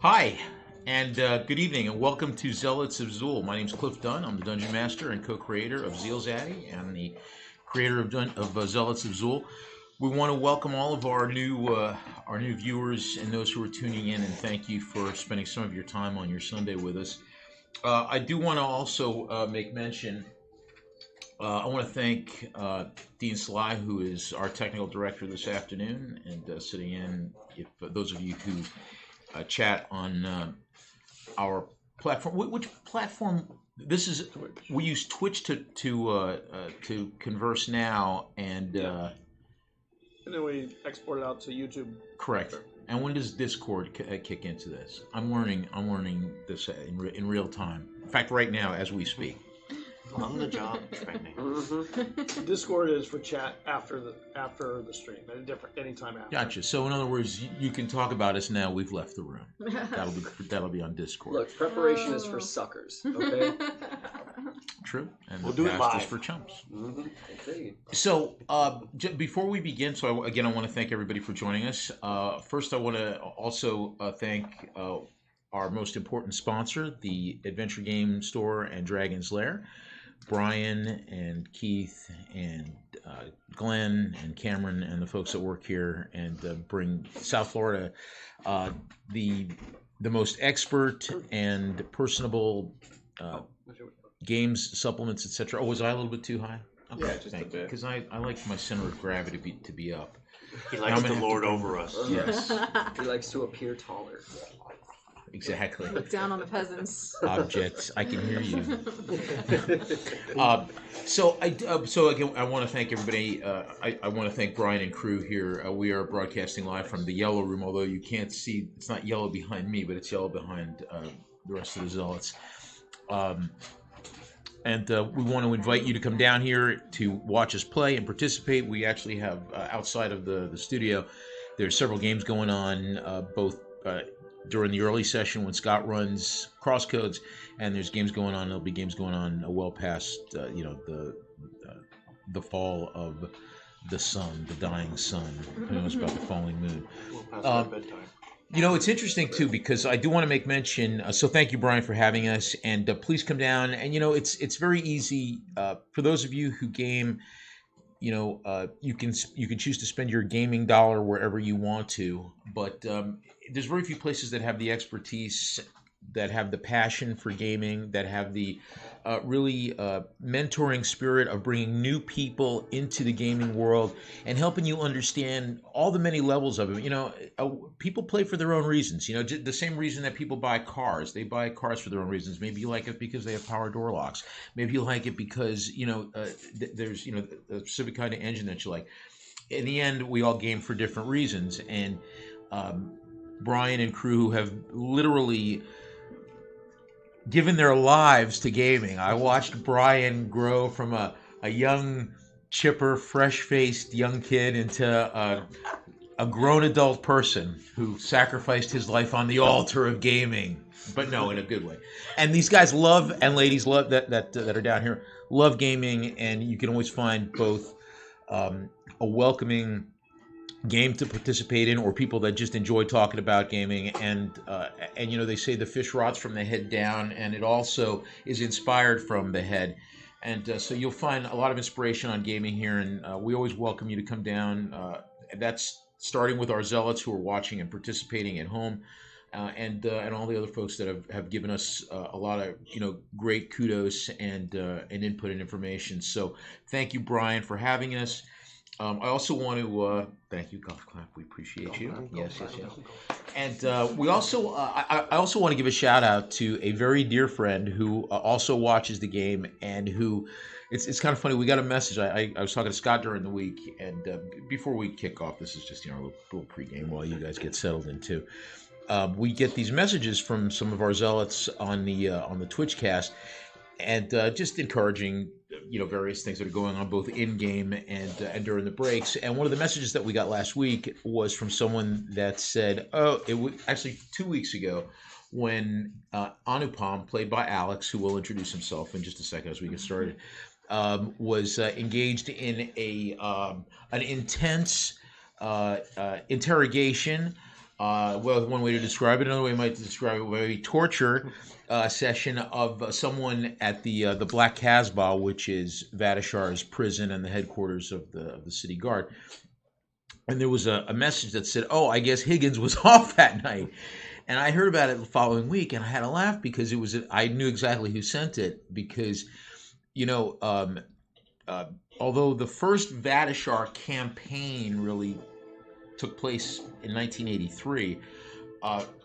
Hi, and good evening, and welcome to Zealots of Zul. My name's Cliff Dunn. I'm the Dungeon Master and co-creator of ZealZaddy and the creator of Zealots of Zul. We want to welcome all of our new viewers and those who are tuning in, and thank you for spending some of your time on your Sunday with us. I do want to also make mention. I want to thank Dean Sly, who is our technical director this afternoon, and sitting in. If those of you who chat on our platform, which platform? This is. We use Twitch to converse now, and then we export it out to YouTube. Correct. And when does Discord kick into this? I'm learning this in real time. In fact, right now as we speak. On the job training. Mm-hmm. Discord is for chat after the stream, at a different anytime after. Gotcha. So in other words, you can talk about us now. We've left the room. That'll be on Discord. Look, preparation is for suckers. Okay. True. And we'll the do it past live. is for chumps. Mm-hmm. Okay. So before we begin, I want to thank everybody for joining us. First, I want to also thank our most important sponsor, the Adventure Game Store and Dragon's Lair. Brian and Keith and Glenn and Cameron and the folks that work here and bring South Florida the most expert and personable games, supplements, etc. Oh, was I a little bit too high? Okay, yeah, just a bit. Because I like my center of gravity to be up. He likes to lord over us. Yes. He likes to appear taller. Exactly. Look down on the peasants. Objects. I can hear you. So again, I want to thank everybody. I want to thank Brian and crew here. We are broadcasting live from the Yellow Room, although you can't see. It's not yellow behind me, but it's yellow behind the rest of the Zealots. And we want to invite you to come down here to watch us play and participate. We actually have outside of the studio, there's several games going on, both during the early session when Scott runs Crosscodes, and there's games going on. There'll be games going on well past the fall of the sun, the dying sun. Who knows about the falling moon? Well past our bedtime. It's interesting too because I do want to make mention. So thank you, Brian, for having us, and please come down. And it's very easy for those of you who game. You can choose to spend your gaming dollar wherever you want to, but there's very few places that have the expertise, that have the passion for gaming, that have the really mentoring spirit of bringing new people into the gaming world and helping you understand all the many levels of it. People play for their own reasons. The same reason that people buy cars. They buy cars for their own reasons. Maybe you like it because they have power door locks. Maybe you like it because there's a specific kind of engine that you like. In the end, we all game for different reasons, and Brian and crew have literally given their lives to gaming. I watched Brian grow from a young, chipper, fresh-faced young kid into a grown adult person who sacrificed his life on the altar of gaming, but no, in a good way. And these guys love, and ladies love that are down here, love gaming, and you can always find both a welcoming game to participate in, or people that just enjoy talking about gaming, and they say the fish rots from the head down, and it also is inspired from the head, and so you'll find a lot of inspiration on gaming here, and we always welcome you to come down. That's starting with our zealots who are watching and participating at home, and all the other folks that have given us a lot of great kudos and input and information. So thank you, Brian, for having us. I also want to thank you, Golf Clap. We appreciate you. Yes. And we also, I also want to give a shout out to a very dear friend who also watches the game, and who, it's kind of funny. We got a message. I was talking to Scott during the week, and before we kick off, this is just a little pregame while you guys get settled in too. We get these messages from some of our zealots on the Twitch cast, and just encouraging various things that are going on both in game and during the breaks. And one of the messages that we got last week was from someone that said, it was actually 2 weeks ago, when Anupam, played by Alex, who will introduce himself in just a second as we get started, was engaged in an intense interrogation Well, one way to describe it. Another way might describe it would be torture session of someone at the Black Casbah, which is Vadishar's prison and the headquarters of the city guard. And there was a message that said, "Oh, I guess Higgins was off that night." And I heard about it the following week, and I had to laugh because I knew exactly who sent it because, although the first Vadishar campaign really took place in 1983,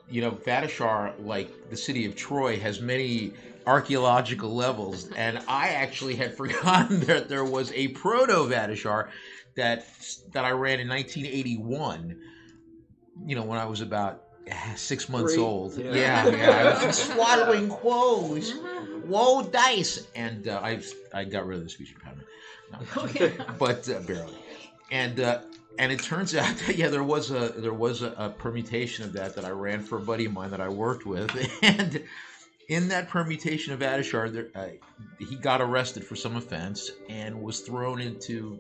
Vadishar, like the city of Troy, has many archaeological levels, and I actually had forgotten that there was a proto-Vadishar that I ran in 1981, when I was about 6 months old. Yeah. I was swaddling woes, woe dice, and I got rid of the speech impediment, but barely. And it turns out that there was a permutation of that I ran for a buddy of mine that I worked with, and in that permutation of Vadishar, he got arrested for some offense and was thrown into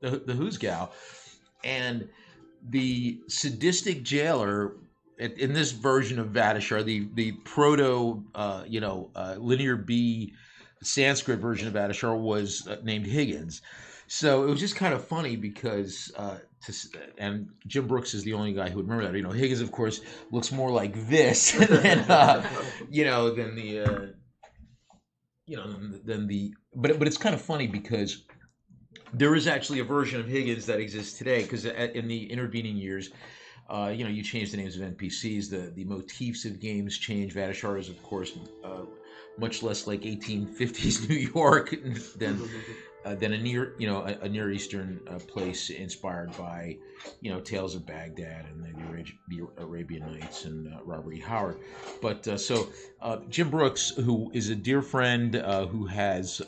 the Huzgau, and the sadistic jailer in this version of Vadishar, the proto linear B Sanskrit version of Vadishar was named Higgins. So it was just kind of funny because and Jim Brooks is the only guy who would remember that. Higgins, of course, looks more like this than but it's kind of funny because there is actually a version of Higgins that exists today, because in the intervening years, you change the names of NPCs, the motifs of games change. Vadishar is, of course, much less like 1850s New York than a Near Eastern place inspired by Tales of Baghdad and the Arabian Nights and Robert E. Howard. But so Jim Brooks, who is a dear friend who has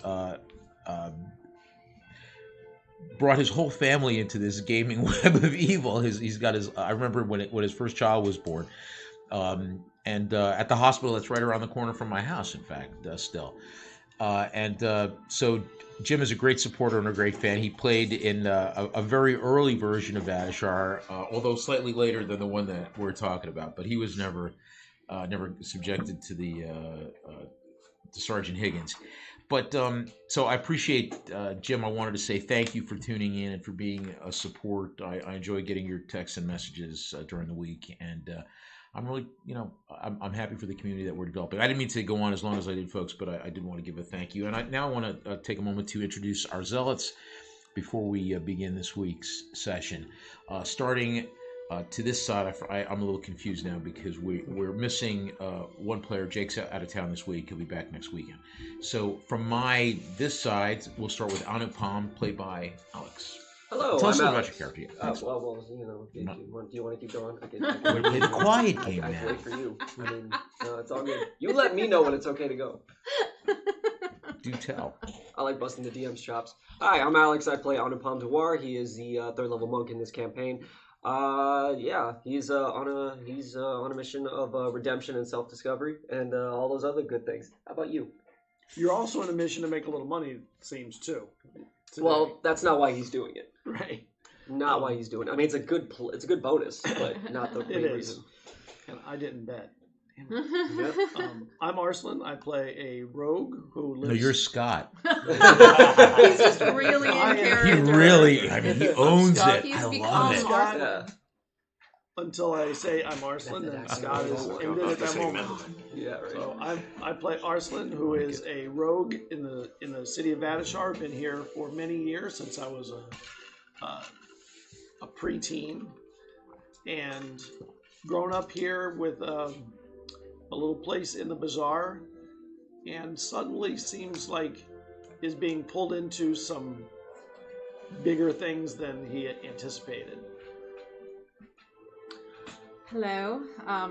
brought his whole family into this gaming web of evil. He's got his. I remember when his first child was born, and at the hospital that's right around the corner from my house. In fact, still, so Jim is a great supporter and a great fan. He played in a very early version of Vadishar, although slightly later than the one that we're talking about. But he was never subjected to to Sergeant Higgins. But so I appreciate, Jim. I wanted to say thank you for tuning in and for being a support. I enjoy getting your texts and messages during the week, and I'm really, I'm happy for the community that we're developing. I didn't mean to go on as long as I did, folks, but I did want to give a thank you. And I want to take a moment to introduce our zealots before we begin this week's session. Starting to this side, I'm a little confused now because we're missing one player. Jake's out of town this week. He'll be back next weekend. So from this side, we'll start with Anupam, played by Alex. Hello, Tell us I'm about Alex. your character. Well, do you want to keep going? We're playing the quiet game I now. wait for you. I mean, no, it's all good. You let me know when it's okay to go. Do tell. I like busting the DM's chops. Hi, I'm Alex. I play Anupam Dewar. He is the third level monk in this campaign. He's on a mission of redemption and self-discovery and all those other good things. How about you? You're also on a mission to make a little money, it seems, too. Today. Well, that's not why he's doing it. Right. Not why he's doing it. I mean, it's a good bonus, but not the main reason. And I didn't bet. I'm Arslan. I play a rogue who lives... No, you're Scott. He's just really in character. He really, he owns Scott, it. I love it. Scott, until I say I'm Arslan, then Scott is ended at that moment. Yeah, right. So I play Arslan, who is a rogue in the city of Vadishar. Been here for many years, since I was a preteen, and grown up here with a little place in the bazaar, and suddenly seems like is being pulled into some bigger things than he anticipated. Hello.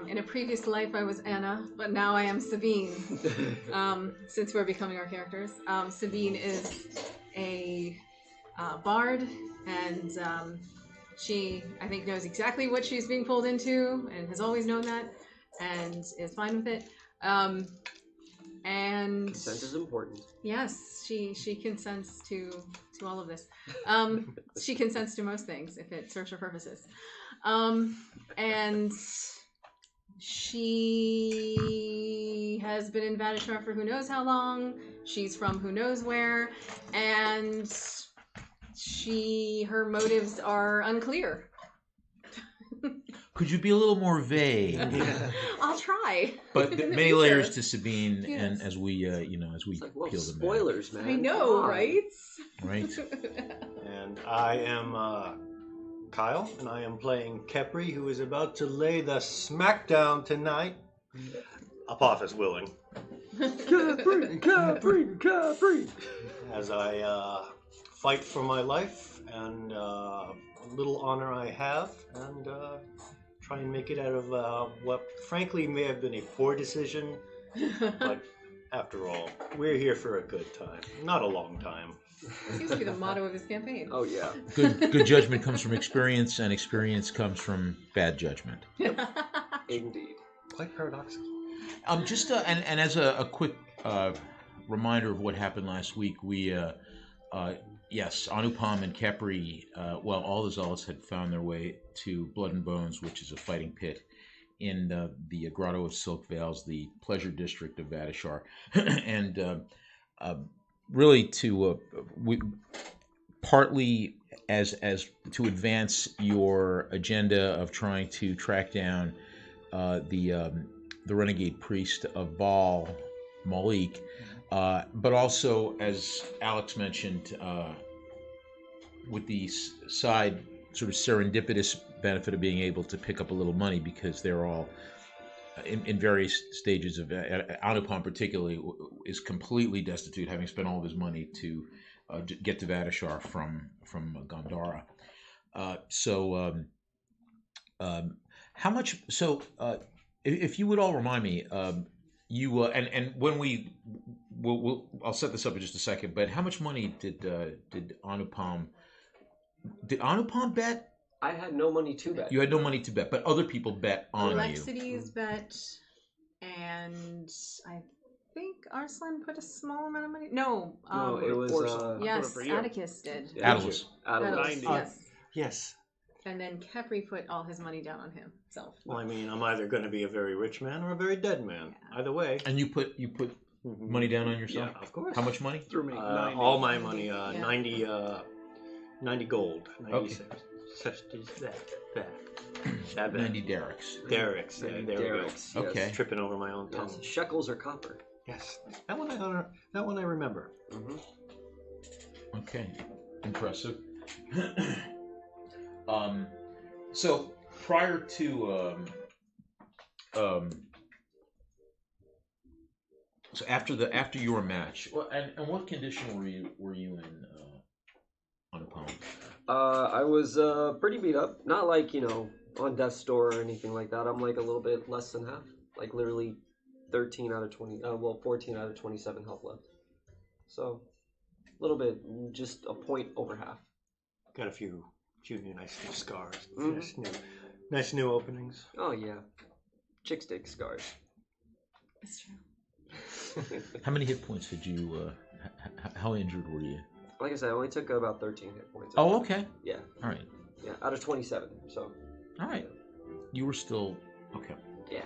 In a previous life, I was Anna, but now I am Sabine. Since we're becoming our characters, Sabine is a bard, and she, I think, knows exactly what she's being pulled into, and has always known that, and is fine with it. And consent is important. Yes, she consents to all of this. She consents to most things if it serves her purposes. And she has been in Vadishar for who knows how long. She's from who knows where, and her motives are unclear. Could you be a little more vague? I'll try. But In the many future. layers to Sabine, Yes. and as we, as we It's like, whoa, peel them spoilers, man. I know, Come on. right? back, right? And I am Kyle, and I am playing Kepri, who is about to lay the smackdown tonight. Apophis willing. Capri. As I fight for my life and little honor I have, and try and make it out of what frankly may have been a poor decision, but after all, we're here for a good time, not a long time. Seems to be the motto of his campaign. Oh yeah. Good judgment comes from experience, and experience comes from bad judgment. Indeed. Quite paradoxical. Just and as a quick reminder of what happened last week, we yes, Anupam and Kepri, all the Zealots had found their way to Blood and Bones, which is a fighting pit in the Grotto of Silk Vales, the pleasure district of Vadishar, and really partly as to advance your agenda of trying to track down the renegade priest of Baal, Malik, but also, as Alex mentioned, with the side sort of serendipitous benefit of being able to pick up a little money, because they're all in various stages of Anupam particularly is completely destitute, having spent all of his money to get to Vadishar from Gandhara. How much? So, if you would all remind me, you and when I'll set this up in just a second. But how much money did Anupam? Did Anupam bet? I had no money to bet. You had no money to bet, but other people bet on you. Alexides bet, and I think Arslan put a small amount of money. No, No, it was yes, for you. Atticus did. Atlas. Atlas, 90. yes. Yes. And then Kepri put all his money down on himself. Well, I mean, I'm either going to be a very rich man or a very dead man. Either way. And you put money down on yourself? Yeah, of course. How much money? Through me. 90. All my money, Yeah. 90 gold. 96. That 90 derricks. Derricks. Yeah, there we go. Derricks, yes. Okay. Tripping over my own tongue. Yes. Shekels or copper. Yes. That one I remember. Mm-hmm. Okay, impressive. So prior to so after your match, well, and what condition were you in Anupam? I was pretty beat up. Not like, on death's door or anything like that. I'm like a little bit less than half. Like literally 13 out of 20, 14 out of 27 health left. So a little bit, just a point over half. Got a few nice new scars. Mhm. Nice new openings. Oh yeah. Chick stick scars. That's true. How many hit points did you? How injured were you? Like I said, I only took about 13 hit points. Oh, okay. Yeah. All right. Yeah, out of 27. So. All right. You were still okay. Yeah.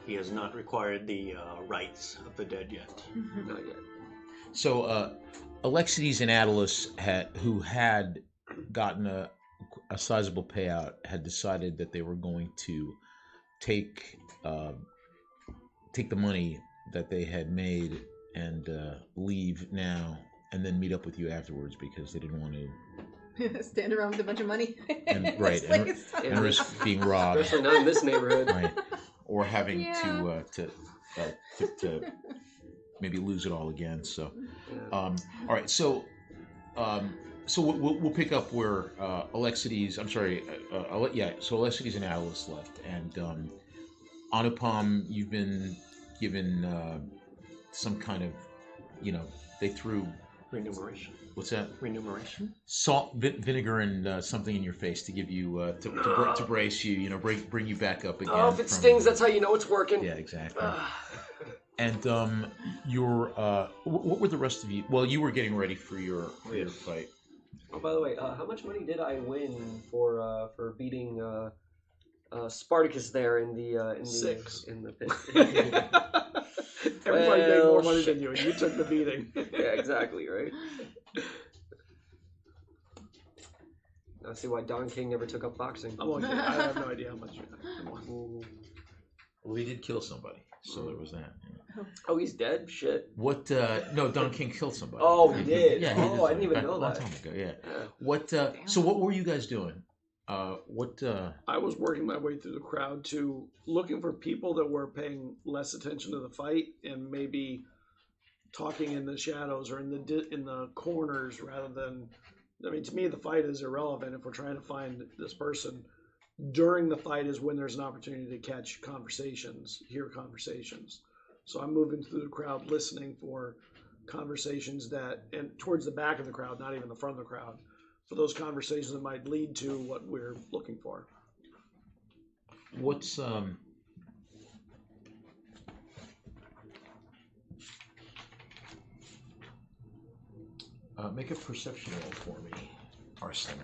He has not required the rites of the dead yet. Not yet. So Alexides and Atlas who had gotten a sizable payout, had decided that they were going to take the money that they had made and leave now, and then meet up with you afterwards, because they didn't want to Stand around with a bunch of money. And- in right, this and- place. and risk being robbed, Especially not in this neighborhood. right? Or having Yeah. to maybe lose it all again. So, Yeah. all right. So we'll pick up where Alexides. I'm sorry. So Alexides and Atlas left, and Anupam, you've been given some kind of, they threw. Remuneration. What's that? Remuneration? Salt, vinegar, and something in your face to give you to brace you. Bring you back up again. Oh, if it from- stings, that's how you know it's working. Yeah, exactly. And what were the rest of you? Well, you were getting ready for your fight. Oh, by the way, how much money did I win for beating Spartacus there in the 6. in the pit? Everybody made more money shit. than you, and you took the beating. Yeah, exactly, right? I see why Don King never took up boxing. I'm okay. I have no idea how much you won. Well, he did kill somebody, so there was that. Yeah. Oh, he's dead? Shit. What? No, Don King killed somebody. Oh, he did? Yeah. Oh, I didn't even know a long that. time ago. Yeah. Yeah. What? So what were you guys doing? What? I was working my way through the crowd to looking for people that were paying less attention to the fight and maybe talking in the shadows or in the corners rather than. I mean, to me, the fight is irrelevant if we're trying to find this person. During the fight is when there's an opportunity to catch conversations, hear conversations. So I'm moving through the crowd, listening for conversations and towards the back of the crowd, not even the front of the crowd, for those conversations that might lead to what we're looking for. What's make a perception roll for me, Arslan.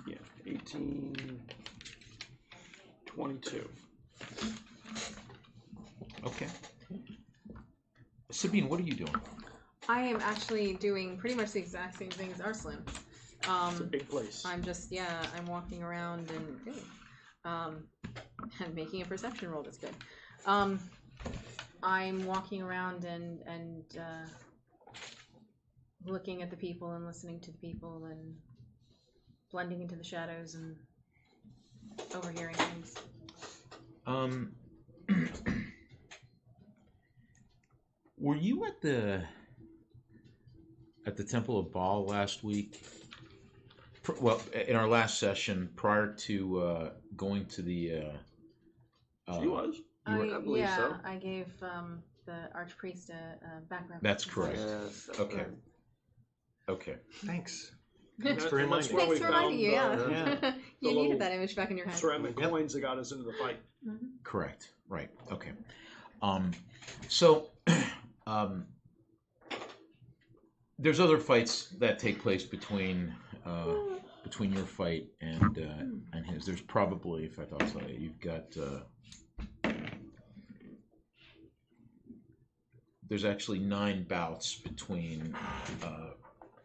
Yeah, 18, 22. Okay. Sabine, what are you doing? I am actually doing pretty much the exact same thing as Arslan. It's a big place. I'm just, I'm walking around and making a perception roll that's good. I'm walking around and looking at the people and listening to the people and blending into the shadows and overhearing things. Were you at the Temple of Baal last week? Well, in our last session, prior to going to the. She was. I believe so. I gave the archpriest a background. That's correct. Yes. Okay. Okay. Thanks. Thanks for reminding me. where we Thanks for reminding you, found, yeah. You little needed that image back in your head. ceramic coins that got us into the fight. Mm-hmm. Correct. Right. Okay. So, there's other fights that take place between your fight and his. There's probably, if I thought so, you've got. There's actually 9 bouts between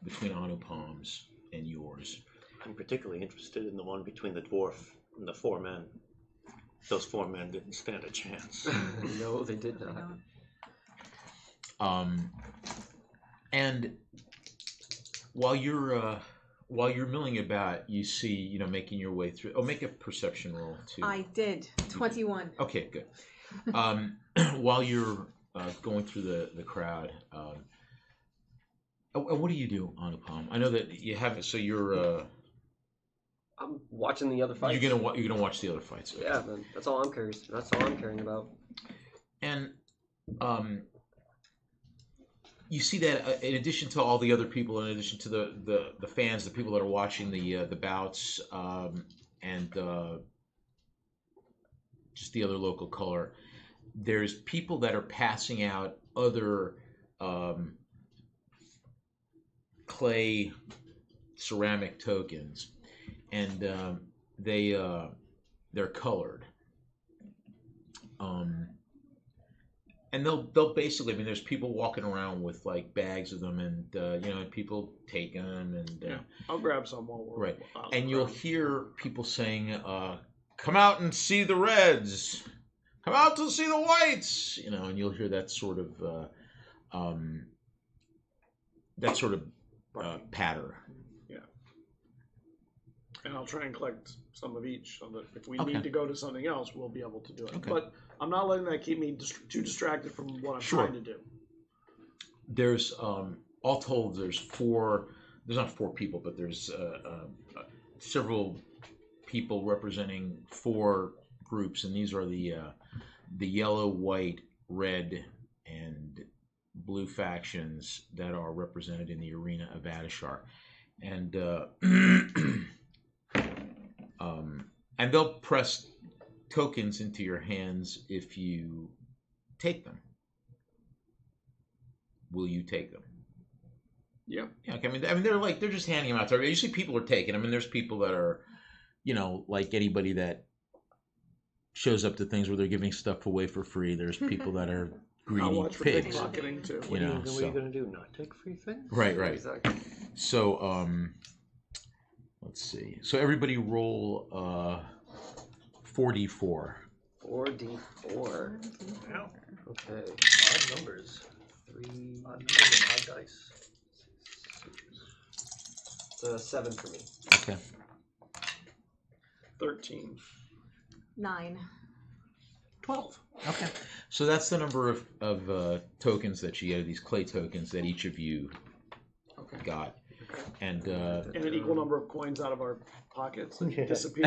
Anupam's and yours. I'm particularly interested in the one between the dwarf and the 4 men. Those 4 men didn't stand a chance. No, they did not. And while you're milling about, you see, making your way through. Oh, make a perception roll too. I did 21. Okay, good. While you're going through the crowd, what do you do, Anupam? I know that you haven't. So you're. I'm watching the other fights. You're gonna watch the other fights. Okay. Yeah, man. That's all I'm curious. That's all I'm caring about. And you see that in addition to all the other people, in addition to the fans, the people that are watching the bouts, and just the other local color, there's people that are passing out other clay ceramic tokens, and they're colored. And they'll basically, there's people walking around with like bags of them, and people take them, and I'll grab some while we're right. out And the you'll crowd. hear people saying, "Come out and see the reds. Come out to see the whites." And you'll hear that sort of patter. Yeah. And I'll try and collect some of each so that if we Okay. need to go to something else, we'll be able to do it. Okay. But I'm not letting that keep me too distracted from what I'm Sure. trying to do. There's all told, there's 4. There's not 4 people, but there's several people representing 4 groups, and these are the yellow, white, red, and blue factions that are represented in the arena of Adishar, and and they'll press tokens into your hands if you take them. Will you take them? Yeah. Yeah. Okay. I mean, they're just handing them out. Usually, people are taking them. I mean, there's people that are, like anybody that shows up to things where they're giving stuff away for free. There's people that are I'll greedy watch for pigs. pickpocketing too. What are you going to do? Not take free things? Right. Exactly. So, let's see. So everybody roll 4d4. 4d4. Yeah. Okay. Odd numbers. 3. Odd numbers and odd dice. 7 for me. Okay. 13. 9. 12. Okay. So that's the number of tokens that you get, these clay tokens that each of you got. And And an equal number of coins out of our pockets that Yeah. disappear.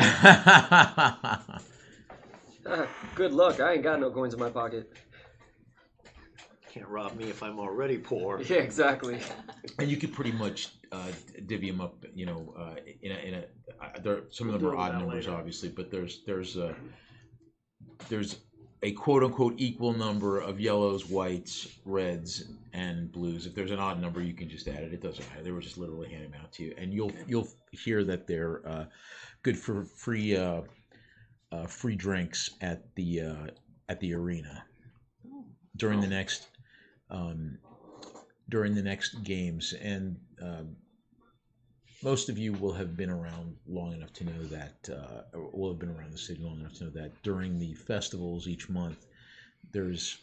Good luck. I ain't got no coins in my pocket. Can't rob me if I'm already poor. Yeah, exactly. and you could pretty much divvy them up, in a some of them We'll are do odd that numbers, later. obviously, but there's a quote unquote equal number of yellows, whites, reds, and blues. If there's an odd number, you can just add it. It doesn't matter. They were just literally handing them out to you, and you'll hear that they're good for free drinks at the arena during the next games. And most of you will have been around long enough to know that, or will have been around the city long enough to know that during the festivals each month, there's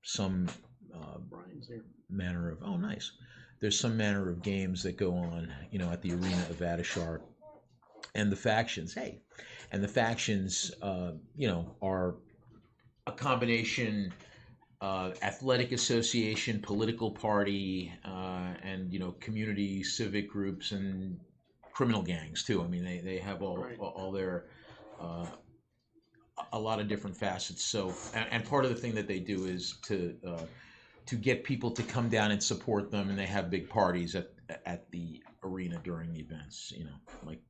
some Brian's here. manner of there's some manner of games that go on, at the arena of Adashar, and the factions. Are a combination. Athletic association, political party, and community civic groups and criminal gangs too. I mean, they have all their a lot of different facets. So, and part of the thing that they do is to get people to come down and support them, and they have big parties at the arena during the events. Like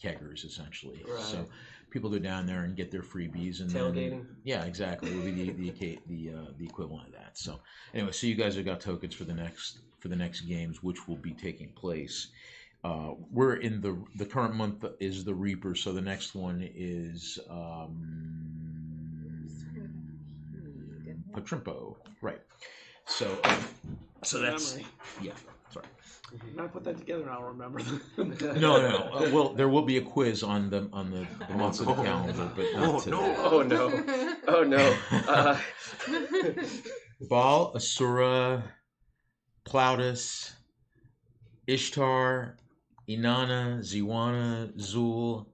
keggers essentially. Right. So people go down there and get their freebies and Tailgating. then, yeah, exactly. It would be the equivalent of that. So anyway, so you guys have got tokens for the next games, which will be taking place. We're in the current month is the Reaper, so the next one is Patrimpo, right? So that's Memory. yeah. Sorry. When I put that together, and I'll remember. No. Well, there will be a quiz on the months of the calendar, but not today. Oh no. Oh no. Baal, Asura, Plautus, Ishtar, Inanna, Ziwana, Zul,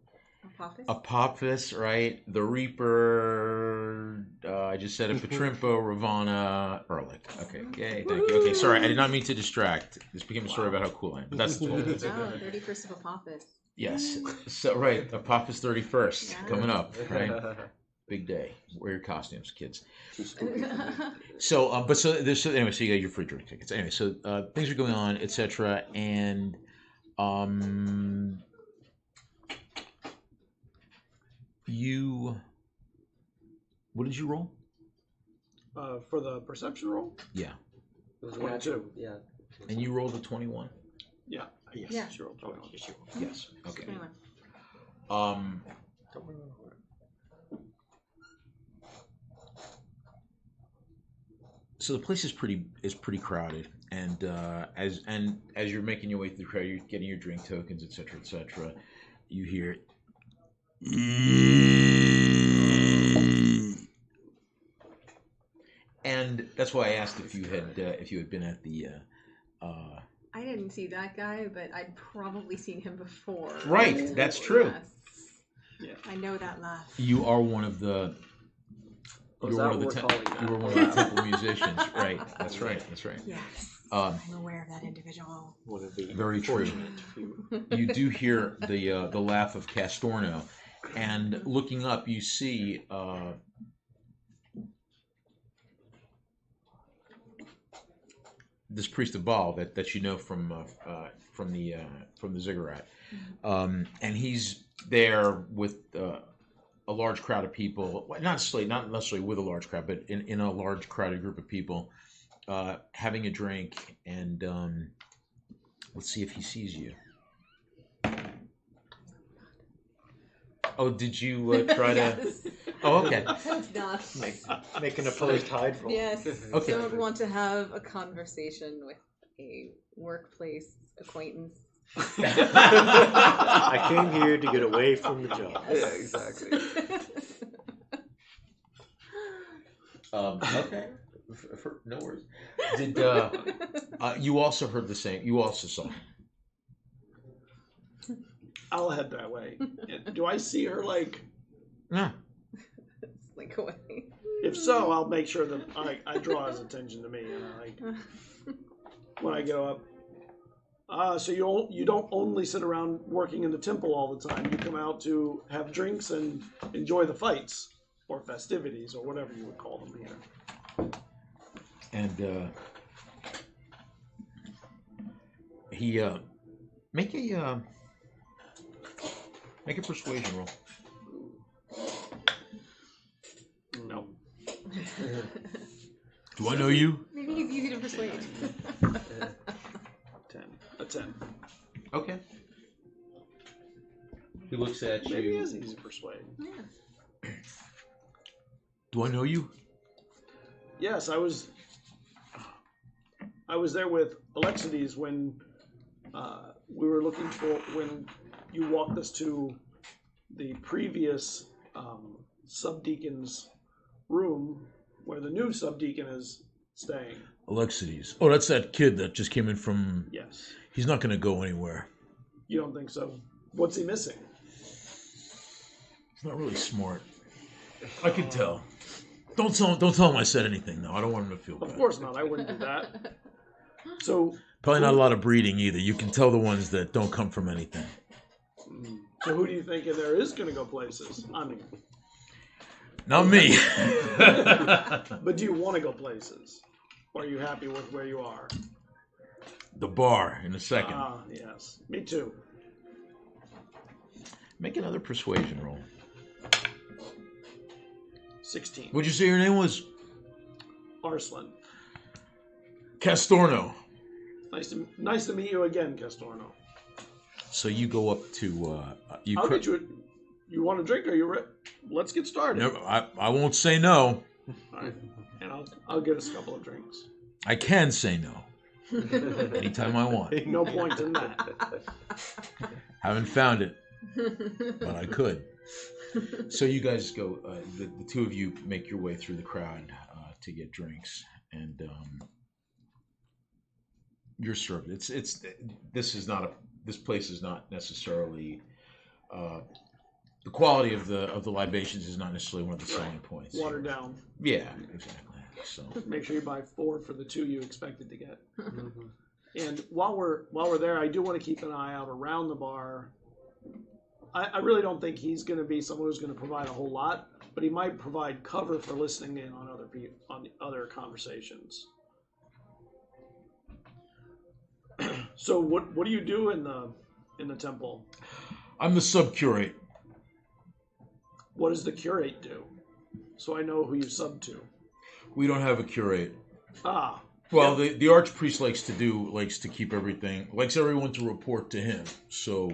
Apophis, right? The Reaper. I just said it. Patrimpo, Ravana, Erlich. Okay, yay, thank you. Okay, sorry, I did not mean to distract. This became a story about how cool I am. But that's the 12. 31st of Apophis. Yes. So right, Apophis 31st Yeah. coming up, right? Big day. Wear your costumes, kids. So, anyway, so you got your free drink tickets. Anyway, so things are going on, etc. And what did you roll? For the perception roll? Yeah. It was 22. Yeah. And you rolled a 21? Yeah. Yes. Yeah. Sure. Yes. Okay. 21. So the place is pretty crowded, and as you're making your way through the crowd, you're getting your drink tokens, etc., etc. You hear it. And that's why I asked if you had been at the. I didn't see that guy, but I'd probably seen him before. Right, that's true. Yeah. I know that laugh. You are one of the. Was You're that one of what the we're calling that? you were one of the temple musicians, right? That's right. That's right. Yes. Um, I'm aware of that individual. One of the Very true. fortunate few. You do hear the laugh of Castorno, and looking up, you see this priest of Baal that you know from the ziggurat, and he's there with a a large crowd of people, not necessarily with a large crowd, but in a large crowded group of people, having a drink, and let's see if he sees you. Oh, did you try to? Yes. Oh, okay. Not. Make an opposed hide roll. Yes. Okay. Don't want to have a conversation with a workplace acquaintance. I came here to get away from the job. Yeah, exactly. Okay. No worries. Did you also heard the same? You also saw. I'll head that way. Do I see her like? No. It's like away. If so, I'll make sure that I draw his attention to me, and when I go up. So you don't only sit around working in the temple all the time. You come out to have drinks and enjoy the fights or festivities or whatever you would call them here. And he make a persuasion roll. No. Do I know you? Maybe he's easy to persuade. 10. A 10. Okay. He looks at Maybe he you. is easy to persuade. Yeah. Do I know you? Yes, I was there with Alexides when we were looking for, when you walked us to the previous subdeacon's room where the new subdeacon is staying. Alexides. Oh, that's that kid that just came in from... Yes. He's not going to go anywhere. You don't think so? What's he missing? He's not really smart. I can tell. Don't tell him I said anything, though. I don't want him to feel bad. Of course not. I wouldn't do that. So Probably not a lot of breeding either. You can tell the ones that don't come from anything. So who do you think there is going to go places? I mean, Not me. but do you want to go places? Or are you happy with where you are? The bar in a second. Yes. Me too. Make another persuasion roll. 16. What'd you say your name was? Arslan. Castorno. Nice to meet you again, Castorno. So you go up to... I'll get you you want a drink? Are you ready? Let's get started. No, I won't say no. All right. And I'll get us a couple of drinks. I can say no. Anytime I want. No point in that. Haven't found it, but I could. So you guys go, the two of you make your way through the crowd to get drinks, and you're served. This place is not necessarily the quality of the libations is not necessarily one of the selling points. Watered down. Yeah, exactly. So Make sure you buy 4 for the 2 you expected to get. And while we're there, I do want to keep an eye out around the bar. I really don't think he's going to be someone who's going to provide a whole lot, but he might provide cover for listening in on other conversations. So what do you do in the temple? I'm the sub-curate. What does the curate do? So I know who you sub to. We don't have a curate. Ah. Well, the archpriest likes to keep everything, likes everyone to report to him. So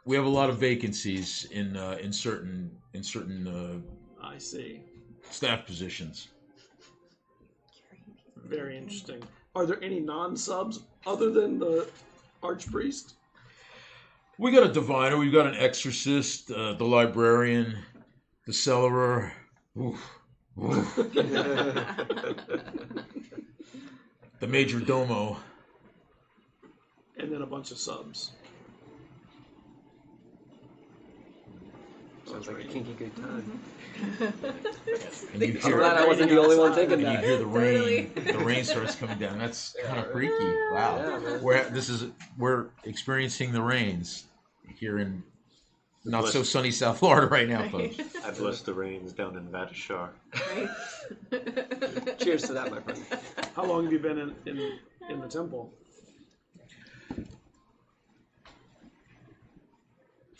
we have a lot of vacancies in certain I see. staff positions. Very interesting. Are there any non-subs other than the archpriest? We got a diviner, we've got an exorcist, the librarian, the cellarer. Oof. Oof. The major domo. And then a bunch of subs. Sounds like a kinky good time. And you I'm glad I wasn't the only one thinking and you that. hear the rain. Totally. The rain starts coming down. That's kind of freaky. Wow. Yeah, man. We're experiencing the rains here in not so sunny South Florida right now, folks. I bless the rains down in Vatishar. Right? Cheers to that, my friend. How long have you been in the temple?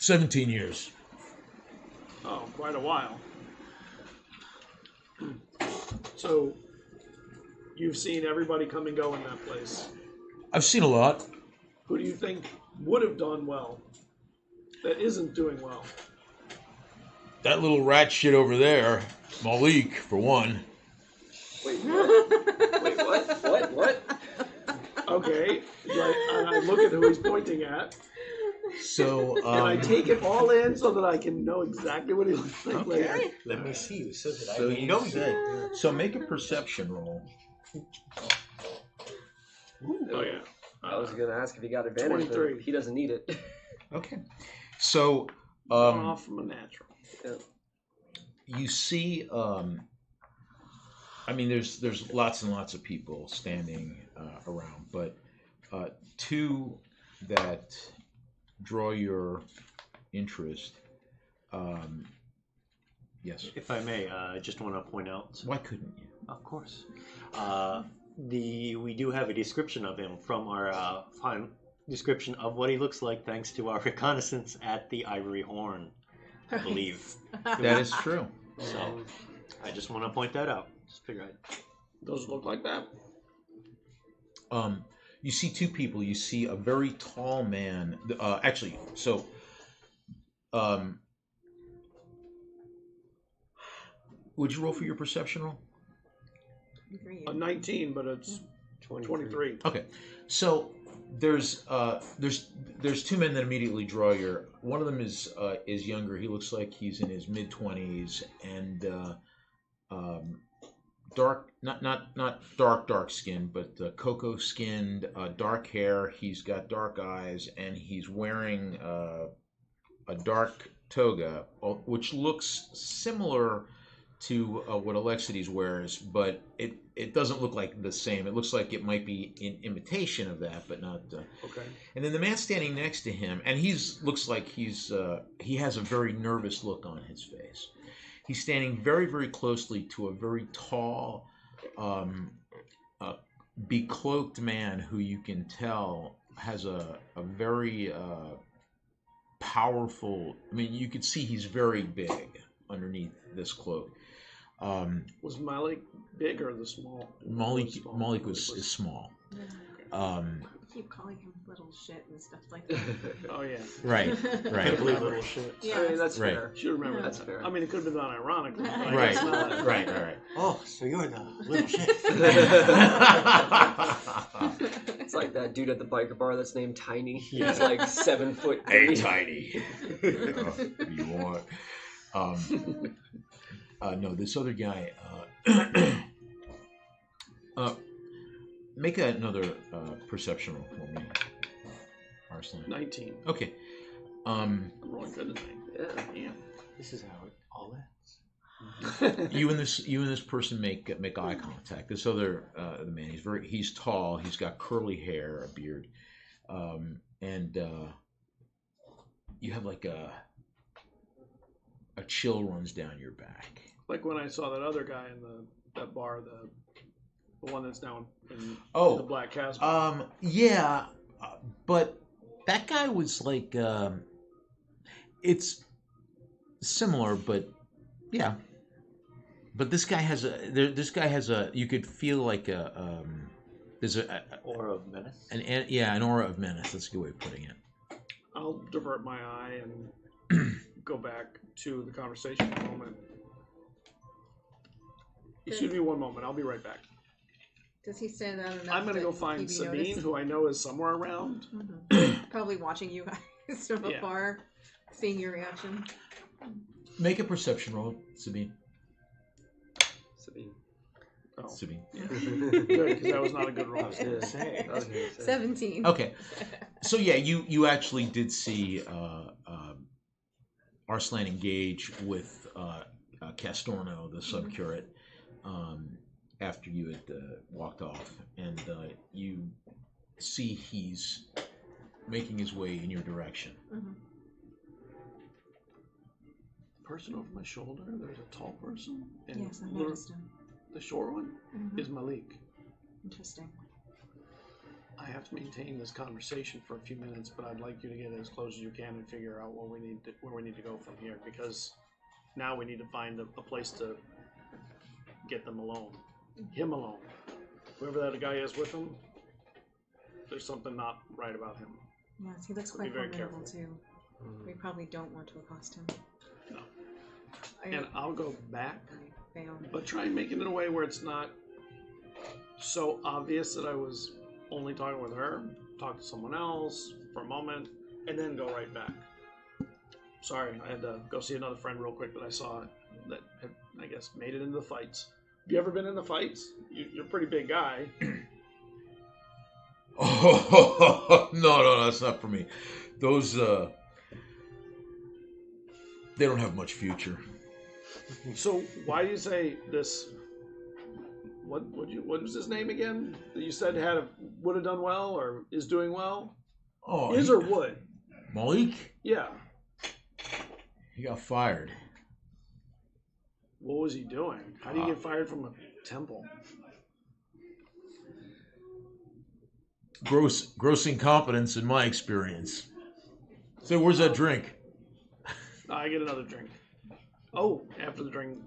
17 years. Oh, quite a while. So, you've seen everybody come and go in that place. I've seen a lot. Who do you think would have done well that isn't doing well? That little rat shit over there, Malik, for one. Wait, what? Wait, what? What? Okay, and I look at who he's pointing at, So, and I take it all in so that I can know exactly what he looks like later. okay. Let me see you so that So I you know said. you. So make a perception roll. Oh yeah. I was gonna ask if he got advantage, 23. but he doesn't need it. Okay. So, Off from a natural. Yeah. you see, I mean, there's lots and lots of people standing around, but two that draw your interest. Yes. If I may, I just want to point out. Why couldn't you? Of course. We do have a description of him from our final description of what he looks like, thanks to our reconnaissance at the Ivory Horn, I believe. That is true. So, I just want to point that out. Just figure out. Those look like that. You see two people. You see a very tall man. Actually, so, would you roll for your perception roll? A 19, but it's 23. Okay, so there's two men that immediately draw your. One of them is younger. He looks like he's in his mid-20s and dark, not dark skin, but cocoa skinned, dark hair. He's got dark eyes and he's wearing a dark toga, which looks similar to what Alexides wears, but it doesn't look like the same. It looks like it might be in imitation of that, but not. Okay. And then the man standing next to him, and looks like he has a very nervous look on his face. He's standing very, very closely to a very tall, becloaked man who you can tell has a very powerful. I mean, you could see he's very big underneath this cloak. Was Malik big or the small? Malik Was is small. I keep calling him little shit and stuff like that. Oh yeah. Right. Piddly little shit. I mean, that's Right. fair. Should remember That's that. fair. I mean, it could have been done ironically. But I Right. guess not. Right. Oh, so you're the little shit. It's like that dude at the biker bar that's named Tiny. Yeah. He's like 7 foot. Hey, Tiny. You want? No, this other guy. Make another perception roll for me, Arslan. 19. Okay. I'm rolling good tonight. Yeah. Yeah. This is how it all ends. You and this person make eye contact. This other the man, he's tall. He's got curly hair, a beard, and you have like a chill runs down your back. Like when I saw that other guy in that bar, the one that's now in the Black Castle. Yeah, but that guy was like, it's similar, but yeah. But this guy has a. You could feel like there's a Aura of menace. an aura of menace. That's a good way of putting it. I'll divert my eye and go back to the conversation for a moment. Excuse me one moment. I'll be right back. Does he stand out enough? I'm going to that go he'd find be Sabine, noticed? who I know is somewhere around. Probably watching you guys from Yeah. afar, seeing your reaction. Make a perception roll, Sabine. Sabine. Oh, Sabine. yeah. Good, because that was not a good roll. I was gonna say. 17. Okay, so yeah, you actually did see Arslan engage with Castorno, the subcurate, after you had walked off, and you see he's making his way in your direction. Mm-hmm. Person over my shoulder, there's a tall person. And Yes, I noticed him. the short one Mhm. is Malik. Interesting. I have to maintain this conversation for a few minutes, but I'd like you to get as close as you can and figure out where we need to go from here, because now we need to find a place to get them alone. Him alone. Whoever that guy is with him, there's something not right about him. Yes, he looks Be quite very formidable careful. too. We probably don't want to accost him. No. I And I'll go back, fail. but try and make it in a way where it's not so obvious that I was only talking with her, talk to someone else for a moment, and then go right back. Sorry, I had to go see another friend real quick that I saw that had, I guess, made it into the fights. Have you ever been in the fights? You're a pretty big guy. Oh, no, that's not for me. Those, they don't have much future. So why do you say this? What was his name again? That you said would have done well or is doing well? Oh, Is or would? Malik? Yeah. He got fired. What was he doing? How do you get fired from a temple? Gross incompetence in my experience. So where's that drink? I get another drink. Oh, after the drink,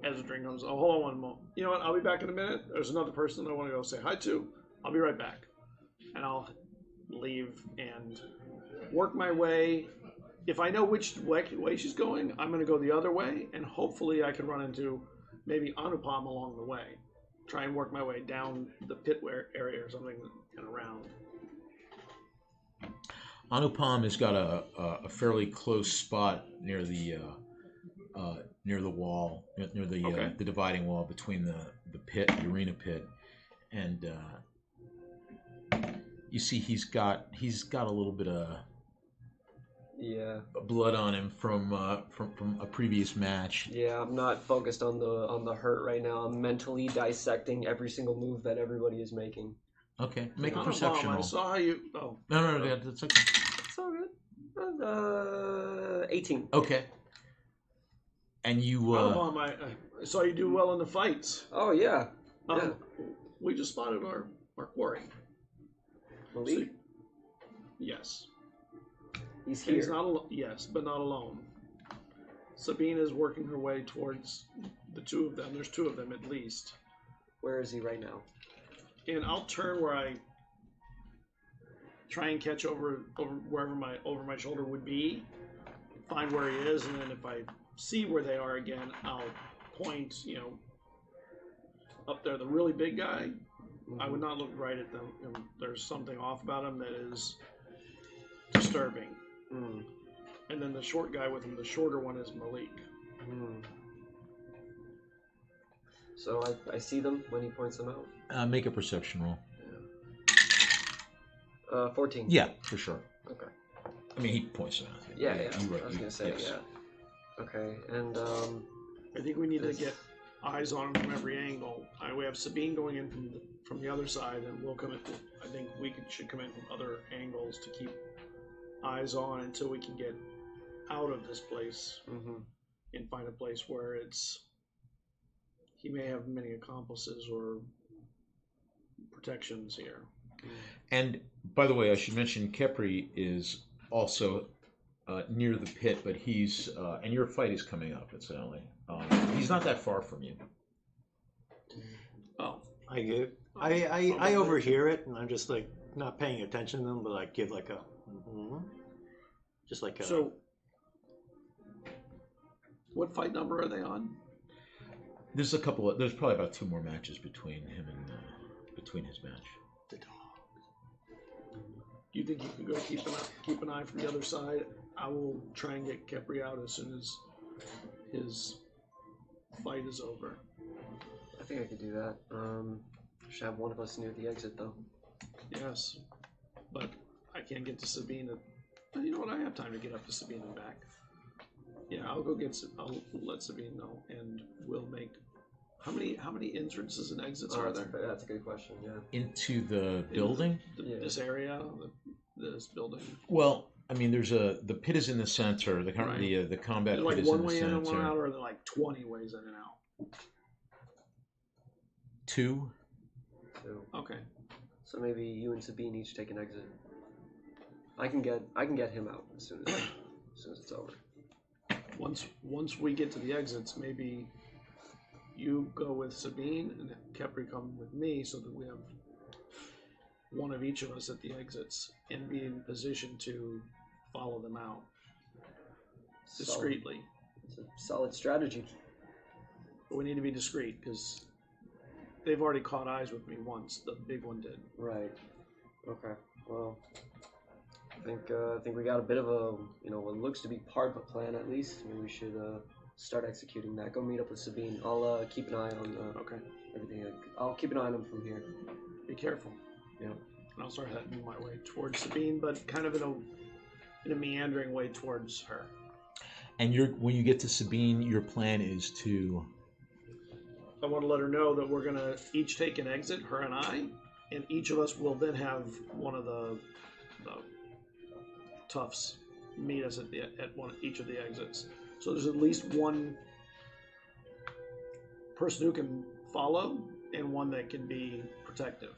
as the drink comes. Oh, hold on one moment. You know what? I'll be back in a minute. There's another person I want to go say hi to. I'll be right back. And I'll leave and work my way. If I know which way she's going, I'm going to go the other way, and hopefully I can run into maybe Anupam along the way. Try and work my way down the pit area or something and around. Anupam has got a fairly close spot near the wall, near the dividing wall between the pit, the arena pit, and you see he's got a little bit of blood on him from a previous match. Yeah, I'm not focused on the hurt right now. I'm mentally dissecting every single move that everybody is making. Okay, make a Anupam, perception I roll. saw how you. Oh. No, that's okay. It's all good. 18. Okay. And you, Anupam, I saw you do well in the fights. Oh yeah. Yeah. We just spotted our quarry. Malik? Yes. He's And he's here. not alone. Yes, but not alone. Sabine is working her way towards the two of them. There's two of them at least. Where is he right now? And I'll turn where I try and catch over wherever over my shoulder would be, find where he is, and then if I see where they are again, I'll point, up there. The really big guy, I would not look right at them. There's something off about him that is disturbing. And then the short guy with him, the shorter one, is Malik. So I see them when he points them out. make a perception roll. 14. Yeah, for sure. Okay. I mean, he points it out. Yeah. You I was gonna say yes. yeah. Okay, and I think we need to get eyes on him from every angle. We have Sabine going in from the other side, and we'll come in. I think we should come in from other angles to keep eyes on until we can get out of this place and find a place where he may have many accomplices or protections here. And by the way, I should mention Kepri is also near the pit, but he's and your fight is coming up, incidentally. He's not that far from you. Oh, I overhear it, and I'm just like not paying attention to them, but like give like a, just like a. so what fight number are they on? There's probably about 2 more matches between him and between his match. The dog. Do you think you can go keep an eye from the other side? I will try and get Kepri out as soon as his fight is over. I think I could do that. Should have one of us near the exit though. Yes, but I can't get to Sabine. You know what? I have time to get up to Sabine and back. Yeah, I'll let Sabine know, and we'll make. How many entrances and exits are there? That's a good question. Yeah. Into the building? This area, this building. Well, I mean, the pit is in the center. The Right. the combat There's pit like is one in the way in center. and one out, or are there like 20 ways in and out? 2. So, Okay. So maybe you and Sabine each take an exit. I can get him out as soon as it's over. Once we get to the exits, maybe you go with Sabine and Kepri come with me, so that we have one of each of us at the exits and be in position to follow them out discreetly. It's a solid strategy. But we need to be discreet because they've already caught eyes with me once. The big one did. Right. Okay. Well, I think we got a bit of a, what looks to be part of a plan at least. Maybe we should start executing that. Go meet up with Sabine. I'll keep an eye on Okay. everything. I'll keep an eye on him from here. Be careful. Yeah. And I'll start heading my way towards Sabine, but kind of in a meandering way towards her. And when you get to Sabine, your plan is to... I want to let her know that we're going to each take an exit, her and I, and each of us will then have one of the toughs meet us at each of the exits. So there's at least one person who can follow and one that can be protective,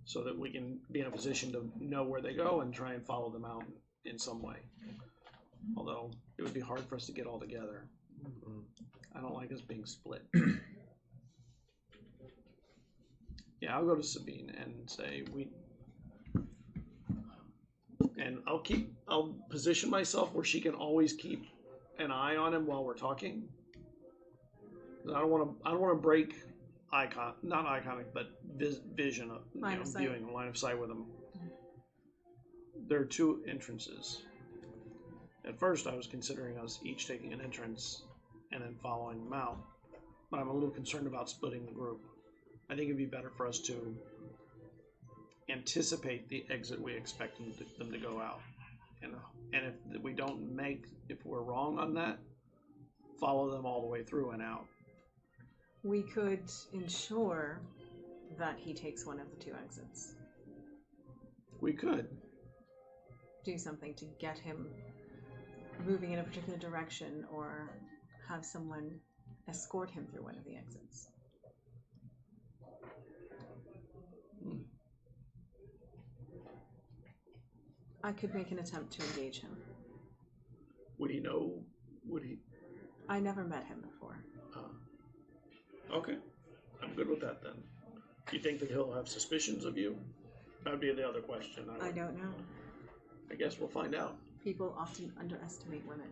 so that we can be in a position to know where they go and try and follow them out in some way. Although it would be hard for us to get all together. I don't like us being split. Yeah, I'll go to Sabine and say and I'll position myself where she can always keep an eye on him while we're talking. I don't want to break vision of viewing line of sight with him. There are two entrances. At first, I was considering us each taking an entrance and then following them out, but I'm a little concerned about splitting the group. I think it'd be better for us to anticipate the exit we expect them to go out, and if we don't if we're wrong on that, follow them all the way through and out. We could ensure that he takes one of the two exits. We could do something to get him moving in a particular direction, or have someone escort him through one of the exits. I could make an attempt to engage him. Would he know? Would he? I never met him before. Okay, I'm good with that then. Do you think that he'll have suspicions of you? That would be the other question. I don't know. I guess we'll find out. People often underestimate women.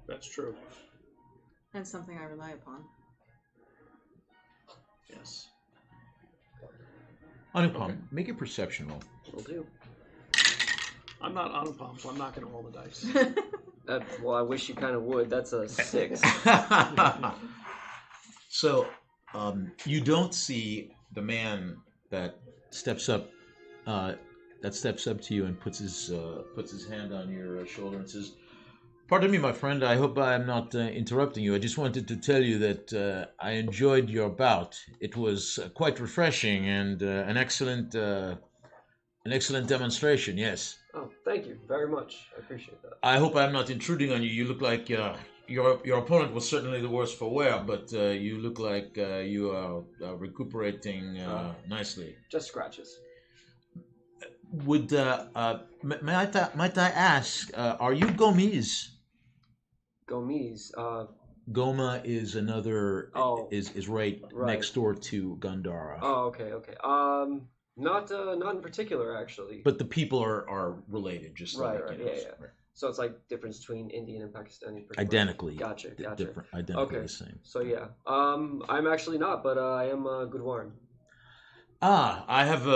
That's true. And something I rely upon. Yes. Anupam, make a perception roll. Will do. I'm not Anupam, so I'm not going to roll the dice. Well, I wish you kind of would. That's a 6. So, you don't see the man that steps up to you and puts his hand on your shoulder and says, "Pardon me, my friend. I hope I'm not interrupting you. I just wanted to tell you that I enjoyed your bout. It was quite refreshing and an excellent demonstration. Yes." Oh, thank you very much. I appreciate that. I hope I'm not intruding on you. You look like your opponent was certainly the worse for wear, but you look like you are recuperating nicely. Just scratches. Would might I ask? Are you Gomes? Gomes. Goma is another. Is right next door to Gandhara. Oh, okay. Not in particular, actually. But the people are related, just right. like Yeah. Right. So it's like difference between Indian and Pakistani. Identically. Gotcha. Different. Identically the same. So yeah. I'm actually not, but I am Gudwarn. I have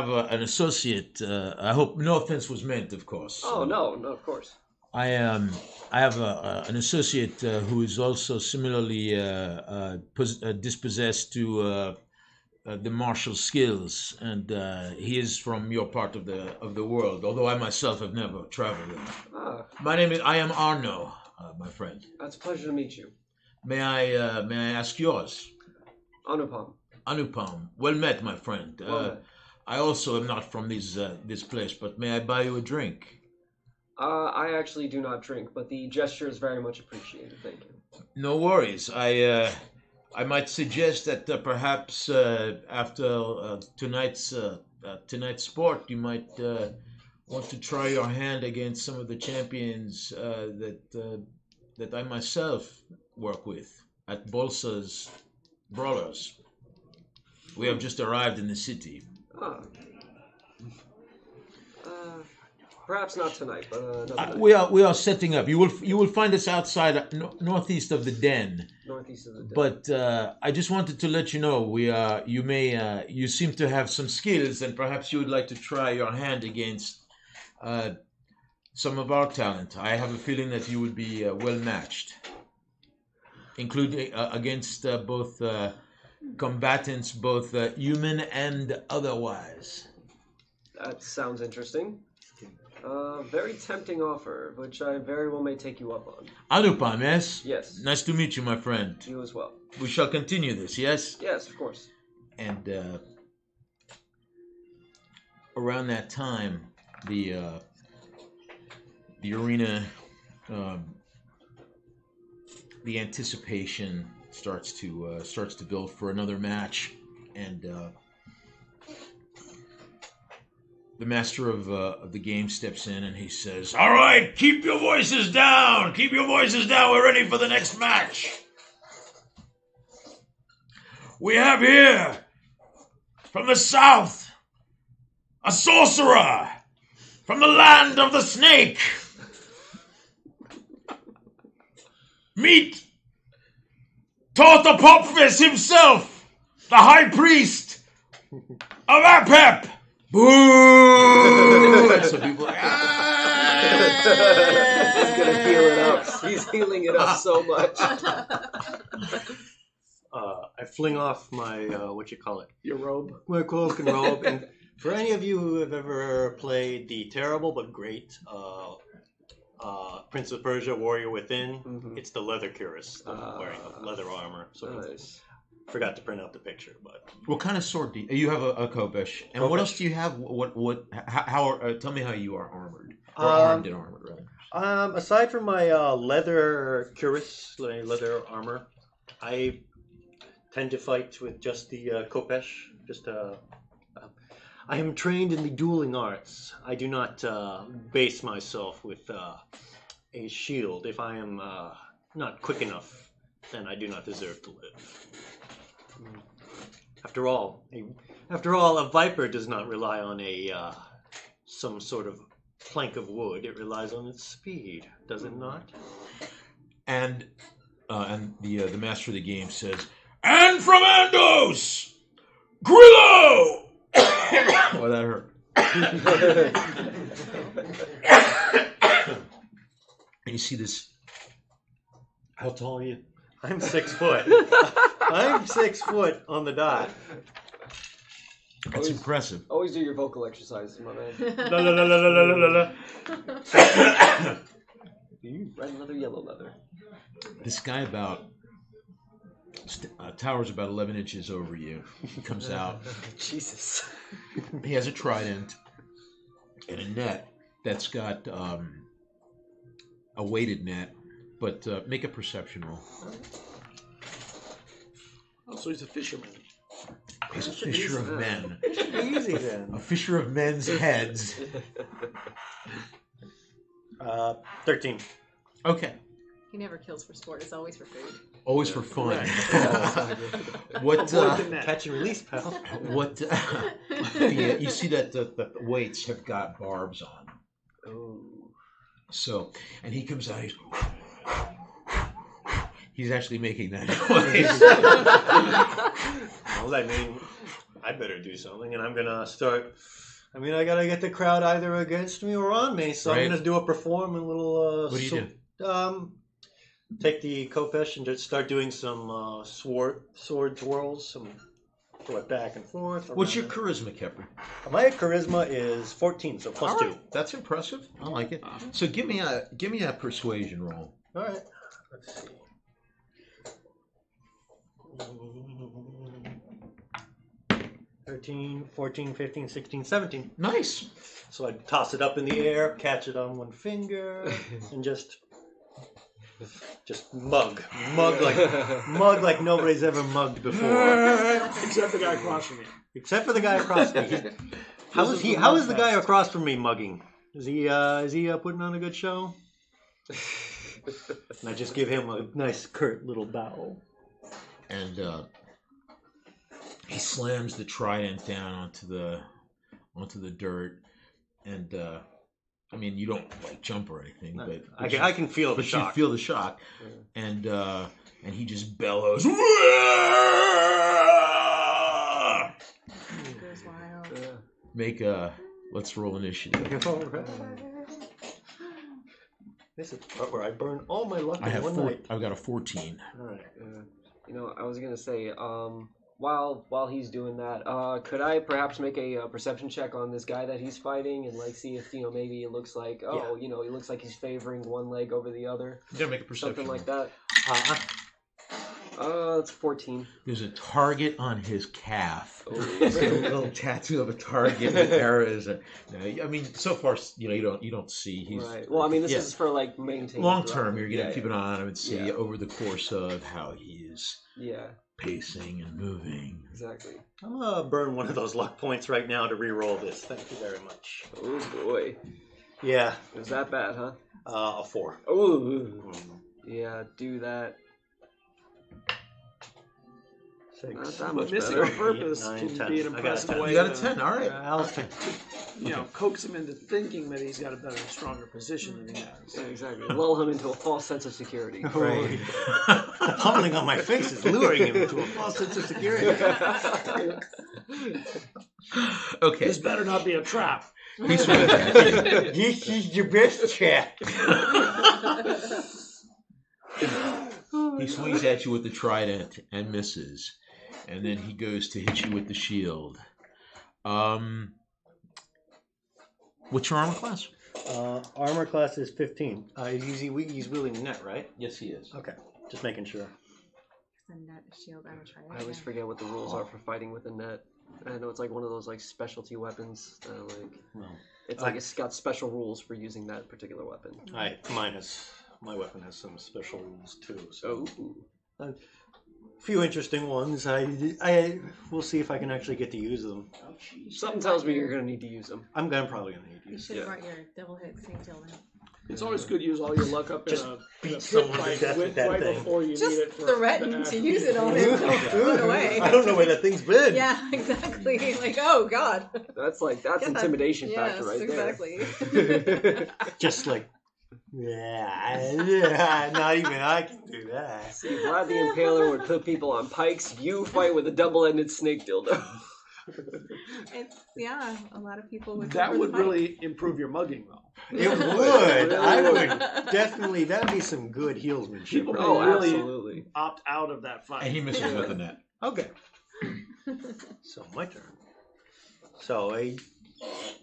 an associate. I hope no offense was meant, of course. Oh no, of course. I have an associate who is also similarly dispossessed to the martial skills, and he is from your part of the world. Although I myself have never traveled there. I am Arno, my friend. It's a pleasure to meet you. May I ask yours? Anupam. Well met, my friend. I also am not from this place, but may I buy you a drink? I actually do not drink, but the gesture is very much appreciated. Thank you. No worries. I might suggest that perhaps after tonight's sport, you might want to try your hand against some of the champions that I myself work with at Bolsa's Brawlers. We have just arrived in the city. Ah. Perhaps not tonight, but another night. We are setting up. You will find us outside northeast of the den. Northeast of the den. But I just wanted to let you know you seem to have some skills, and perhaps you would like to try your hand against some of our talent. I have a feeling that you would be well matched, including against both combatants, both human and otherwise. That sounds interesting. Very tempting offer, which I very well may take you up on. Anupam, yes? Yes. Nice to meet you, my friend. You as well. We shall continue this, yes? Yes, of course. And around that time, the arena, the anticipation starts to build for another match, and the master of the game steps in and he says, "All right, keep your voices down. Keep your voices down. We're ready for the next match. We have here, from the south, a sorcerer from the land of the snake. Meet Tortopopfis himself, the high priest of Apep." Boo! And so people are like, He's gonna heal it up. He's healing it up so much. I fling off my Your robe. my cloak and robe. And for any of you who have ever played the terrible but great Prince of Persia: Warrior Within, it's the leather cuirass, wearing leather armor. So Nice. forgot to print out the picture, but what kind of sword do you have? A Kopesh. And what else do you have? Tell me how you are armored. Or armed and armored, rather. aside from my leather cuirass, leather armor, I tend to fight with just the Kopesh. I am trained in the dueling arts. I do not base myself with a shield. If I am not quick enough, then I do not deserve to live. After all, a viper does not rely on some sort of plank of wood. It relies on its speed, does it not? And the master of the game says, "And from Andos, Grillo." Oh, that hurt. And you see this. How tall are you? I'm 6 foot. I'm 6 foot on the dot. That's impressive. Always do your vocal exercises, my man. La, la, la, la, la, la, la, la. Red leather, yellow leather. This guy towers about 11 inches over you. He comes out. Jesus. He has a trident and a net that's got a weighted net, but make a perception roll. Oh, so he's a fisherman. He's a fisher of men. Easy then. A fisher of men's heads. 13. Okay. He never kills for sport. It's always for food. Always for fun. Avoid the net. Catch and release, pal. You see that the weights have got barbs on. Oh. So, and he comes out. He's actually making that noise. Well, I mean, I better do something, and I'm gonna start. I mean, I gotta get the crowd either against me or on me, so Right. I'm gonna perform a little. What do you do? Take the Kopesh and just start doing some sword twirls, some throw it back and forth. What's your around. charisma, Kepler? My charisma is 14, so plus All right. 2. That's impressive. I like it. So give me a persuasion roll. All right. Let's see. 13, 14, 15, 16, 17. Nice. So I toss it up in the air, catch it on one finger, and just Just mug like nobody's ever mugged before. Except the guy across from me. Except for the guy across from me. How is the guy across from me mugging? Is he putting on a good show? And I just give him a nice curt little bow. And he slams the trident down onto the dirt, and I mean, you don't like jump or anything, but I can feel the shock. You feel the shock, and he just bellows. Goes wild. Let's roll initiative. All right. This is the part where I burn all my luck in one night. I've got a 14. All right. You know, I was gonna say, while he's doing that, could I perhaps make a perception check on this guy that he's fighting and like see if maybe it looks like he looks like he's favoring one leg over the other. You gotta make a perception. Something like that. It's 14. There's a target on his calf. Oh. A little tattoo of a target with arrows. I mean, so far, you don't see. He's right. Well, I mean, this is for like maintaining. Long term, you're gonna keep an eye on him and see over the course of how he is. Yeah. Pacing and moving. Exactly. I'm gonna burn one of those luck points right now to re-roll this. Thank you very much. Oh boy. Yeah. It was that bad, huh? A 4. Oh. Yeah. Do that. 6. Not that much Missing better. on purpose 8, 9, can 10. be an I got a impressive 10. way. You got a 10. All right. I'll take. Coax him into thinking that he's got a better, stronger position than he has. Yeah, exactly. Lull him into a false sense of security. Right. Pummeling on my face is luring him into a false sense of security. Okay. This better not be a trap. He swings at you. This is your best chat. He swings at you with the trident and misses, and then he goes to hit you with the shield. What's your armor class? Armor class is 15. He's wielding the net, right? Yes, he is. Okay, just making sure. A net, a shield, and a trident. I always forget what the rules are for fighting with a net. I know it's like one of those like specialty weapons. It's got special rules for using that particular weapon. My weapon has some special rules too. So Oh. a few interesting ones. I we'll see if I can actually get to use them. Something tells me you're gonna need to use them. I'm probably gonna need to You use should have them. brought your devil hit Saint now. It's always good to use all your luck up Just in a beat pit someone to fight death with that right thing. before you Just need it for threaten the to action. use it on him. Throw it away. I don't know where that thing's been. Yeah, exactly. Like, oh god. That's Yeah. intimidation Yes, factor right exactly. there. Just like, yeah, not even I can do that. See, Vlad the Impaler would put people on pikes. You fight with a double-ended snake dildo. It's a lot of people would. That prefer would the fight. really improve your mugging, though. It would. I would definitely. That'd be some good heelsmanship. People Right? Oh, really absolutely. opt out of that fight. And he misses with the net. Okay. So my turn. So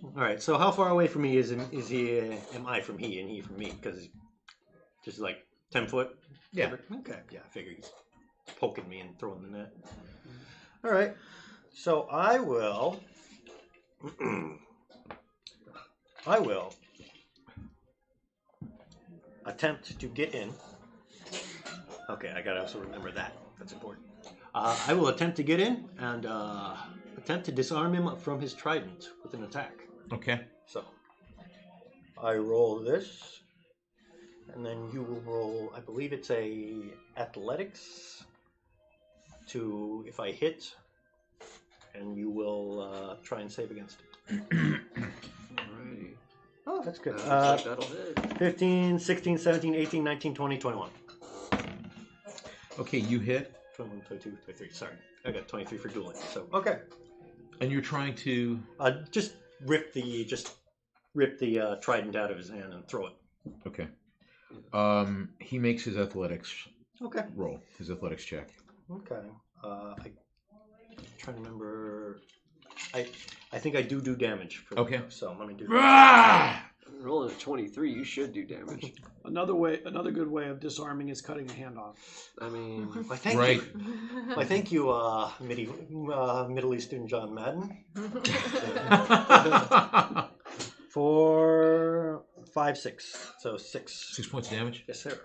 all right. So how far away from me is he? Am I from he and he from me? Because just like 10 foot. Yeah. Okay. Yeah. I figure he's poking me and throwing the net. All right. So I will. Attempt to get in. Okay, I gotta also remember that. That's important. I will attempt to get in and attempt to disarm him from his trident with an attack. Okay. So I roll this, and then you will roll. I believe it's a athletics to if I hit, and you will try and save against it. Alrighty. Oh, that's good. That'll hit. 15, 16, 17, 18, 19, 20, 21. Okay, you hit, 21, 22, 23. Sorry. I got 23 for dueling. So, okay. and you're trying to. Just rip the trident out of his hand and throw it. Okay. He makes his athletics Okay. roll, his athletics check. Okay. I'm trying to remember. I think I do damage. For Okay. So I'm gonna do. Rolling a 23, you should do damage. Another good way of disarming is cutting a hand off. I mean, Why, thank Right. you. Why, thank you, Middle Eastern John Madden. For 5, 6. So 6. 6 points of damage. Yes, sir.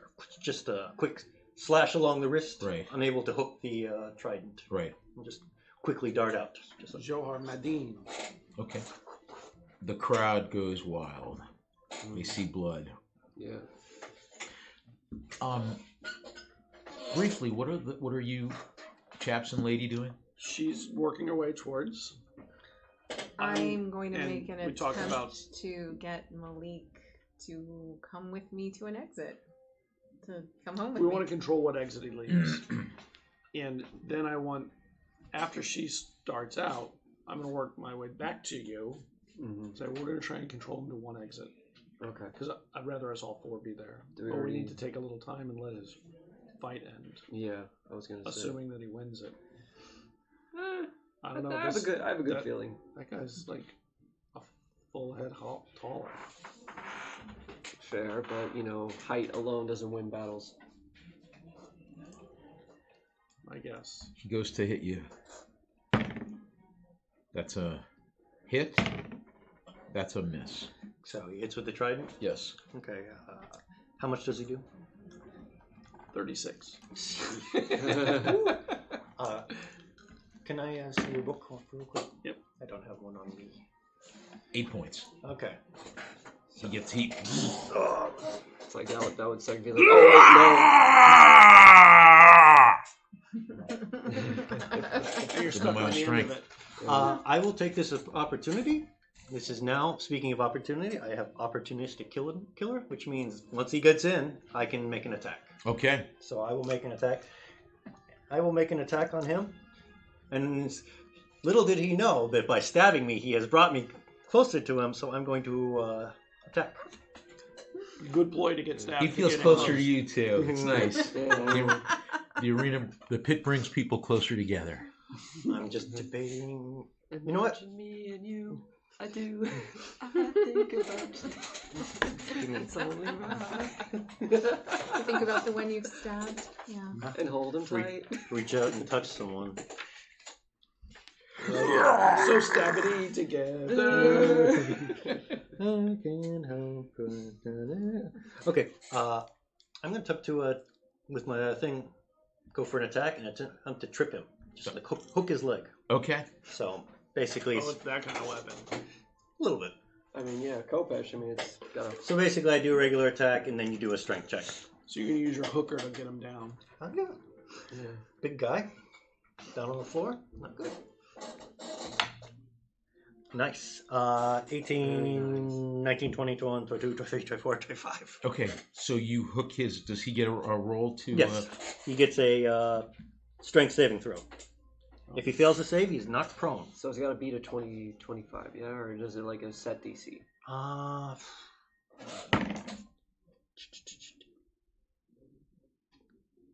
just a quick slash along the wrist, Right. unable to hook the trident. Right. And just quickly dart out. Just like, Johar Madin. Okay. The crowd goes wild. They see blood. Yeah. Briefly, what are you, chaps and lady, doing? She's working her way towards. I'm going to and make an we talked attempt about- to get Malik to come with me to an exit. To come home with We me. want to control what exit he leaves. And then I want, after she starts out, I'm going to work my way back to you. Mm-hmm. So we're going to try and control him to one exit. Okay. Because I'd rather us all four be there. Do we But we already- need to take a little time and let his fight end. Yeah, I was gonna say. Assuming that he wins it. I I don't know. have a good that- feeling. That guy's like a full head taller. Fair, but you know, height alone doesn't win battles. I guess. He goes to hit you. That's a hit. That's a miss. so he hits with the trident. Yes. Okay. How much does he do? 36. Can I see your book real quick? Yep. I don't have one on me. 8 points. Okay. He gets heat. It's like that would suck. Be like, oh And you're stuck my on the end strength. of it. I will take this opportunity. This is now, speaking of opportunity, I have opportunistic killer, which means once he gets in, I can make an attack. Okay. So I will make an attack. I will make an attack on him. And little did he know that by stabbing me, he has brought me closer to him, so I'm going to attack. Good ploy to get stabbed. He feels Getting closer close. to you too. It's nice. no. The arena, the pit brings people closer together. I'm just debating. You know what? Imagine me and you. I do. I think about you. It's only right. You think about the one you've stabbed. Yeah. And hold him tight. Reach out and touch someone. So stabbity together. I can't help it. Okay, I'm going to with my thing, go for an attack and attempt to trip him. Just like hook his leg. Okay. So basically, Oh, it's that kind of weapon. a little bit. I mean, yeah, Kopesh. I mean, it's got a. So basically, I do a regular attack and then you do a strength check. So you're going to use your hooker to get him down. Oh, yeah. Yeah. Big guy. Down on the floor. Not good. Nice. 18, 19, 20, 21, 22, 23, 24, 25. Okay. So you hook his. Does he get a roll to? Yes. He gets a strength saving throw. If he fails to save, he's knocked prone. So it's got to beat a 20, 25, yeah? Or is it like a set DC?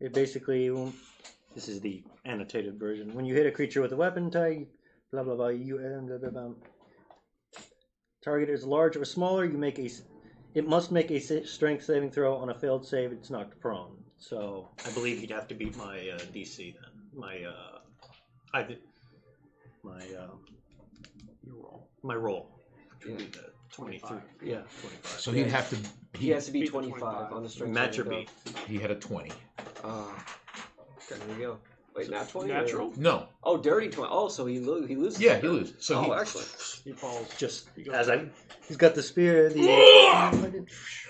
It basically, this is the annotated version. When you hit a creature with a weapon type, blah blah blah, target is large or smaller, it must make a strength saving throw. On a failed save, it's knocked prone. So I believe he'd have to beat my DC then. My roll. Which would be the 23. Yeah, 25. So he'd have to. He has to be beat the 25 on the strength. Match or saving beat. He had a 20. throw. There we go. Wait, nat 20? Natural? No. Oh, dirty 20. Oh, so he loses. Yeah, he loses. So Oh, he, excellent. He falls. Just He goes as down. he's got the spear,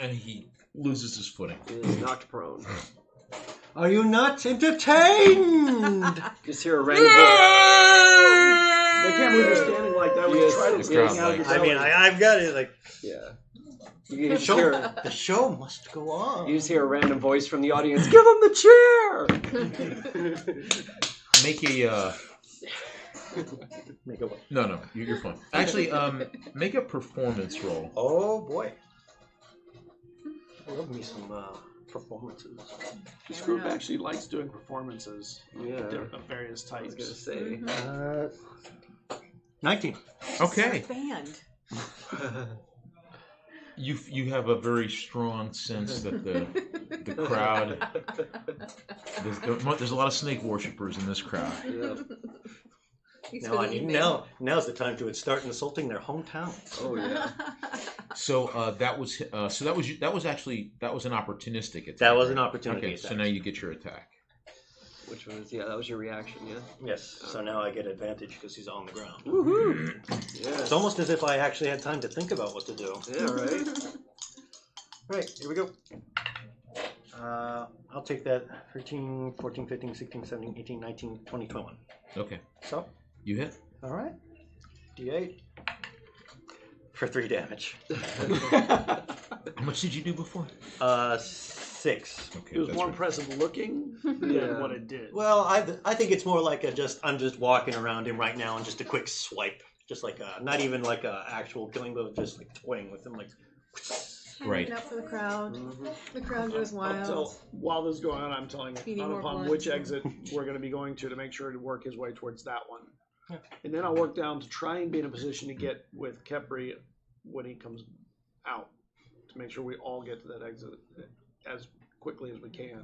and he loses his footing. He is knocked prone. Are you not entertained? Just hear a random voice. They can't believe you're standing like that with Yes, your trident the sticking crowd out of your likes I mean, belly. I've got it. Like Yeah. the You just show, hear, the show must go on. you just hear a random voice from the audience. Give him the chair. Make a. Make a what? No, you're fine. Actually, make a performance roll. Oh boy, I love me some performances. This group actually likes doing performances Yeah. of various I was types. gonna say. 19. Okay. Band. You have a very strong sense that the crowd. There's a lot of snake worshippers in this crowd. Yeah. He's Now for I the need evening. now's the time to start insulting their hometown. Oh yeah. So that was that was an opportunistic attack. That was an right? opportunity Okay, attack. so now you get your attack. Which was that was your reaction, yeah. Yes. So now I get advantage because he's on the ground. Woohoo! Yeah. It's almost as if I actually had time to think about what to do. Yeah, right. Right, here we go. I'll take that 13, 14, 15, 16, 17, 18, 19, 20, 21. Okay, So, you hit. all right. D8 for 3 damage. How much did you do before? 6. Okay, It was that's more right. impressive looking than Yeah. what it did. Well, I think it's more like I'm just walking around him right now and just a quick swipe. Just like not even like a actual killing, but just like toying with him, like. Right. Handing out for the crowd. Mm-hmm. The crowd goes wild. While this is going on, I'm telling Feeding more Anupam blood. which exit we're going to be going to make sure to work his way towards that one. And then I'll work down to try and be in a position to get with Kepri when he comes out, to make sure we all get to that exit as quickly as we can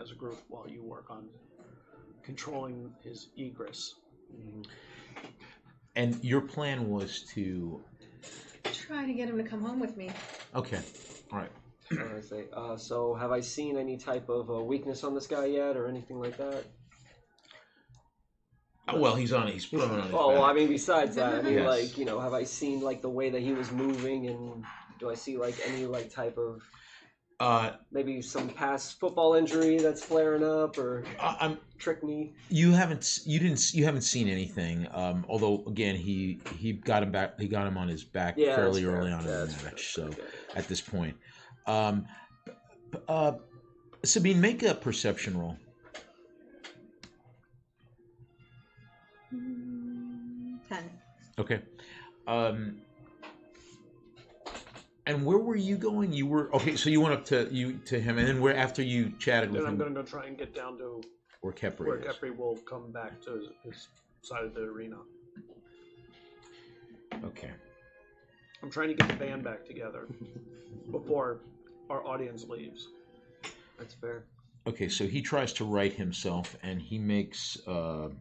as a group while you work on controlling his egress. And your plan was to. Try to get him to come home with me. Okay, all right. I say, so have I seen any type of weakness on this guy yet, or anything like that? Oh, well, he's prone on his Oh, well, I back. mean, besides that, I mean, Yes. like, have I seen like the way that he was moving, and do I see like any like type of maybe some past football injury that's flaring up, or trick me? You haven't seen anything. Although again, he got him back. He got him on his back Yeah, fairly that's fair. early on in Yeah, the that's match. fair. So Okay. at this point, Sabine, make a perception roll. 10. Okay. And where were you going? You were okay. So you went up to him, and then where after you chatted with Then I'm him, going to go try and get down to where Kepri where is. Kepri will come back to his side of the arena. Okay. I'm trying to get the band back together before our audience leaves. That's fair. Okay. So he tries to right himself, and he makes an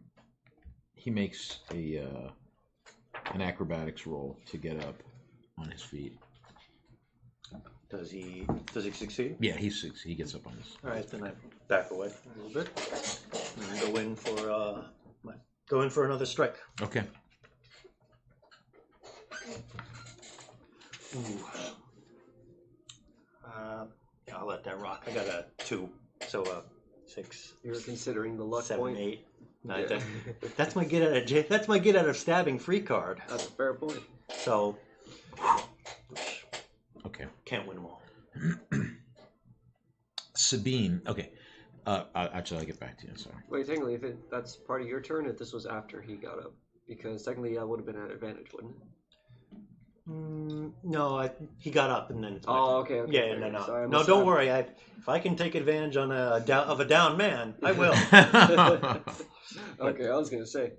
acrobatics roll to get up on his feet. Does he succeed? Yeah, he gets up on his. All right, then I back away a little bit and go in for another strike. Okay. Ooh. Yeah, I'll let that rock. I got a 2, so 6, You were considering the luck 7, point. 8, 9, Yeah. 10. That's my get out of stabbing free card. That's a fair point. So Okay. can't win them all. Sabine. Okay. Actually, I'll get back to you. Sorry. Wait, technically, that's part of your turn, if this was after he got up, because technically that would have been an advantage, wouldn't it? No, he got up and then. It's my Oh, turn. okay. Yeah, fair. no. Sorry, I No, must don't have- worry. If I can take advantage on a down man, I will. Okay, I was gonna say.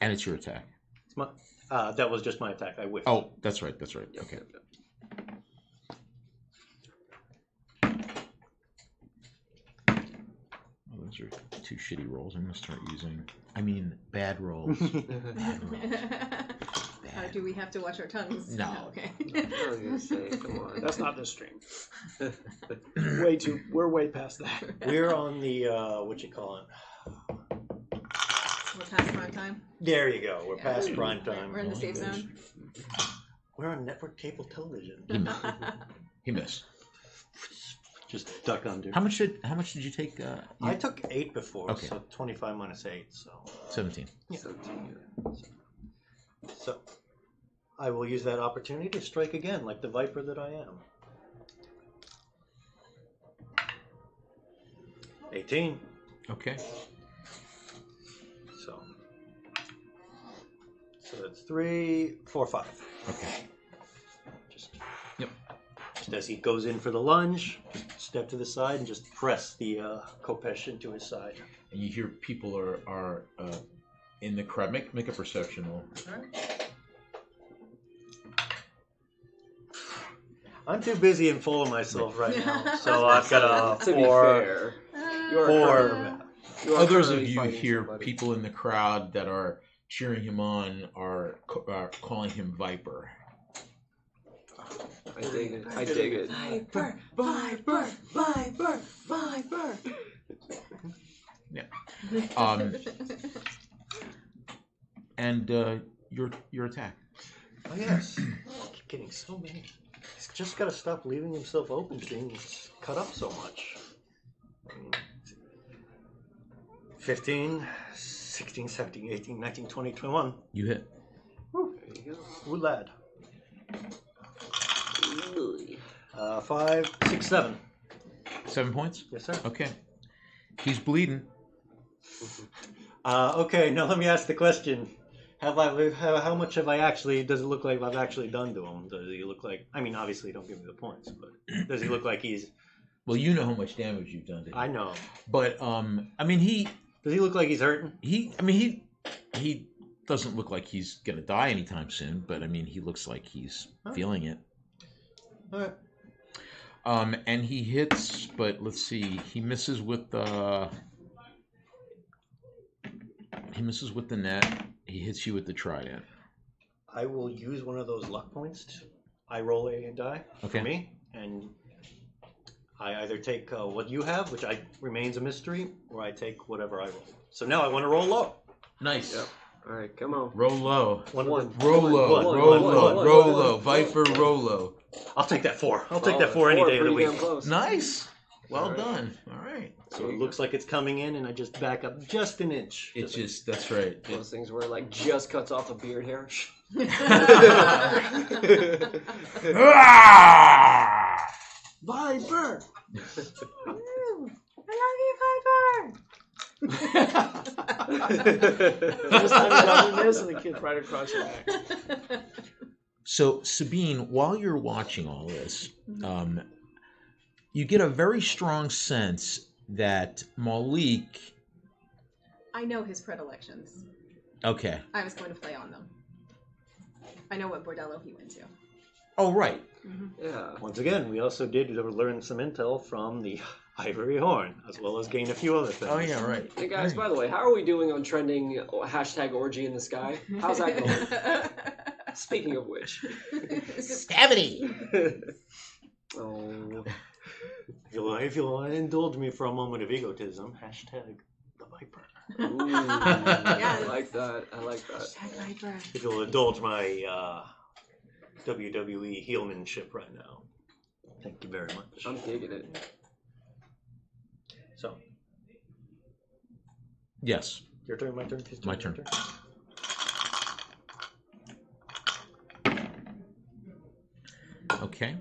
And it's your attack. It's my, that was just my attack. I whiffed. Oh, that's right. That's right. Okay. Oh, those are 2 shitty rolls. I'm gonna start using. I mean, bad rolls. Bad rolls. Do we have to watch our tongues? No. Okay. I was gonna say, come on. That's not this stream. We're way past that. We're on the what you call it? We're past prime time. There you go. We're Yeah. past prime time. We're in the safe zone. We're on network cable television. He missed. Just duck under. How much did you take? I took 8 before, Okay. so 25 minus 8, so 17. So I will use that opportunity to strike again, like the viper that I am. 18. Okay. So that's 3, 4, 5. Okay. Just as he goes in for the lunge, just step to the side and just press the Kopesh into his side. And you hear people are in the crowd. Make a perception roll. I'm too busy and full of myself right now, so I've got a To be 4. fair, you are Four. currently- you are Others of currently you fighting hear somebody. people in the crowd that are cheering him on are calling him Viper. I dig it. I dig it. Viper, Viper, Viper, Viper. Yeah. And your attack. Oh yes. I keep getting so many. He's just got to stop leaving himself open to being cut up so much. 15, 16, 17, 18, 19, 20, 21. You hit. Woo. There you Woo lad. go. 5, 6, 7. 7 points? Yes, sir. Okay. He's bleeding. Okay, now let me ask the question. How much have I actually, does it look like I've actually done to him? Does he look like, I mean, obviously don't give me the points, but does he look like he's... Well, you know how much damage you've done to him. I know. But, I mean, Does he look like he's hurting? he doesn't look like he's going to die anytime soon, but, I mean, he looks like he's feeling it. All right. And he hits, but let's see, he misses with the net. He hits you with the trident. I will use one of those luck points. I roll a die for me, and I either take what you have, which remains a mystery, or I take whatever I roll. So now I want to roll low. Nice. Yep. All right, come on. Roll low. One. Roll low. Roll low. Roll low. Viper, roll low. I'll take that 4. I'll take that 4 any day of the week. Nice. Well All right. done. All right. So it looks like it's coming in, and I just back up just an inch. It's just, that's right. Those things where it like just cuts off a beard hair. Viper! I love you, Viper. Just having done this, and the kid's right across your back. So, Sabine, while you're watching all this, you get a very strong sense that Malik... I know his predilections. Okay. I was going to play on them. I know what bordello he went to. Oh, right. Yeah. Once again, we also did learn some intel from the Ivory Horn, as well as gain a few other things. Oh, yeah, right. Hey guys, by the way, how are we doing on trending hashtag orgy in the sky? How's that going? Speaking of which. Stabity! Oh. If you'll indulge me for a moment of egotism, hashtag the Viper. Ooh, Yes. I like that. I like that. Hashtag Viper. If you'll indulge my WWE heelmanship right now. Thank you very much. I'm digging it. So, Yes. your turn, my turn, his turn. My turn. Okay.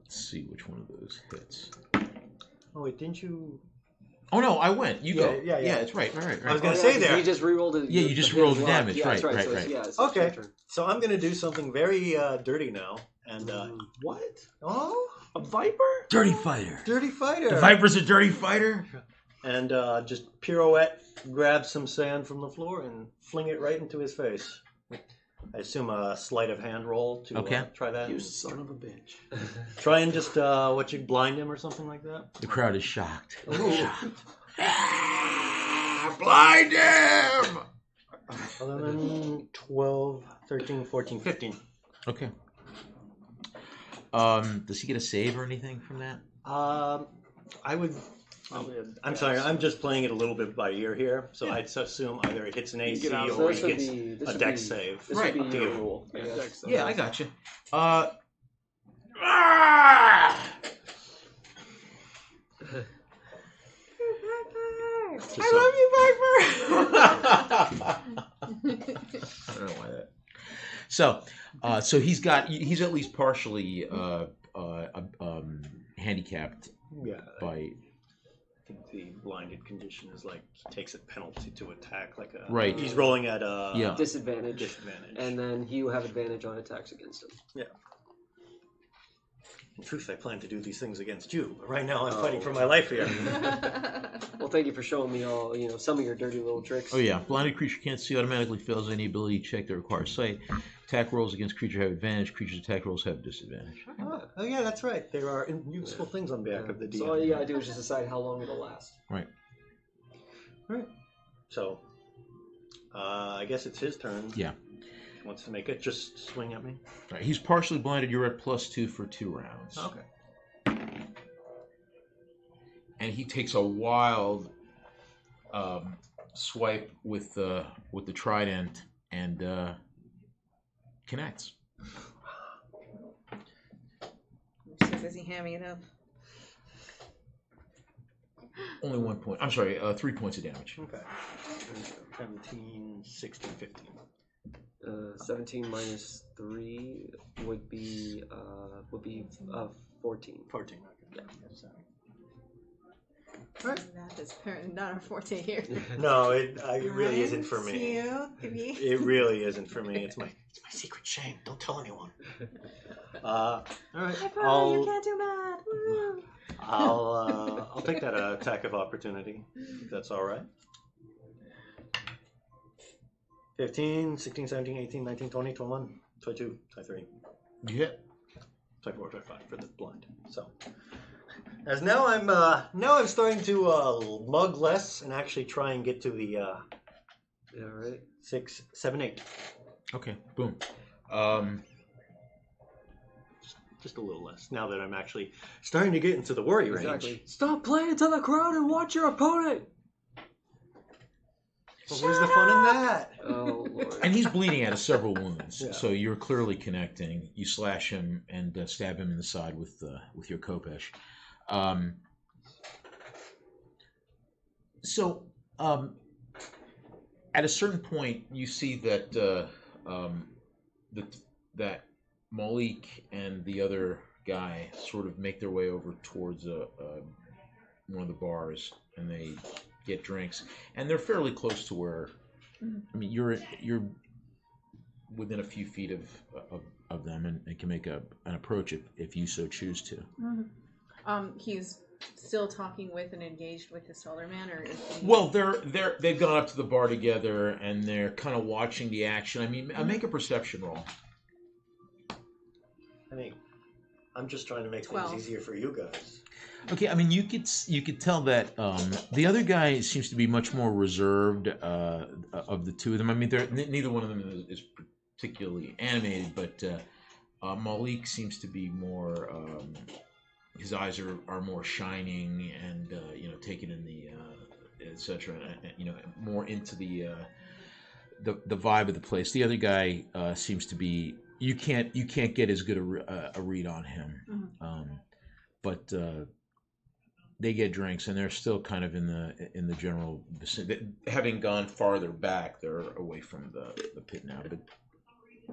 Let's see which one of those hits. Oh, wait, didn't you... Oh, no, I went. You go. Yeah. Yeah, it's right. I was Right. going to say there. You just rerolled it. Yeah, you just rolled the damage. Yeah, that's Right. So it's- yeah, it's Okay, your turn. so I'm going to do something very dirty now. And, What? oh, A viper? Dirty fighter. dirty fighter. The Viper's a dirty fighter? And just pirouette, grab some sand from the floor and fling it right into his face. I assume a sleight of hand roll to try that. You son of a bitch. Try and just, blind him or something like that. The crowd is shocked. Ooh. Blind him! 11, 12, 13, 14, 15. Okay. Does he get a save or anything from that? I would... I'm sorry, I'm just playing it a little bit by ear here, so I'd assume either it hits an AC get out of or the it way. gets a dex save. This Right. would be your rule. I guess. Yeah, I got you. I I don't know why that. So he's at least partially handicapped Yeah, by. I think the blinded condition is like he takes a penalty to attack, like a Right. He's rolling at Yeah. Disadvantage. disadvantage. And then you have advantage on attacks against him. In truth, I plan to do these things against you, but right now I'm fighting for my life here. Well, thank you for showing me all, some of your dirty little tricks. Oh yeah, blinded creature can't see, automatically fails any ability check that requires sight. Attack rolls against creature have advantage. Creatures' attack rolls have disadvantage. Oh yeah, that's right. There are useful things on back of the DM. So all you gotta do is just decide how long it'll last. Right. Right. So, I guess it's his turn. Yeah. He wants to make it. Just swing at me. All right, he's partially blinded. You're at +2 for 2 rounds. Okay. And he takes a wild swipe with the trident and connects. Does he hamming it up? Only 1 point. I'm sorry, 3 points of damage. Okay. 17, 16, 15. 17 minus 3 would be 14. 14. Okay. Yeah. Right. Math is apparently not our forte here. No, it really isn't for me. 1, 2, 3. It really isn't for me. It's my secret shame. Don't tell anyone. All right. Hi, Brian, you can't do math. Woo. I'll take that attack of opportunity, if that's all right. 15, 16, 17, 18, 19, 20, 21, 22, 23. You hit. 24, 25 for the blind. So, as now I'm starting to mug less and actually try and get to the Yeah, right. 6, 7, 8. Okay, boom. Just a little less. Now that I'm actually starting to get into the worry range. Stop playing to the crowd and watch your opponent. Well, where's the fun in that? Oh Lord. And he's bleeding out of several wounds, Yeah. so you're clearly connecting. You slash him and stab him in the side with your Kopesh. At a certain point, you see that that Malik and the other guy sort of make their way over towards one of the bars, and they get drinks, and they're fairly close to where. I mean, you're within a few feet of them, and can make an approach if you so choose to. He's still talking with and engaged with this taller man, or is he... Well, they've gone up to the bar together, and they're kind of watching the action. I mean, make a perception roll. I mean, I'm just trying to make 12. things easier for you guys. Okay, I mean, you could tell that the other guy seems to be much more reserved of the two of them. I mean, neither one of them is particularly animated, but Malik seems to be more. His eyes are more shining and taking in the etc. More into the vibe of the place. The other guy seems to be. You can't get as good a read on him, but. They get drinks, and they're still kind of in the general vicinity. Having gone farther back, they're away from the pit now,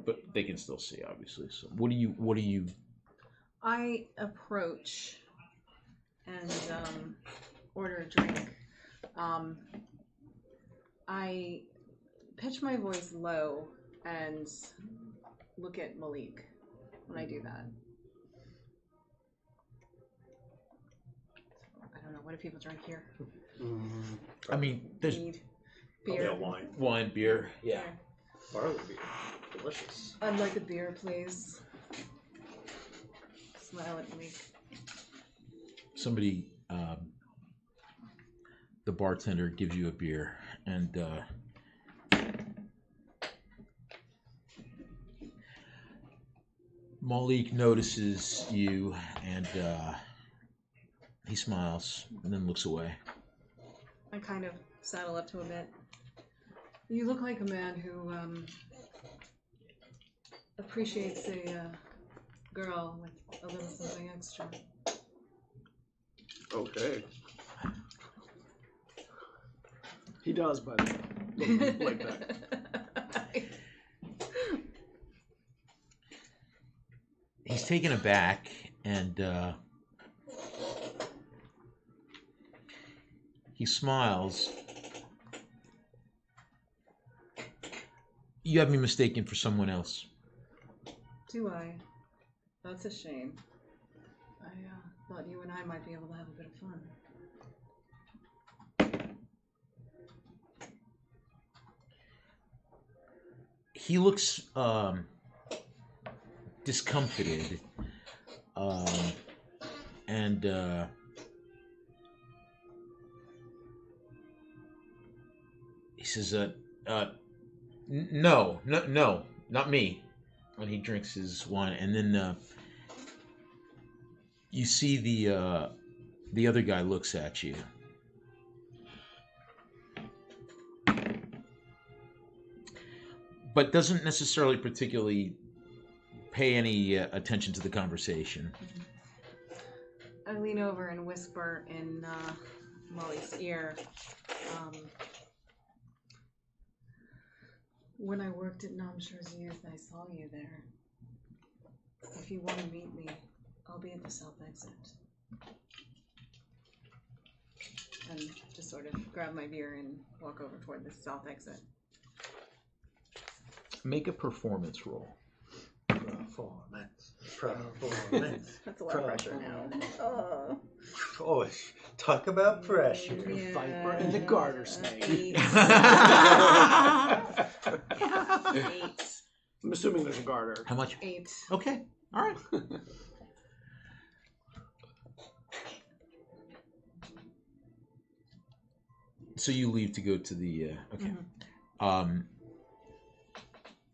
but they can still see, obviously. So, what do you? I approach and order a drink. I pitch my voice low and look at Malik when I do that. I don't know. What do people drink here? I mean, there's Mead, beer. Yeah, wine, beer. Yeah. barley beer, delicious. I'd like a beer, please. Smile at Malik. Somebody, the bartender gives you a beer, and Malik notices you, and he smiles and then looks away. I kind of saddle up to him a bit. You look like a man who appreciates a girl with a little something extra. Okay. He does, by the way. Like that. He's taken aback, and he smiles. You have me mistaken for someone else. Do I? That's a shame. I thought you and I might be able to have a bit of fun. He looks discomfited, and he says, No, not me. When he drinks his wine, and then you see the other guy looks at you. But doesn't necessarily particularly pay any attention to the conversation. I lean over and whisper in Molly's ear. When I worked at Namshur's youth, I saw you there. If you want to meet me, I'll be at the south exit. And just sort of grab my beer and walk over toward the south exit. Make a performance roll. Performance. That's a lot of pressure now. Oh, talk about pressure. Yeah. Viper and the garter snake. 8. I'm assuming there's a garter. How much? 8. Okay. All right. So you leave to go to the. Okay. Mm-hmm.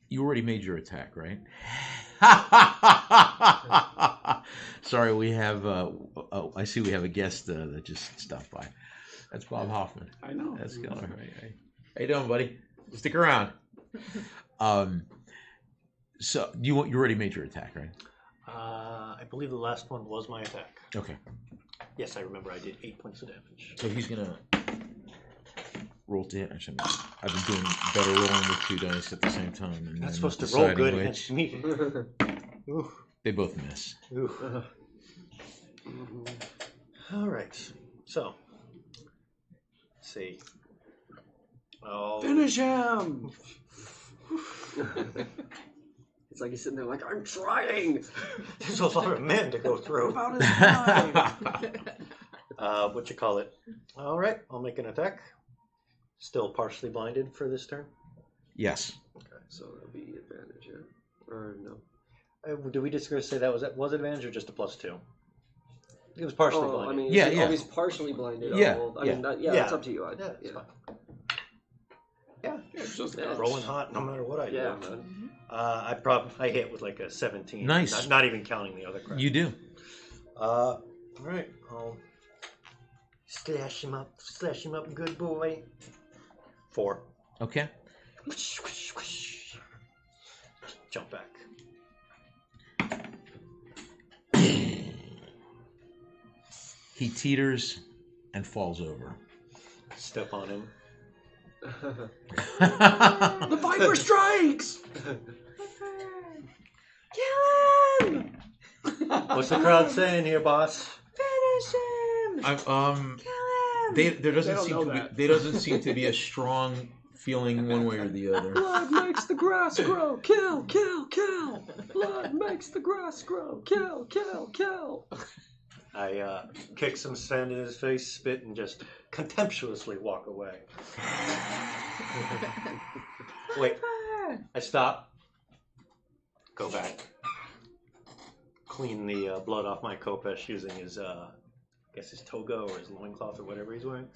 You already made your attack, right? Sorry, we have. I see we have a guest that just stopped by. That's Bob Hoffman. I know. That's Keller. Hey, how you doing, buddy? Stick around. So you already made your attack, right? I believe the last one was my attack. Okay. Yes, I remember I did 8 points of damage. So he's gonna roll to hit. Actually, I've been doing better rolling with 2 dice at the same time. And That's then supposed to roll deciding good which. against me. Ooh. They both miss. Ooh. All right. So, let's see. Oh. Finish him! It's like he's sitting there like, I'm trying! There's a lot of men to go through. About his time. What you call it? All right, I'll make an attack. Still partially blinded for this turn. Yes. Okay, so it'll be advantage, yeah? Or no? Did we just say that was advantage or just a +2? It was partially blinded. I mean, Yeah, if yeah. he's partially blinded. Yeah, I mean, that's up to you. Yeah, it's fine. Yeah, it's just Yeah. Rolling hot no matter what I do. Yeah, man. I hit with like a 17. Nice. Not even counting the other crap. You do. All right. I'll slash him up, good boy. 4. Okay. Jump back. He teeters and falls over. Step on him. the Viper strikes! Kill him! What's the crowd saying here, boss? Finish him! Kill him! There doesn't don't seem know to be that. there doesn't seem to be a strong feeling one way or the other. Blood makes the grass grow. Kill, kill, kill. Blood makes the grass grow. Kill, kill, kill. I kick some sand in his face, spit, and just contemptuously walk away. Wait. I stop. Go back. Clean the blood off my Kopesh using his, I guess his toga or his loincloth or whatever he's wearing.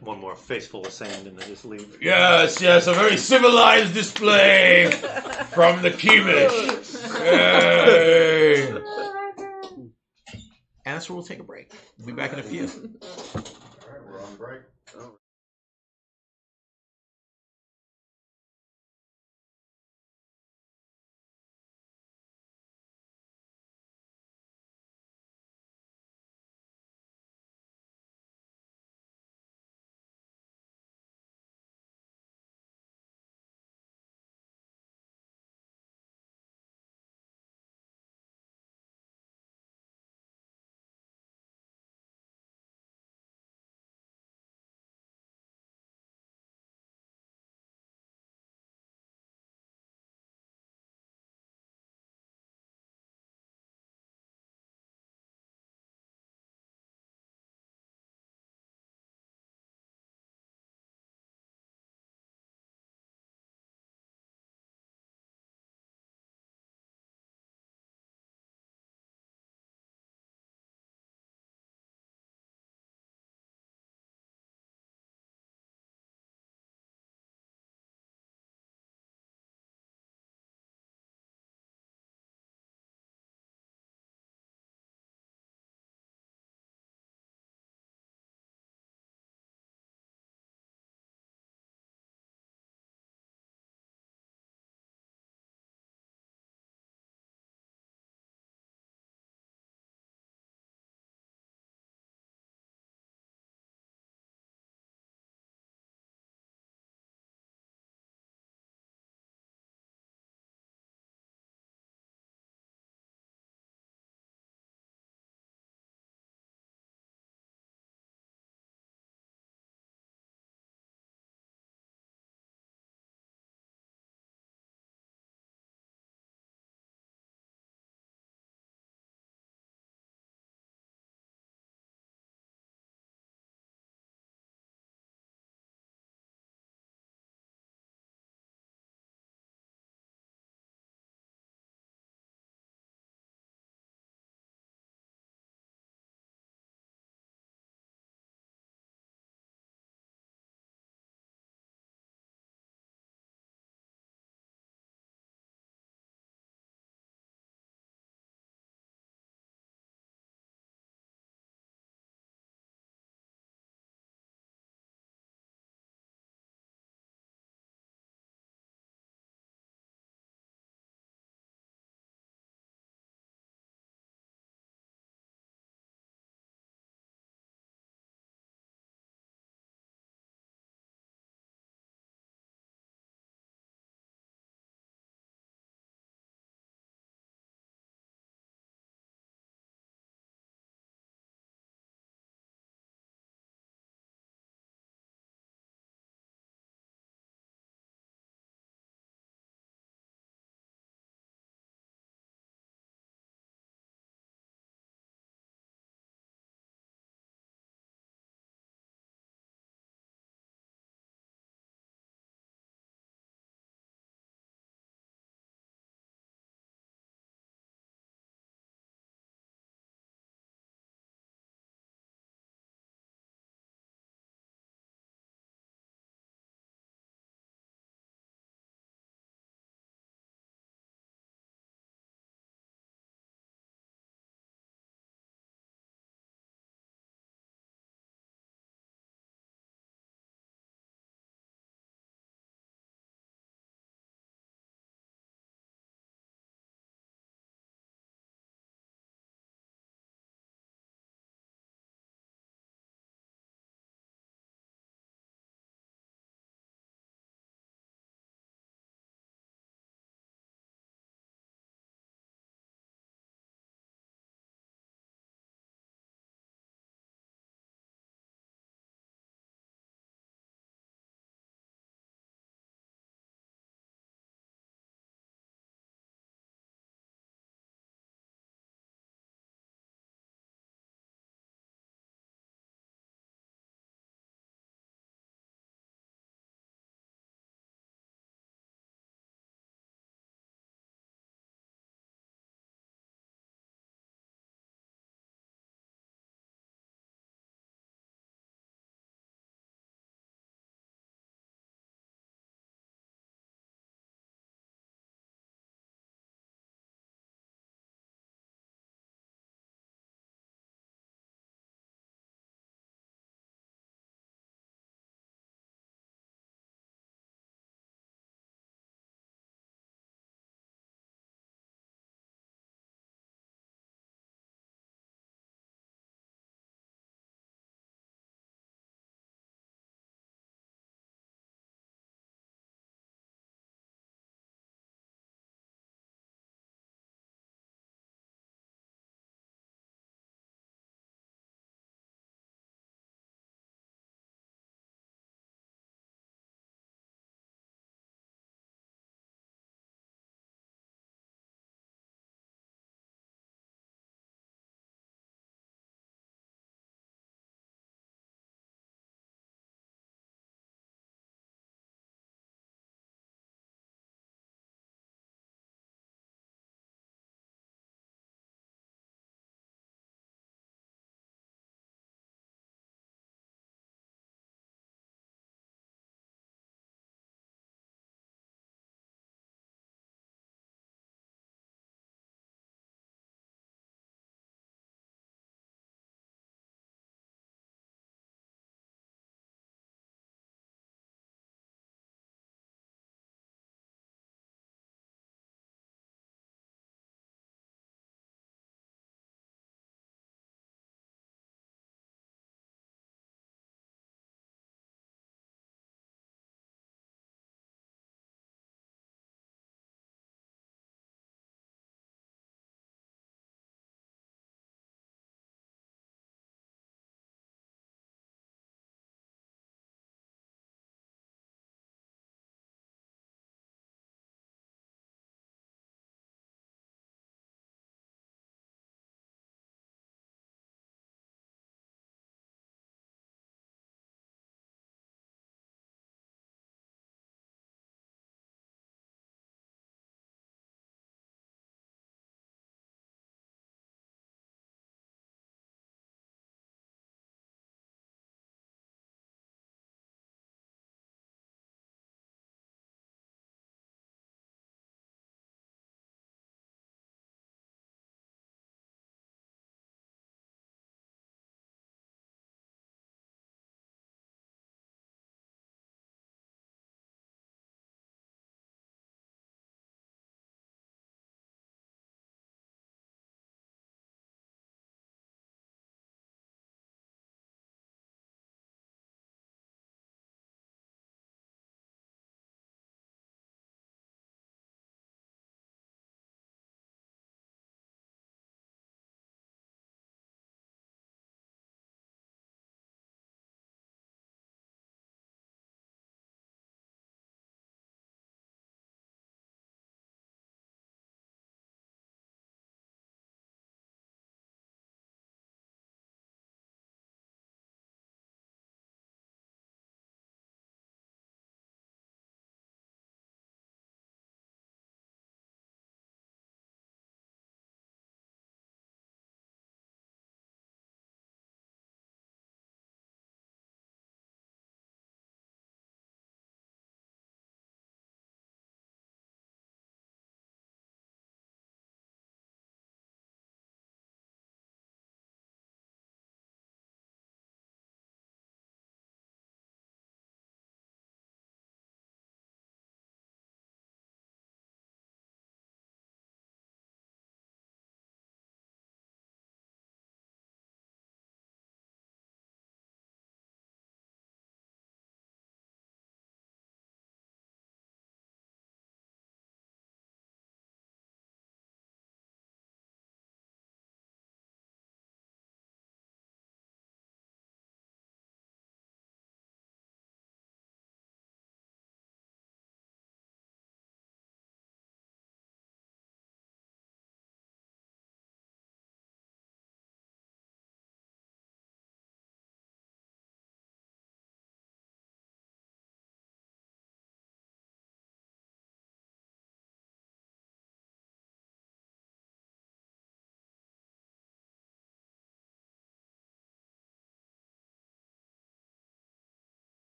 One more face full of sand and I just leave. Yes, a very civilized display from the Kimish. Yay! And that's where we'll take a break. We'll be back in a few. All right, we're on break.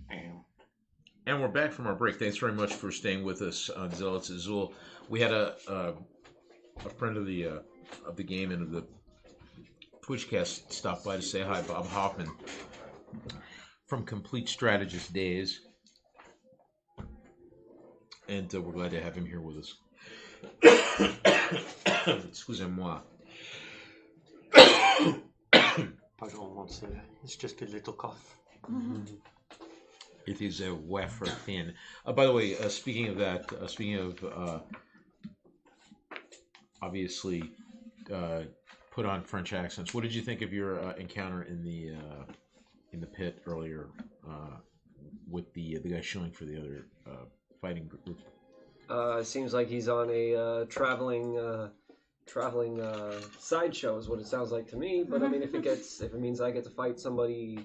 And we're back from our break. Thanks very much for staying with us on Zealots of Zul. We had a friend of the game and of the Twitchcast stop by to say hi, Bob Hoffman from Complete Strategist Days, and we're glad to have him here with us. Excusez-moi. Pardon, monsieur. It's just a little cough. Mm-hmm. It is a wafer thin. By the way, speaking of that, obviously put on French accents. What did you think of your encounter in the pit earlier with the guy showing for the other fighting group? Seems like he's on a traveling sideshow is what it sounds like to me. But I mean, if it means I get to fight somebody,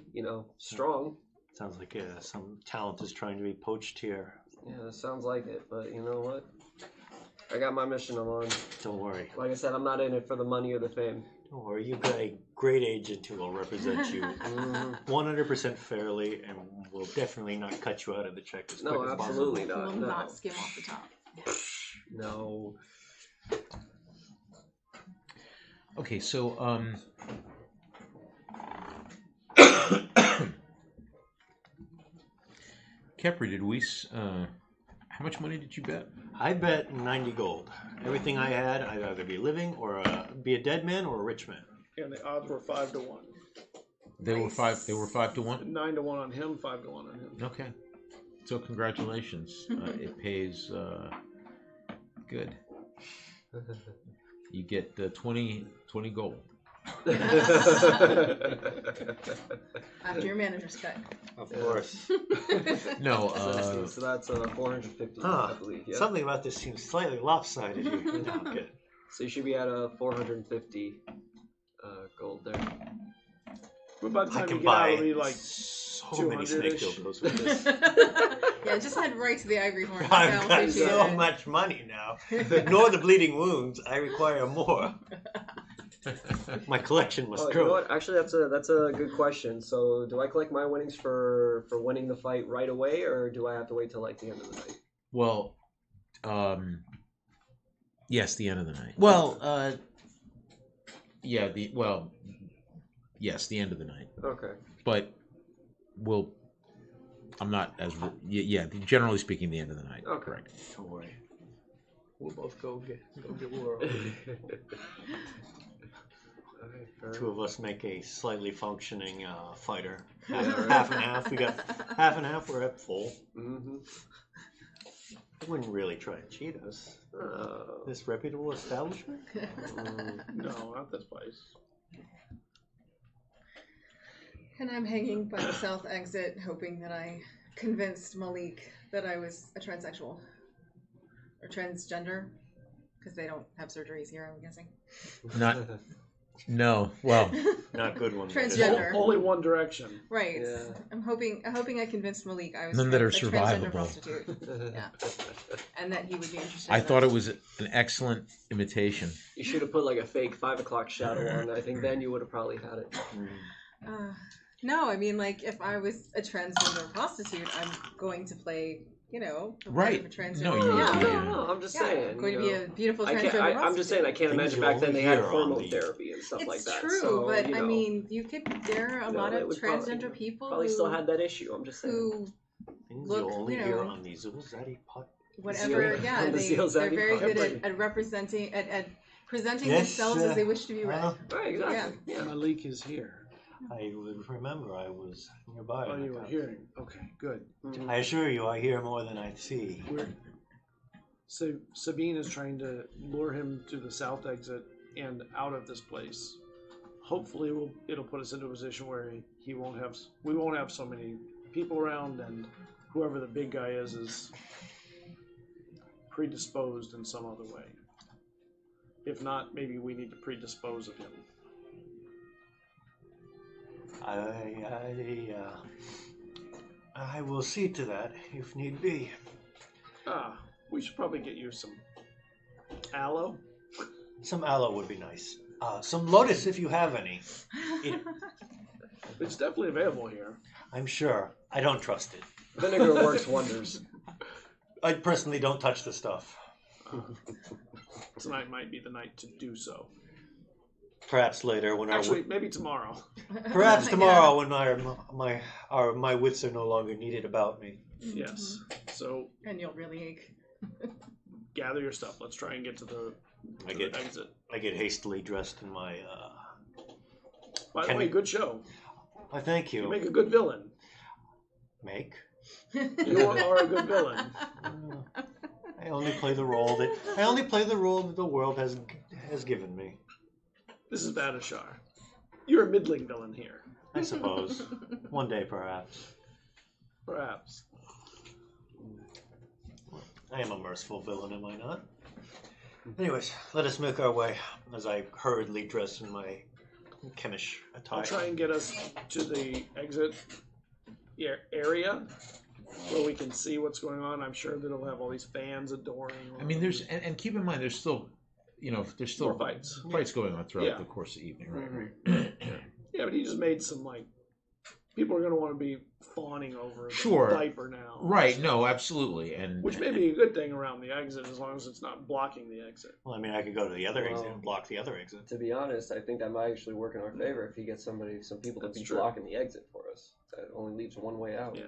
strong. Sounds like some talent is trying to be poached here. Yeah, sounds like it. But you know what? I got my mission I'm on. Don't worry. Like I said, I'm not in it for the money or the fame. Don't worry. You've got a great agent who will represent you 100% fairly and will definitely not cut you out of the check as quick as absolutely possible. Will not. not skim off the top. No. Okay, so Kepri, did we? How much money did you bet? I bet 90 gold. Everything I had, I'd either be living or be a dead man or a rich man. And the odds were 5 to 1. They were 5. They were 5 to 1. 9 to 1 on him, 5 to 1 on him. Okay, so congratulations. It pays good. You get 20 gold. After your manager's cut. Of course. No, So that's 450, I believe. Yeah. Something about this seems slightly lopsided here. No, good. So you should be at 450 gold there. But by the I time can you get out, buy it'll be like so many 200-ish. snake dildos with this. Yeah, just head right to the ivory horn. I've I'll got appreciate so it. much money now. Ignore the bleeding wounds. I require more. My collection must You grow. know what? Actually, that's a good question. So, do I collect my winnings for winning the fight right away, or do I have to wait till like the end of the night? well, yes, the end of the night. Well, yeah, yes, the end of the night. Okay. But I'm not as yeah. Generally speaking, the end of the night. Okay. Correct. Don't worry. We'll both go get world. Two of us make a slightly functioning fighter. Half and half. We got half and half. We're at full. Mm-hmm. They wouldn't really try to cheat us. This reputable establishment? No, not this place. And I'm hanging by the south exit, hoping that I convinced Malik that I was a transsexual. Or transgender. Because they don't have surgeries here, I'm guessing. No. Well, Not good one. Transgender. Only one direction. Right. Yeah. I'm hoping I convinced Malik I was None that are a transgender survivable. prostitute. Yeah. And that he would be interested I in thought that. it was an excellent imitation. You should have put like a fake 5 o'clock shadow on. I think then you would have probably had it. No, I mean, like, if I was a transgender prostitute, I'm going to play, the part Right. of a transgender. No, you- yeah. No, I'm just Yeah, saying. I'm going to you be know. a beautiful I transgender can't, I'm just saying, I can't Things imagine you back then only they had hear on hormone the- therapy and stuff It's like that. true, So, but you I know, mean, there are a lot it of would transgender probably, people probably who, still had that issue. I'm just saying. who Things Look, you only you hear know, on the ZealZaddy pod. whatever, Zeal- yeah, the they're ZealZaddy very good podcast. at representing, at presenting Yes, themselves as they wish to be read. Right, exactly. Yeah. Malik is here. I would remember I was nearby. Oh, you were hearing. Okay, good. Mhm. I assure you, I hear more than I see. So Sabine is trying to lure him to the south exit and out of this place. Hopefully, it'll put us into a position where we won't have so many people around, and whoever the big guy is predisposed in some other way. If not, maybe we need to predispose of him. I will see to that if need be. We should probably get you some aloe. Some aloe would be nice. Some lotus if you have any. It's definitely available here. I'm sure. I don't trust it. Vinegar works wonders. I personally don't touch the stuff. Tonight might be the night to do so. Perhaps later when Actually, maybe tomorrow. perhaps tomorrow when my wits are no longer needed about me. Yes. So And you'll really ache. gather your stuff. Let's try and get to the exit. I get hastily dressed in my. By the way, good show. I thank you. You make a good villain. Make. You are a good villain. I only play the role that the world has given me. This is Badashar. You're a middling villain here. I suppose. One day, perhaps. Perhaps. I am a merciful villain, am I not? Anyways, let us make our way as I hurriedly dress in my chemish attire. I'll try and get us to the exit area where we can see what's going on. I'm sure that it'll have all these fans adoring. I mean, there's and keep in mind, there's still, there's still more fights going on throughout Yeah. the course of the evening, right? Yeah, but he just made some people are going to want to be fawning over the Sure. diaper now. Right. No, absolutely, and Which may be a good thing around the exit as long as it's not blocking the exit. Well, I mean, I could go to the other exit Well, and block the other exit. To be honest, I think that might actually work in our favor if he gets some people to That's be true. blocking the exit for us. That only leaves one way out. Yeah.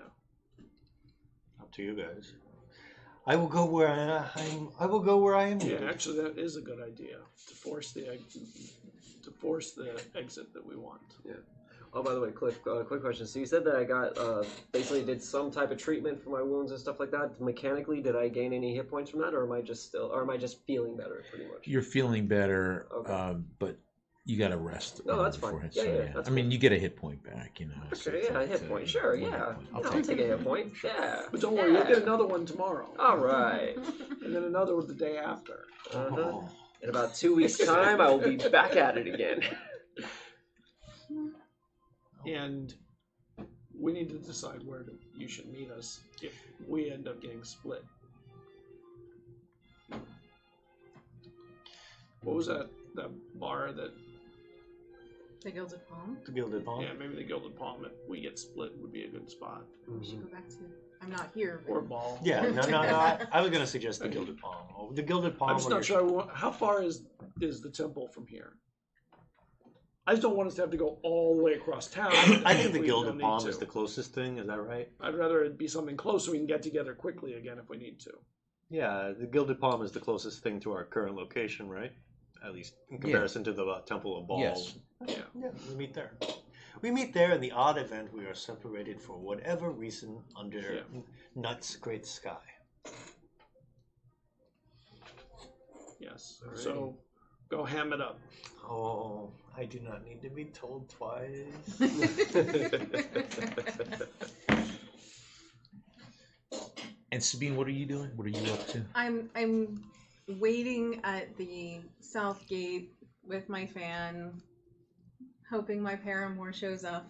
Up to you guys. I will go where I am. Yeah, needed. actually, that is a good idea to force the exit that we want. Yeah. Oh, by the way, quick question. So you said that I got basically did some type of treatment for my wounds and stuff like that. Mechanically, did I gain any hit points from that, or am I just feeling better pretty much? you're feeling better, Okay. but you got to rest. No, that's fine. beforehand, Yeah, that's I mean, cool. you get a hit point back, so Okay, it's yeah, a hit point. Sure, one yeah. hit point. I'll take a hit point. Yeah. But don't worry, you'll get another one tomorrow. All right. And then another the day after. Uh-huh. Oh. In about 2 weeks' time, I will be back at it again. And we need to decide where you should meet us if we end up getting split. What was that bar that... The Gilded Palm. The Gilded Palm. Yeah, maybe the Gilded Palm, if we get split, would be a good spot. We should go back to. I'm not here. Or Ball. Yeah, no. I was gonna suggest the Gilded Palm. Oh, the Gilded Palm. I'm just not sure. How far is the temple from here? I just don't want us to have to go all the way across town. I think the We Gilded don't Palm need is to. the closest thing. Is that right? I'd rather it be something close so we can get together quickly again if we need to. Yeah, the Gilded Palm is the closest thing to our current location, right? At least in comparison to the Temple of Baal. Yes. Yeah. Yeah, we meet there. We meet there in the odd event we are separated for whatever reason under Nut's great sky. Yes. So go ham it up. Oh, I do not need to be told twice. And Sabine, what are you doing? What are you up to? I'm waiting at the south gate with my fan, hoping my paramour shows up.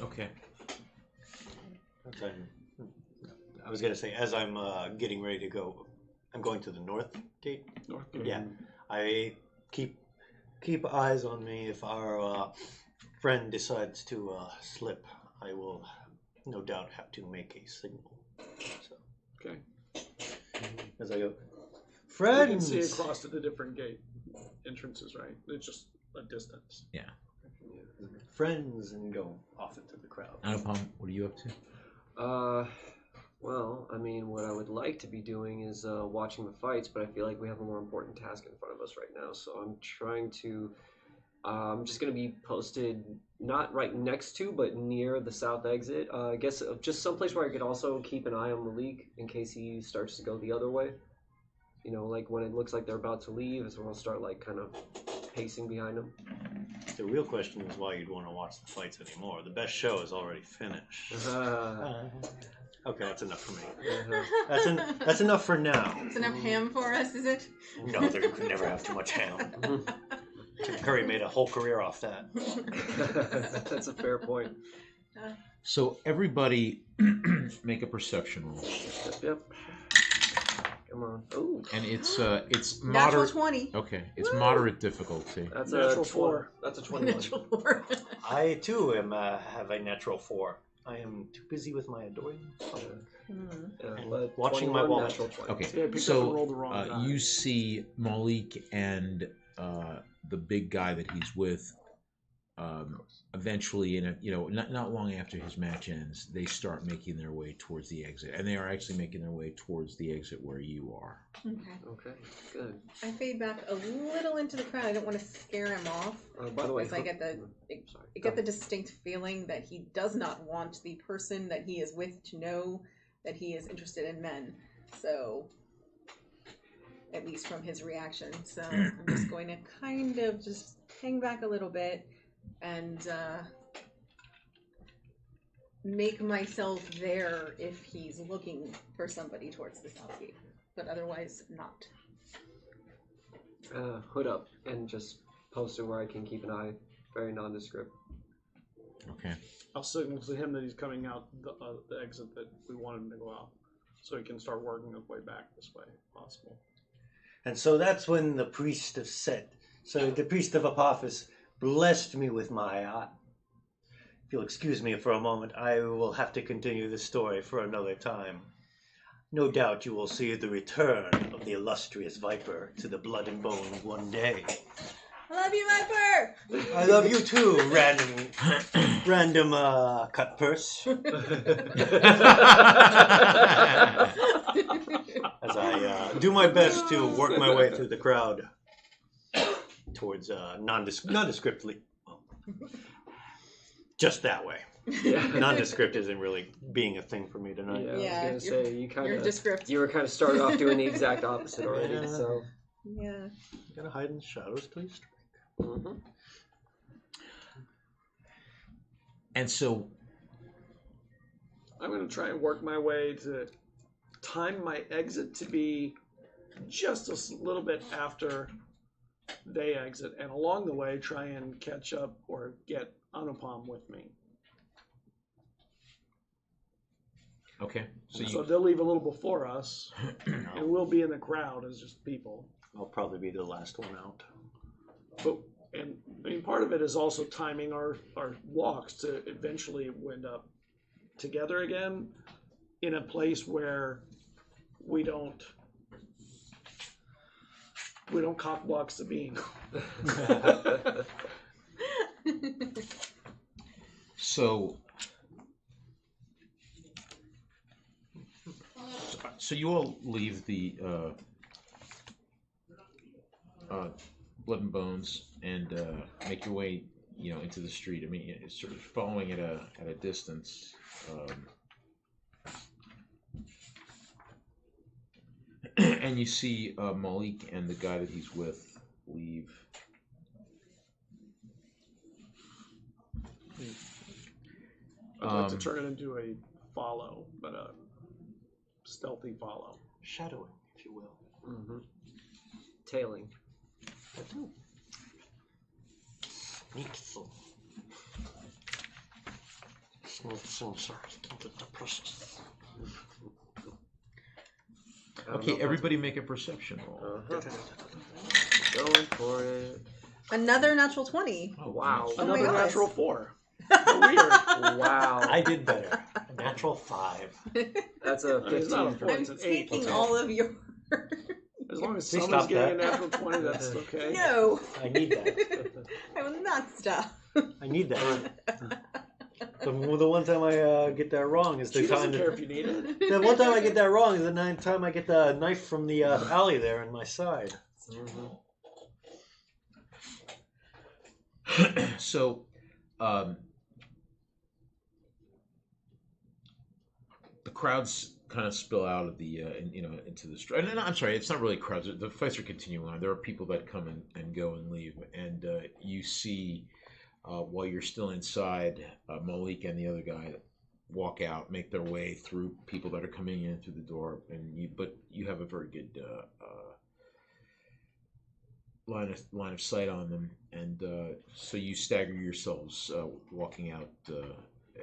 Okay. I was gonna say, as I'm getting ready to go, I'm going to the north gate. North Gate. Yeah, I keep eyes on me. If our friend decides to slip, I will no doubt have to make a signal. So, Okay. as I go, We can friends. see across to the different gate entrances, right? It's just a distance. Yeah. Friends, and go off into the crowd. Anupam, what are you up to? Well, I mean, what I would like to be doing is watching the fights, but I feel like we have a more important task in front of us right now. So I'm trying to. I'm just going to be posted, not right next to, but near the south exit. I guess just someplace where I could also keep an eye on Malik in case he starts to go the other way. You know, like when it looks like they're about to leave, is when I'll start like kind of pacing behind them. The real question is why you'd want to watch the fights anymore. The best show is already finished. Okay, that's enough for me. That's enough for now. It's enough ham for us, is it? No, there could never have too much ham. Tim Curry made a whole career off that. That's a fair point. So everybody make a perception roll. Yep. Come on. Ooh. And it's Natural moderate. 20. Okay, it's Woo! moderate difficulty. That's Natural a 4. That's a 21. Natural 4. I too have a natural 4. I am too busy with my adoring father. Yeah, And but watching my 21, wallet. natural 20. Okay, Yeah, I picked up and so rolled the wrong die. you see Malik and the big guy that he's with. Eventually, not long after his match ends, they start making their way towards the exit, and they are actually making their way towards the exit where you are. Okay, good. I fade back a little into the crowd. I don't want to scare him off. By the way, Because I get the distinct feeling that he does not want the person that he is with to know that he is interested in men. So, at least from his reaction. So, I'm just going to kind of just hang back a little bit and make myself there if he's looking for somebody towards the south gate. But otherwise, not. Hood up and just post it where I can keep an eye. Very nondescript. Okay. I'll signal to him that he's coming out the exit that we want him to go out, so he can start working his way back this way, if possible. And so that's when the priest of Set, so the priest of Apophis, blessed me with my eye. If you'll excuse me for a moment, I will have to continue the story for another time. No doubt you will see the return of the illustrious Viper to the blood and bone one day. I love you, Viper! I love you too, random cut purse. As I do my best to work my way through the crowd towards nondescriptly. Just that way. Nondescript isn't really being a thing for me tonight. Yeah, I was gonna say you're descript. you were kind of started off doing the exact opposite already. Yeah. So Yeah. You gotta hide in the shadows, please. And so, I'm going to try and work my way to time my exit to be just a little bit after they exit, and along the way try and catch up or get Anupam with me. okay, So they'll leave a little before us, and we'll be in the crowd as just people. I'll probably be the last one out. But part of it is also timing our walks to eventually wind up together again in a place where we don't cockblock Sabine. So you all leave the Blood and Bones and make your way, into the street. I mean, it's sort of following at a distance. And you see Malik and the guy that he's with leave. I'd like to turn it into a follow, but a stealthy follow. Shadowing, if you will. tailing. Sneakful. Okay, everybody make a perception roll. Going for it. Another natural 20. Oh, Wow. nice. Oh my Another gosh. natural 4. Weird. Wow. I did better. A natural 5. That's a I mean, it's not a 15 for 4, me. it's I'm an 8. taking okay. all of your. As long as Please someone's stop getting that. a natural 20, that's okay. No, I need that. I will not stop. I need that. The one time I get that wrong is the She time doesn't care if you need it. the one time I get that wrong is the time I get the knife from the alley there in my side. So, the crowds kind of spill out of the, into the street. And I'm sorry, it's not really crowds. The fights are continuing on. There are people that come and go and leave. And you see, while you're still inside, Malik and the other guy walk out, make their way through people that are coming in through the door. But you have a very good line of sight on them, and so you stagger yourselves walking out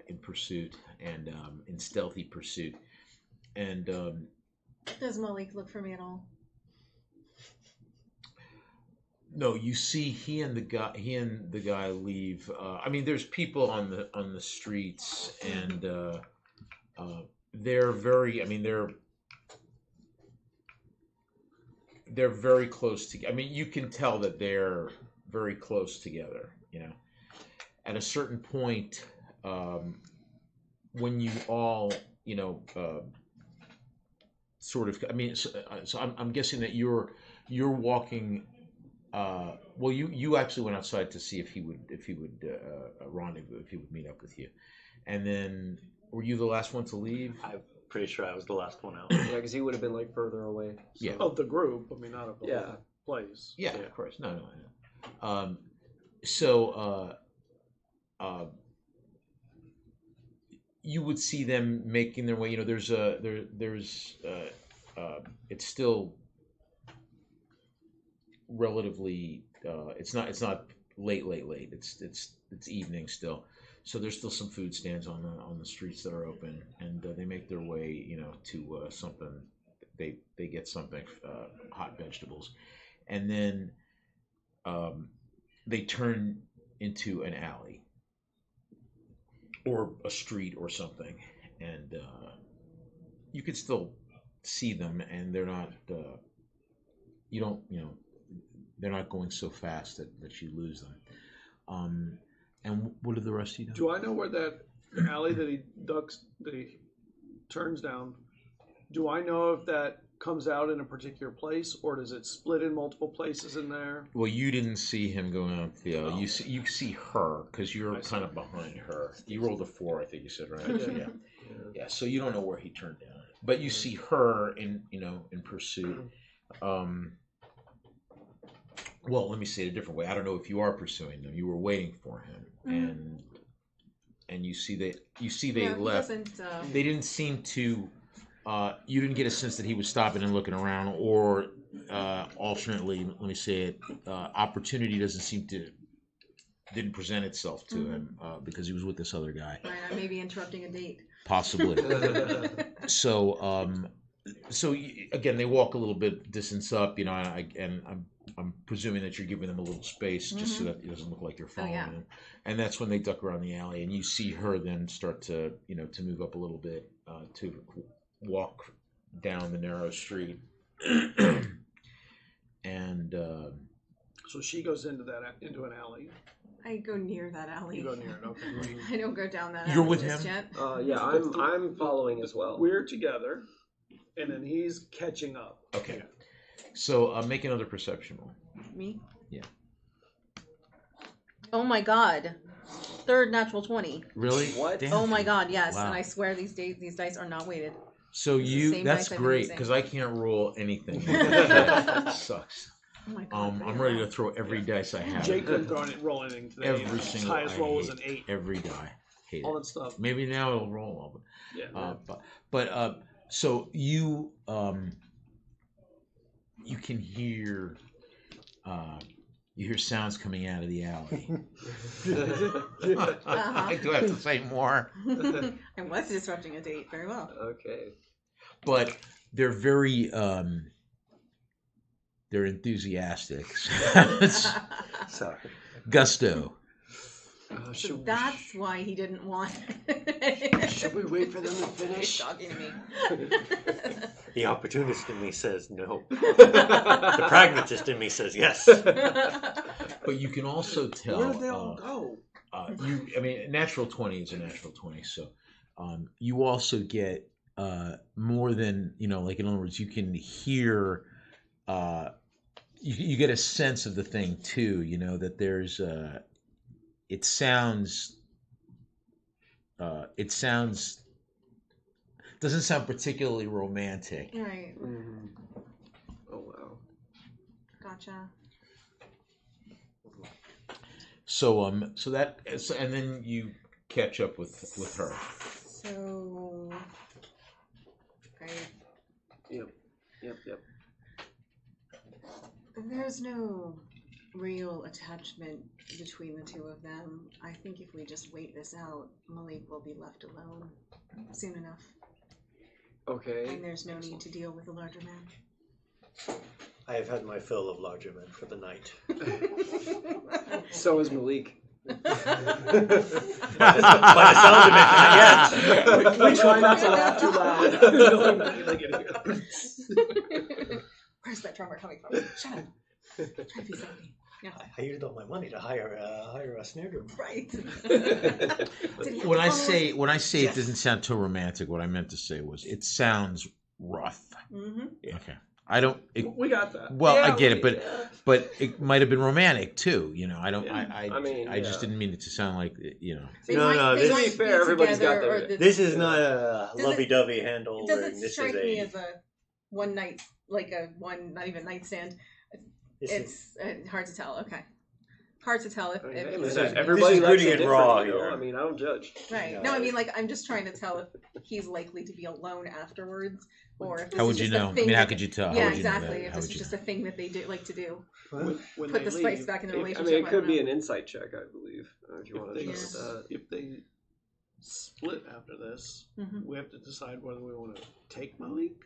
in pursuit and in stealthy pursuit, and Does Malik look for me at all? No, you see, he and the guy leave. I mean, there's people on the streets, and they're very. I mean, they're very close to. I mean, you can tell that they're very close together. You know, at a certain point, when you all, you know, sort of. I mean, so I'm guessing that you're walking. Well, you actually went outside to see if he would rendezvous, if he would meet up with you, and then were you the last one to leave? I'm pretty sure I was the last one out. Yeah, because he would have been like further away. So. Yeah. Of the group, I mean, not of the Yeah. whole place. Yeah, of course. No. So you would see them making their way. You know, there's it's still relatively. It's not late. It's evening still. So there's still some food stands on the streets that are open, and they make their way, you know, to something. They get something, hot vegetables, and then they turn into an alley or a street or something, and you can still see them, and they're not. They're not going so fast that you lose them. And what do the rest of you do? Do I know where that alley that he turns down? Do I know if that comes out in a particular place, or does it split in multiple places in there? Well, you didn't see him going out the alley. Oh. You see her because you're I see. kind of behind her. You rolled a 4, I think you said, right? Yeah. Yeah. So you don't know where he turned down, but you see her in pursuit. Well, let me say it a different way. I don't know if you are pursuing them. You were waiting for him, and you see they Yeah, left. He doesn't, They didn't seem to. You didn't get a sense that he was stopping and looking around, or alternately, let me say it, opportunity didn't present itself to him because he was with this other guy. Right, I may be interrupting a date. Possibly. So again, they walk a little bit distance up, you know, and I'm presuming that you're giving them a little space just so that it doesn't look like you're following them. And that's when they duck around the alley, and you see her then start to move up a little bit to walk down the narrow street, and So she goes into an alley. I go near that alley. You go near it. Okay. Great. I don't go down that alley. You're with just him? yet. Yeah, I'm following as well. We're together, and then he's catching up. okay. So make another perception roll. Me? Yeah. Oh my god. Third natural 20. Really? What? Damn. Oh my god, yes. Wow. And I swear these dice are not weighted. So same that's dice I've been great using. because I can't roll anything. That sucks. Oh my god. I'm ready to throw every dice I have. Jake couldn't roll anything today. Every His single highest I roll was hate an 8. Every die. Hate All it. that stuff. Maybe now it'll roll all, Yeah. but so you can hear sounds coming out of the alley. I do have to say more, I was disrupting a date. Very well. Okay. but they're very they're enthusiastic. Sorry. Gusto. So that's why he didn't want Should we wait for them to He's finish? talking to me. The opportunist in me says no. The pragmatist in me says yes. But you can also tell. Where did they all go? Natural 20 is a natural 20. So you also get more than, like in other words, you can hear, you get a sense of the thing too, that there's, it sounds, doesn't sound particularly romantic. Right. Mm-hmm. Oh wow. Gotcha. And then you catch up with her. So, right. Yep. There's no real attachment between the two of them. I think if we just wait this out, Malik will be left alone soon enough. Okay. And there's no need to deal with a larger man. I have had my fill of larger men for the night. So is Malik. By the sound of it, not yet. We try not to laugh too loud. Where's that drummer coming from? Shut up. Try to be sassy. Yeah. I used all my money to hire a snare drum. Right. When I say it doesn't sound too romantic, what I meant to say was it sounds rough. Mm-hmm. Okay. I don't. We got that. Well, Yeah, I get it, but it might have been romantic too. You know, I don't. Yeah. I just didn't mean it to sound like you know. No, They this- might to be fair, everybody's got together, their- or This is not a Does it- lovey-dovey handle. It where doesn't this strike is me a, as a one night, like a one, not even nightstand. this is- It's hard to tell. Okay, hard to tell if. Hey, if listen, is- everybody this is likes pretty it and raw different, you know? here. I mean, I don't judge. Right. Yeah. No, I mean, like, I'm just trying to tell if he's likely to be alone afterwards, or if this How is would you just a know? I thing mean, how that- could you tell? How Yeah, would you know exactly. that? If How this would is you just a thing that they do like to do, When put they the spice leave, back in the I relationship. mean, it I could don't be know. an insight check, I believe, if you want to If do they, that. if they split after this, Mhm. we have to decide whether we want to take Malik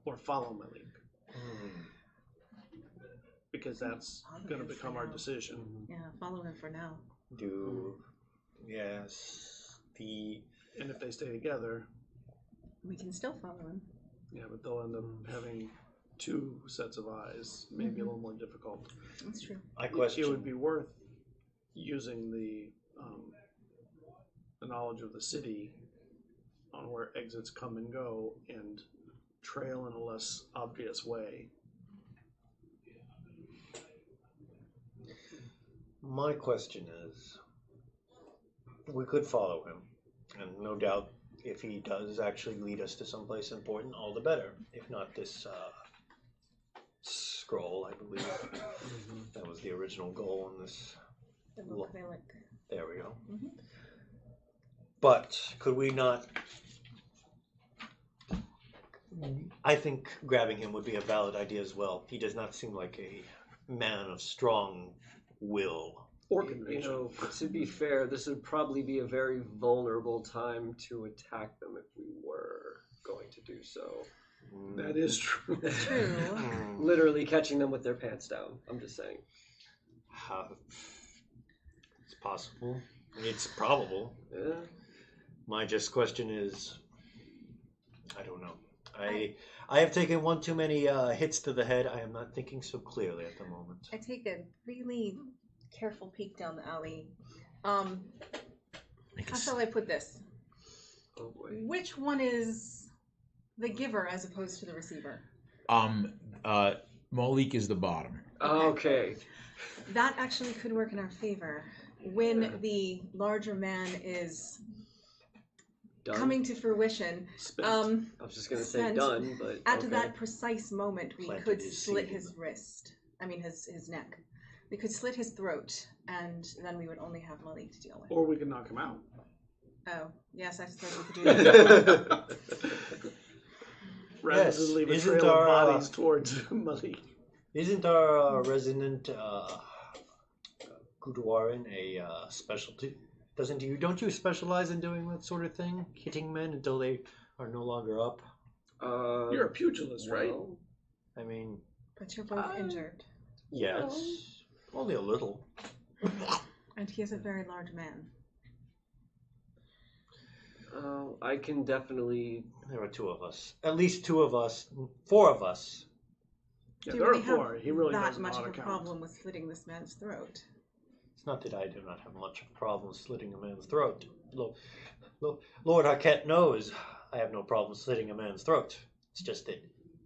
or follow Malik, because that's Follow going to him for become our now. decision. Yeah, follow him for now. Yes. And if they stay together, We can still follow him. yeah, but they'll end up having two sets of eyes, maybe a little more difficult. That's true. I question. It would be worth using the knowledge of the city on where exits come and go and trail in a less obvious way. My question is, we could follow him, and no doubt, if he does actually lead us to someplace important, all the better. If not this scroll, I believe that was the original goal in this. The book they like. There we go. Mhm. But could we not? I think grabbing him would be a valid idea as well. He does not seem like a man of strong will. Or You conviction. know, to be fair, this would probably be a very vulnerable time to attack them if we were going to do so. That is true. True. Literally catching them with their pants down. I'm just saying. It's possible. It's probable. Yeah. My just question is, I don't know. I have taken one too many hits to the head. I am not thinking so clearly at the moment. I take a really careful peek down the alley. How shall I put this? Oh boy. Which one is the giver as opposed to the receiver? Malik is the bottom. Okay. That actually could work in our favor. When the larger man is Done. coming to fruition, Spent. I was just gonna say spent- done, but at okay. that precise moment, we Planted could his slit seed. his wrist. I mean, his neck. We could slit his throat, and then we would only have Malik to deal with. Or we can knock him out. Oh, yes, I suppose we could do that. Rather Yes, than leave a isn't trail of our, bodies towards Malik. Isn't our resident Guduarin a specialty? Don't you specialize in doing that sort of thing? Hitting men until they are no longer up? You're a pugilist, right? well, I mean, But you're both injured, yes. Only a little. and he is a very large man. I can definitely. There are two of us. At least two of us. 4 of us. Yeah, Do you there are really have 4. He really that doesn't know much how of to a count. problem with slitting this man's throat? It's not that I do not have much of a problem slitting a man's throat. Lord Arquette knows I have no problem slitting a man's throat. It's just that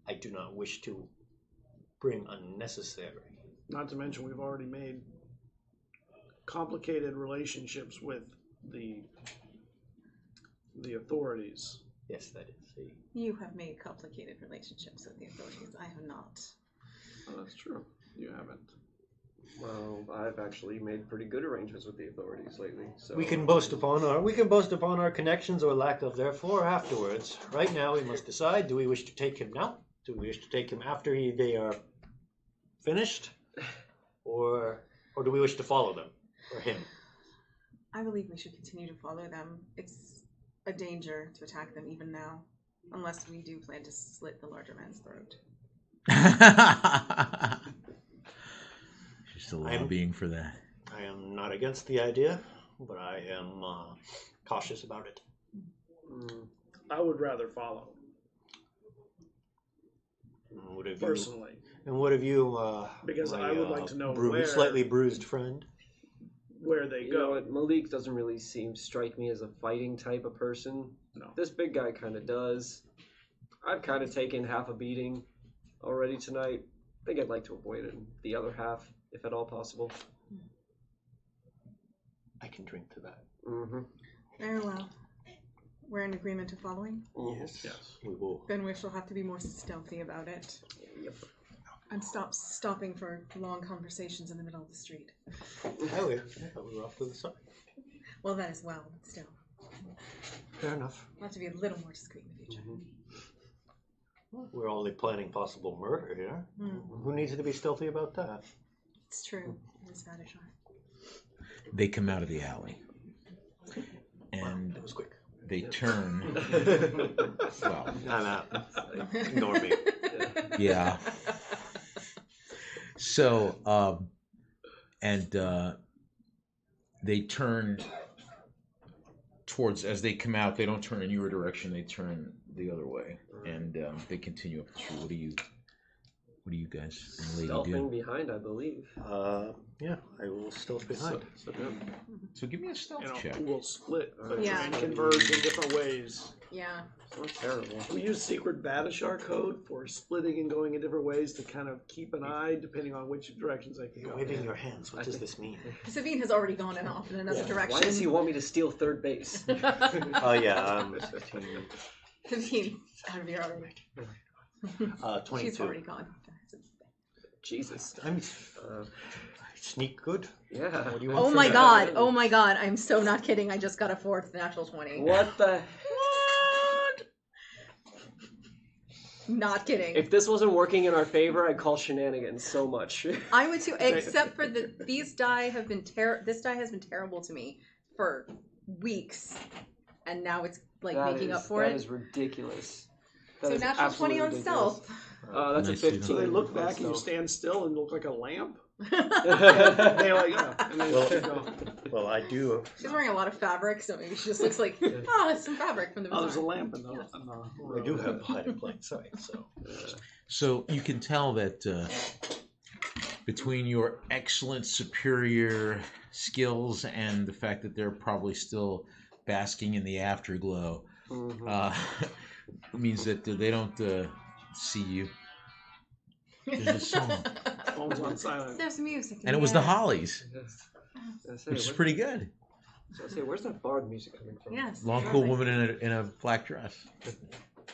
I do not wish to bring unnecessary. Not to mention, we've already made complicated relationships with the authorities. Yes, that is. You have made complicated relationships with the authorities. I have not. Oh, that's true. You haven't. Well, I've actually made pretty good arrangements with the authorities lately. So We can boast upon our connections or lack of therefore afterwards. Right now we must decide, do we wish to take him now? Do we wish to take him after they are finished? Or do we wish to follow them? Or him? I believe we should continue to follow them. It's a danger to attack them even now. Unless we do plan to slit the larger man's throat. She's still lobbying for that. I am not against the idea, but I am cautious about it. I would rather follow. What have Personally. And what have you, because my, I would like to know slightly bruised friend? Where they You go. know what? Malik doesn't really strike me as a fighting type of person. No. This big guy kind of does. I've kind of taken half a beating already tonight. I think I'd like to avoid it, the other half, if at all possible. I can drink to that. Mm-hmm. Very well. We're in agreement to following? Yes. We will. Then we shall have to be more stealthy about it. Yep. And stopping for long conversations in the middle of the street. Oh, yeah. I thought we were off to the side. Well, that as well, but still. Fair enough. We'll have to be a little more discreet in the future. We're only planning possible murder here. Mm. Who needs to be stealthy about that? It's true. It is Scottish art. They come out of the alley. And That was quick. they turn. Well, No. Ignore me. yeah. So, they turn towards, as they come out, they don't turn in your direction, they turn the other way. And they continue up the street. What do you guys and lady Stealthing do? behind, I believe. Yeah, I will stealth behind. So give me a stealth check. We'll split Yeah. and converge in different ways. Yeah. Not terrible. We use secret Batishar code for splitting and going in different ways to kind of keep an eye depending on which directions I can You're go. waving your hands. What does this mean? Sabine has already gone off in another direction. Why does he want me to steal third base? Oh, yeah. 16. Sabine, out of your already. 22. She's already gone. Jesus. I sneak good. Yeah. What do you want Oh from my me? god, oh my god, I'm so not kidding. I just got a 4th natural 20. What the? Not kidding. If this wasn't working in our favor, I'd call shenanigans so much. I would too, except for these die have been this die has been terrible to me for weeks, and now it's like making up for that it. is ridiculous. So That is natural 20 on absolutely stealth. That's Nice a to 15. So they look on back and you stealth. stand still and look like a lamp. Yeah. They like, and then Well- keep going. Well, I do. She's wearing a lot of fabric, so maybe she just looks like, it's some fabric from the Oh, there's a bazaar. lamp in the. Yes. I do have hide in plain sight, so. So you can tell that between your excellent superior skills and the fact that they're probably still basking in the afterglow, means that they don't see you. There's a song. Phone's on silent. There's music. in And it the was the air. Hollies, I say, which is pretty good. where's that bard music coming from? Yes. Long, cool woman in a black dress.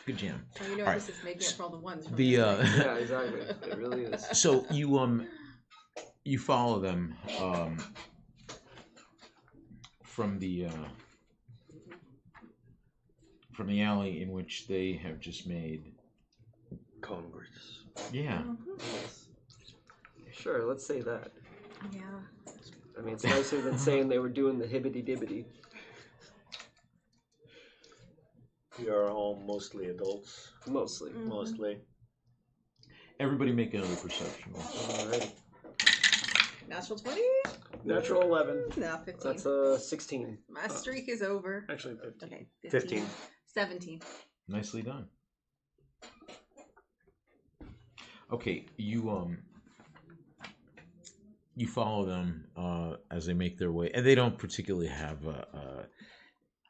Good jam. So you know All right. this is making up for all the ones. From The Yeah, exactly. It really is. so you follow them from the alley in which they have just made. Congress. Yeah. Sure, let's say that. Yeah. I mean, it's nicer than saying they were doing the hibbity-dibbity. We are all mostly adults. Mostly. Mostly. Everybody make another perception roll. Alright. Natural 20? Natural 11. No, 15. That's 16. My streak is over. Actually, 15. Okay. 15. 17. Nicely done. Okay, you follow them as they make their way, and they don't particularly have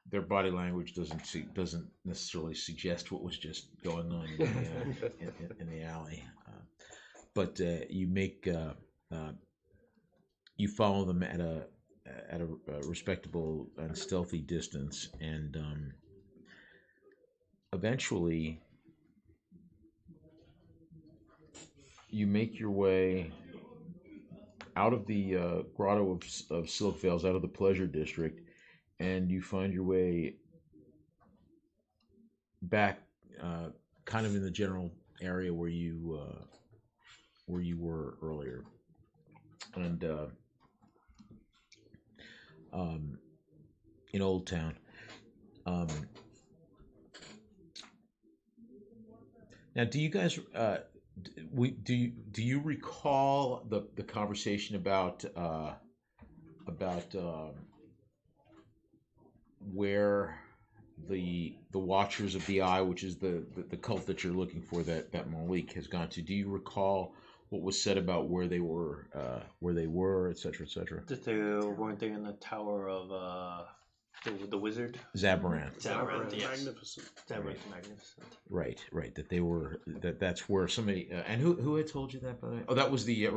their body language doesn't necessarily suggest what was just going on in the alley, but you follow them at a respectable and stealthy distance, and eventually you make your way out of the grotto of Silk Vales, out of the pleasure district, and you find your way back kind of in the general area where you were earlier. And in Old Town. Now, do you guys do you recall the conversation about where the Watchers of the Eye, which is the cult that you're looking for, that Malik has gone to? Do you recall what was said about where they were, et cetera, et cetera? That they weren't they in the tower of the wizard? Zabaranth. Zabaranth, yes. Magnificent. Zabaranth the Magnificent. Right. That they were that's where somebody and who had told you that, by the way? Oh, that was the Yeah.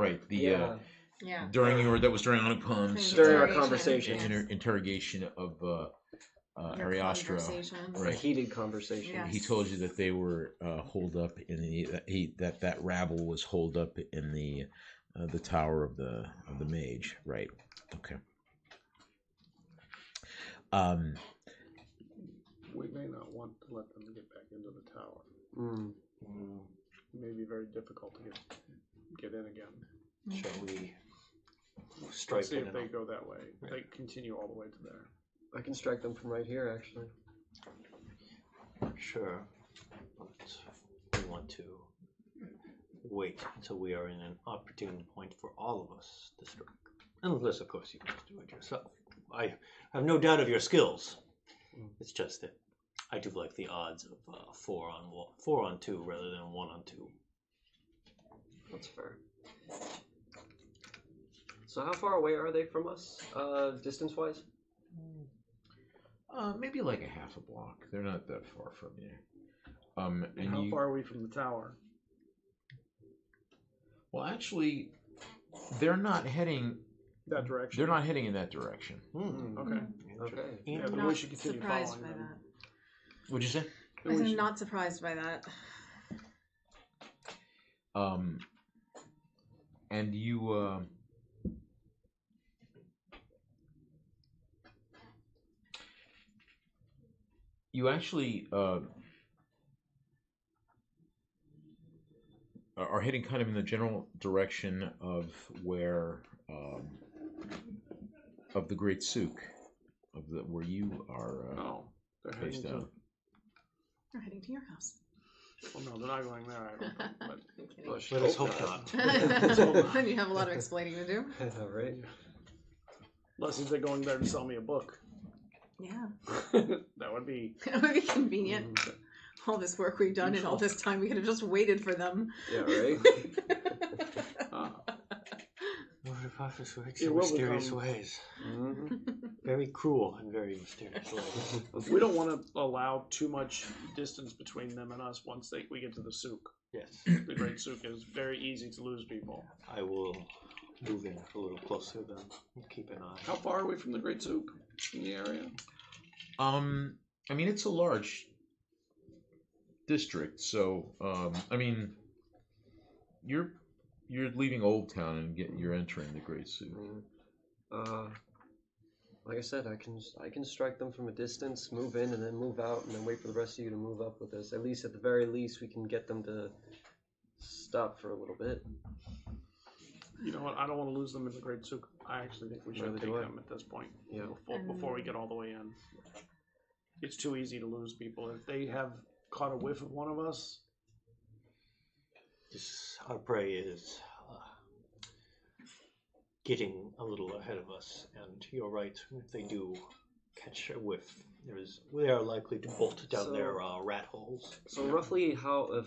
that was during Anupam's During our Interrogation. conversation. interrogation of Your Ariastra. conversations. A Right. heated conversation. Yeah. He told you that they were holed up in that rabble was holed up in the tower of the mage. Right. Okay. We may not want to let them get back into the tower. Mm. It may be very difficult to get in again. Shall we Let's strike see in if they and- go that way. They continue all the way to there. I can strike them from right here, actually. Sure, but we want to wait until we are in an opportune point for all of us to strike. Unless, of course, you must do it yourself. I have no doubt of your skills. It's just that I do like the odds of 4 on 2 rather than 1 on 2. That's fair. So how far away are they from us, distance-wise? Maybe like a half a block. They're not that far from you. And how far are we from the tower? Well, actually, they're not heading. That direction. They're not heading in that direction. Okay. Okay. Yeah, I'm then not we should continue surprised following by them. that. What'd you say? Then we I'm should- not surprised by that. And you. You actually are heading kind of in the general direction of where of the Great Souk, where you are No, they're heading based to. out. We're heading to your house. Well, no, they're not going there. I don't think. But I'm kidding. Let us hope not. Then you have a lot of explaining to do. Right. unless they're going there to sell me a book, Yeah. that would be. It would be convenient. All this work we've done and all this time, we could have just waited for them. Yeah, right? Lord of Office works It in will mysterious become- ways. Mm-hmm. Very cruel and very mysterious ways. We don't want to allow too much distance between them and us once we get to the souk. Yes, The Great Souk is very easy to lose people. I will move in a little closer then and keep an eye. How far are we from the Great Souk in the area? I mean, it's a large district, so I mean, you're leaving Old Town and you're entering the Great Souk. Like I said, I can strike them from a distance, move in, and then move out, and then wait for the rest of you to move up with us. At least, at the very least, we can get them to stop for a little bit. You know what? I don't want to lose them in the Great Souk. I actually think we should Neither take do I. them at this point. Yeah. Before we get all the way in. It's too easy to lose people. If they have caught a whiff of one of us, Our prey is getting a little ahead of us, and you're right. If they do catch a whiff, they are likely to bolt down So- their rat holes. So roughly, how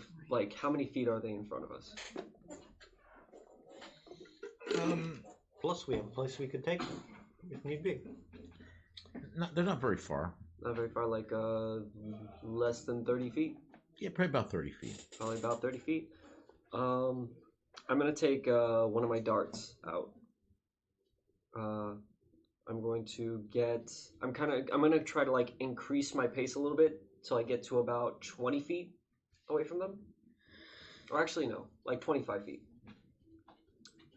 many feet are they in front of us? Plus, we have a place we could take them if need be. They're not very far. Not very far, like less than 30 feet. Yeah, probably about 30 feet. Probably about 30 feet. I'm gonna take one of my darts out. I'm going to get. I'm gonna try to like increase my pace a little bit till I get to about 20 feet away from them. Or actually, no, like 25 feet.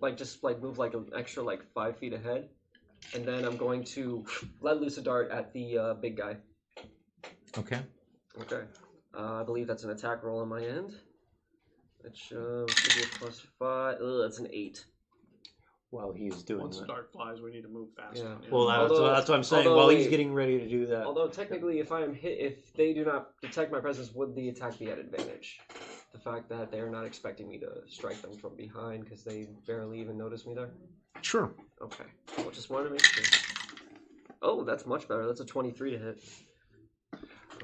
Like just like move like an extra like 5 feet ahead, and then I'm going to let loose a dart at the big guy. Okay. Okay. I believe that's an attack roll on my end. That should be a +5. Ugh, that's an 8. While he's doing once the that. dart flies, we need to move faster. Yeah. Well, Although- that's what I'm saying. although While he's wait. getting ready to do that. Although technically, if I am hit, if they do not detect my presence, would the attack be at advantage? the fact that they're not expecting me to strike them from behind because they barely even noticed me there? Sure. Okay. Well, just wanted to make sure. Oh, that's much better. That's a 23 to hit.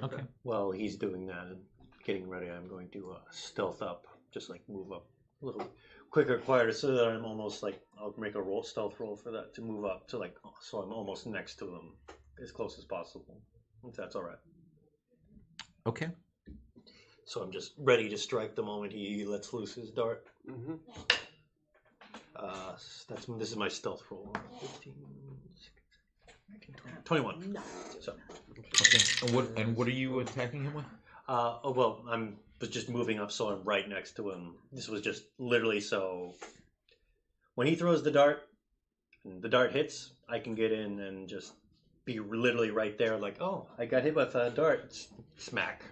Okay. While he's doing that and getting ready, I'm going to stealth up, just like move up a little quicker, quieter, so that I'm almost like, I'll make a stealth roll for that to move up to like, so I'm almost next to him as close as possible, if that's all right. Okay. So I'm just ready to strike the moment he lets loose his dart. Mm-hmm. This is my stealth roll. 15, 21. No. So. Okay. And what are you attacking him with? Was just moving up, so I'm right next to him. This was just literally so when he throws the dart and the dart hits, I can get in and just be literally right there, like, oh, I got hit with a dart, smack.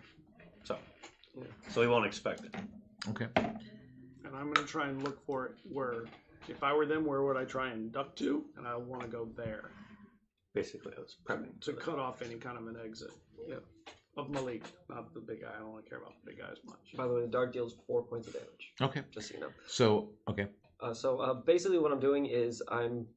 So he won't expect it. Okay. And I'm going to try and look for it where, if I were them, where would I try and duck to? And I want to go there. Basically, I was prepping To cut off any kind of an exit. Yeah. Of Malik, not the big guy. I don't really care about the big guy as much. By the way, the dart deals 4 points of damage. Okay. Just so you know. So, okay. Basically what I'm doing is I'm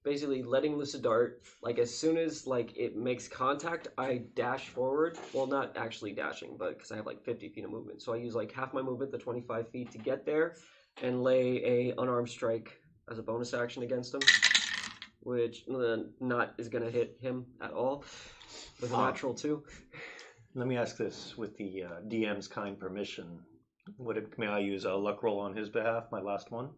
basically letting loose a dart. Like as soon as like it makes contact, I dash forward. Well, not actually dashing, but because I have like 50 feet of movement. So I use like half my movement, the 25 feet, to get there and lay a unarmed strike as a bonus action against him, which not is going to hit him at all with a natural 2. Let me ask this with the DM's kind permission. May I use a luck roll on his behalf, my last one?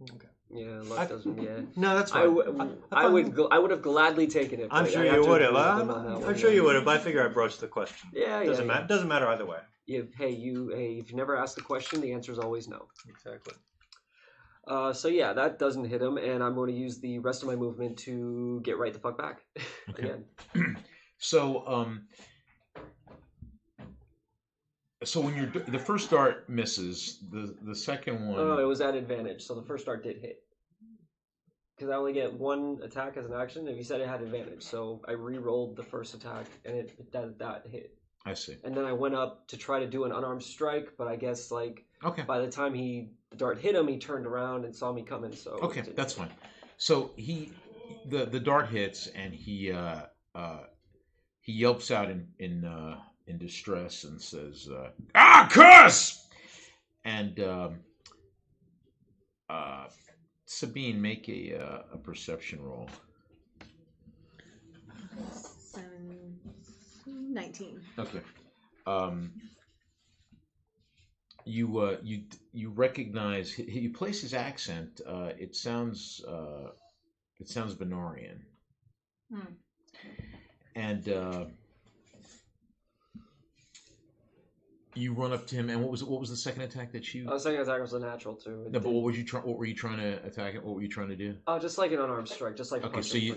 Okay. Yeah, luck doesn't. Yeah. No, that's fine. I would have gladly taken it. I'm sure you would have. I'm sure you would have. But I figure I broached the question. Yeah, doesn't matter. Doesn't matter either way. If you've never asked the question, the answer is always no. Exactly. So yeah, that doesn't hit him, and I'm going to use the rest of my movement to get right the fuck back. Okay. Again. So when the first dart misses, the second one. Oh, it was at advantage, so the first dart did hit. Because I only get one attack as an action, and you said it had advantage, so I re-rolled the first attack, and that hit. I see. And then I went up to try to do an unarmed strike, but I guess like Okay. by the time the dart hit him, he turned around and saw me coming. So Okay, that's fine. So the dart hits, and he yelps out in distress and says, curse! And Sabine, make a perception roll. 19. Okay. You recognize, you place his accent. It sounds Venorian. And you run up to him, and what was the second attack that you? The second attack was a natural too. No, but what were you trying to attack? What were you trying to do? Just like an unarmed strike, just like. Okay, so you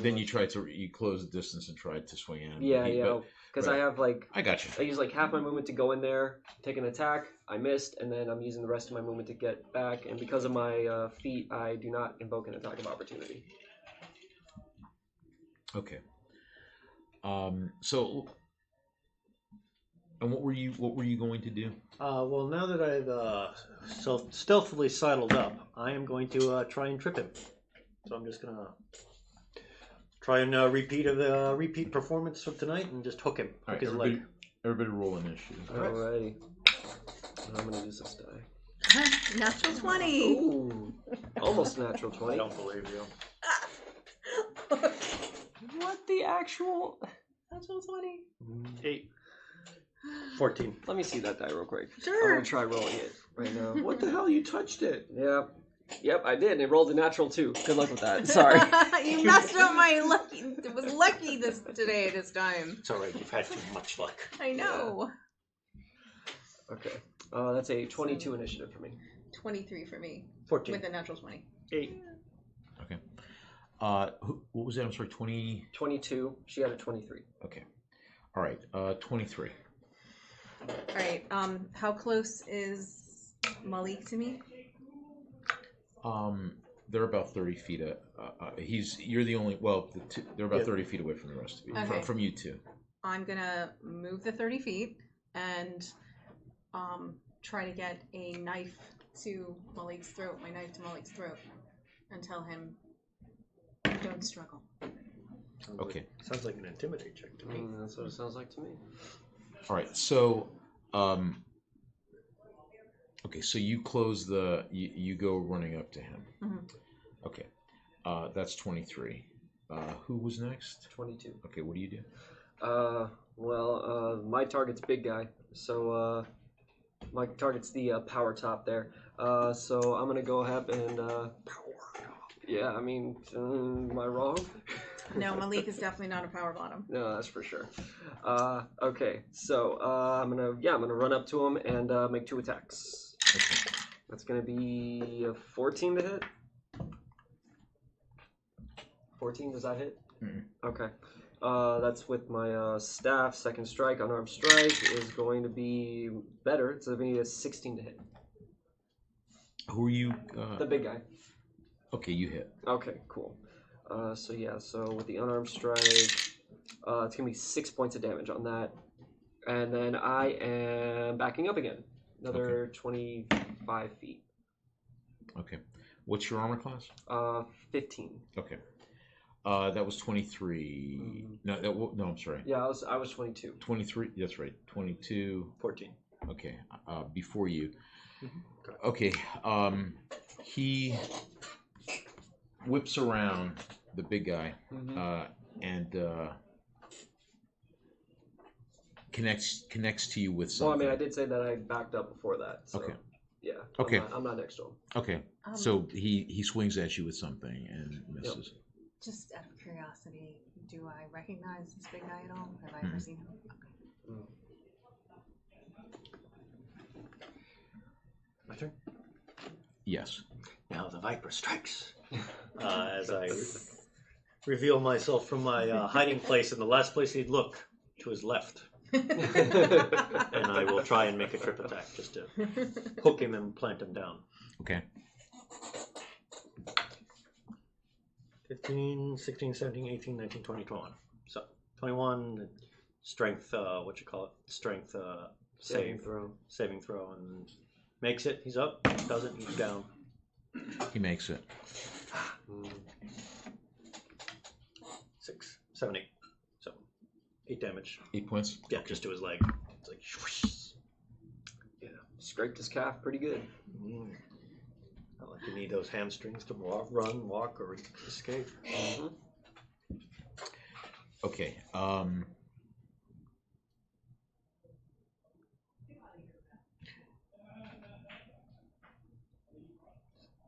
closed the distance and tried to swing at him. Yeah. Because right. I have like. I got you. I use like half my movement to go in there, take an attack. I missed, and then I'm using the rest of my movement to get back. And because of my feat, I do not invoke an attack of opportunity. Okay. So. And what were you going to do? Well, now that I've stealthily sidled up, I am going to try and trip him. So I'm just gonna try and repeat performance from tonight and just hook him. All right, everybody roll initiative. Alrighty. I'm gonna use this die. Natural 20. Ooh, almost natural 20. I don't believe you. What the actual? Natural 20. 8. 14. Let me see that die real quick. Sure. I'm gonna try rolling it right now. What the hell? You touched it. Yep, I did. And it rolled a natural 2. Good luck with that. Sorry. You messed up my lucky. It was lucky this time. It's alright, you've had too much luck. I know. Okay. That's a 22 initiative for me. 23 for me. 14. With a natural 20. 8. Okay. What was that? I'm sorry, 20. 22. She had a 23. Okay. All right. 23. All right. How close is Malik to me? They're about 30 feet. You're the only. Well, they're about 30 feet away from the rest of you. Okay. From you two. I'm gonna move the 30 feet and try to get a knife to Malik's throat, my knife to Malik's throat, and tell him, don't struggle. Okay. Sounds like an intimidate check to me. That's what it sounds like to me. All right. So, okay. So you close you go running up to him. Mm-hmm. Okay. That's 23. Who was next? 22. Okay. What do you do? Well, my target's big guy, so my target's the power top there. So I'm gonna go ahead and power. Yeah, I mean, am I wrong? No, Malik is definitely not a power bottom. No, that's for sure. Okay, so I'm gonna run up to him and make 2 attacks. Okay. That's gonna be a 14 to hit. 14, does that hit? Mm-mm. Okay. That's with my staff. Second strike, unarmed strike is going to be better. It's going to be a 16 to hit. Who are you? The big guy. Okay, you hit. Okay, cool. So with the unarmed strike, it's going to be 6 points of damage on that. And then I am backing up again. Another 25 feet. Okay. What's your armor class? 15. Okay. That was 23. No, I'm sorry. Yeah, I was 22. 23. That's right. 22. 14. Okay. Before you. Mm-hmm. Okay. He whips around the big guy and connects to you with something. Well, I mean, I did say that I backed up before that. So, Okay. Yeah. Okay. I'm not next to him. Okay. So he swings at you with something and misses. Just out of curiosity, do I recognize this big guy at all? Have I ever seen him? Okay. My turn? Yes. Now the Viper strikes. As I reveal myself from my hiding place in the last place he'd look, to his left. And I will try and make a trip attack just to hook him and plant him down. Okay. 15, 16, 17, 18, 19, 20, 21. So, 21, strength, strength Saving throw. Saving throw, and makes it. He's up. Doesn't, he's down. He makes it. 6, 7, 8. So, 8 damage. 8 points. Yeah, just to his leg. It's like, yeah. Scraped his calf pretty good. Not like you need those hamstrings to run, walk, or escape. Okay.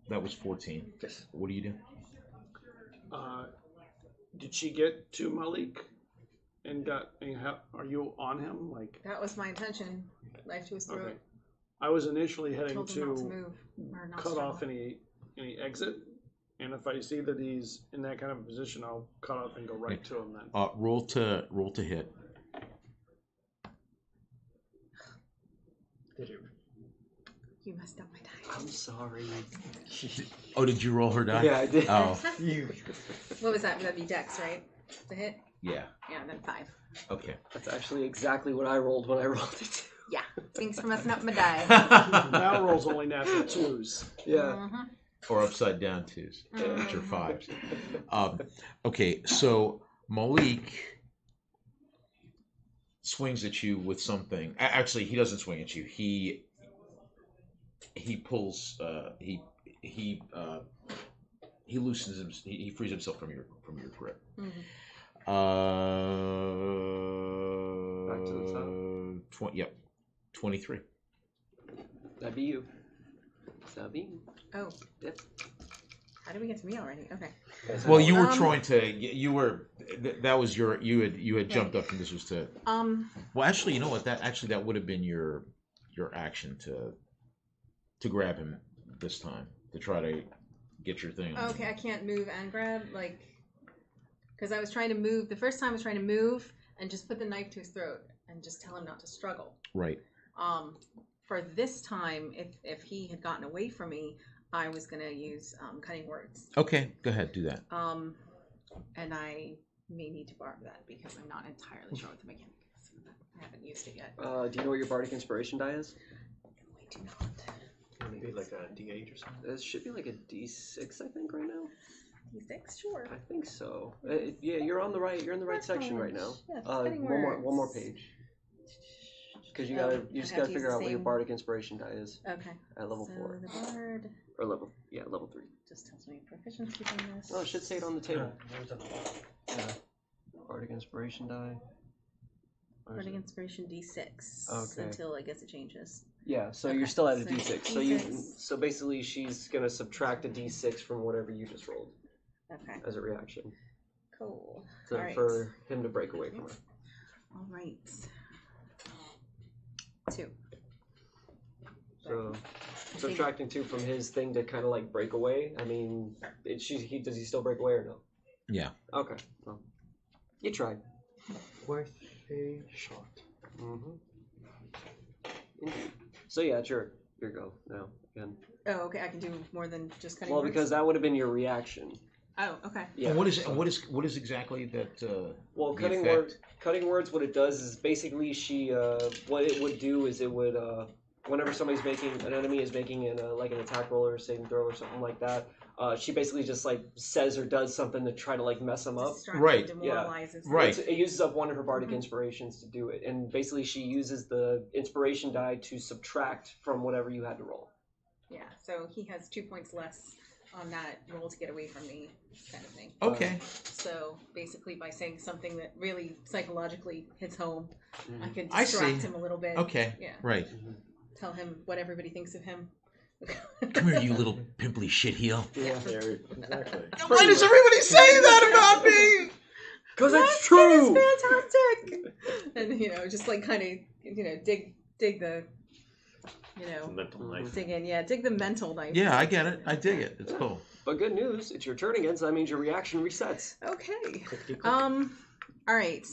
That was 14. Yes. What do you do? Did she get to Malik? Are you on him? Like, That was my intention. Knife to his throat. okay. I was initially heading Told him not to to move or not cut struggle. off any exit, and if I see that he's in that kind of position, I'll cut off and go right to him then. Roll to hit. Did you? You messed up my die. I'm sorry. Oh, did you roll her die? Yeah, I did. Oh, What was that? Would that be Dex, right? The hit? yeah. Yeah, then 5. Okay. That's actually exactly what I rolled when I rolled it. Yeah. Thanks for messing up my die. Now rolls only natural 2s. Yeah. Or upside down 2s, which are 5s. Okay, so Malik swings at you with something. Actually, he doesn't swing at you. He pulls. He loosens him. He frees himself from your grip. Back to the top. Yep. 23. That'd be you. Sabine. Oh. Yep. How did we get to me already? Okay. Well, you were trying to. You were. That was your. You had jumped up, and this was to. Well, actually, you know what? That would have been your action to grab him this time, to try to get your thing on. Okay, I can't move and grab, like, because I was trying to move. The first time I was trying to move and just put the knife to his throat and just tell him not to struggle. Right. For this time, if he had gotten away from me, I was gonna use cutting words. Okay, go ahead, do that. And I may need to borrow that because I'm not entirely sure what the mechanic is. I haven't used it yet. Do you know what your bardic inspiration die is? do not. Maybe like a D8 or something. It should be like a D6, I think, right now. D6, sure. I think so. Yeah, you're on the right. You're in the right section right now. Yes, one more page. Because you just gotta figure out what your bardic inspiration die is. Okay. At level 4. The bard Or level 3. just tells me proficiency bonus. Oh, it should say it on the table. There's a Yeah. Bardic inspiration die. Bardic inspiration D6. Okay. Until I guess it changes. Yeah, so Okay, you're still at a so D6. D6. So basically she's gonna subtract a D6 from whatever you just rolled Okay. as a reaction. Cool. So All right. for him to break away from her. All right. 2. So subtracting 2 from his thing to kind of like break away. I mean, does he still break away or no? Yeah. Okay. Well, you tried. worth a shot. Mm-hmm. Indeed. So yeah, it's your go now again. Oh, okay. I can do more than just cutting Well, words? because that would have been your reaction. Oh, okay. Yeah. And what is exactly that? Well, the cutting effect? words. What it does is basically what it would do is it would whenever an enemy is making an attack roll or a saving throw or something like that, she basically just like says or does something to try to like mess them up. Distract, Right. demoralizes. Right. It uses up one of her bardic Mhm. inspirations to do it, and basically she uses the inspiration die to subtract from whatever you had to roll. Yeah, so he has 2 points less on that roll to get away from me, kind of thing. Okay. So basically, by saying something that really psychologically hits home, I could I see. distract him a little bit. Okay. Yeah. Right. Tell him what everybody thinks of him. Come here, you little pimply shitheel. Yeah, Exactly. Why does everybody say that about me? because That it's true. kid is fantastic. And just like kind of dig the Mental knife. dig the mental knife. Yeah, I get it. I dig it. It's cool. But good news, it's your turn again, so that means your reaction resets. Okay. Clickety click. All right.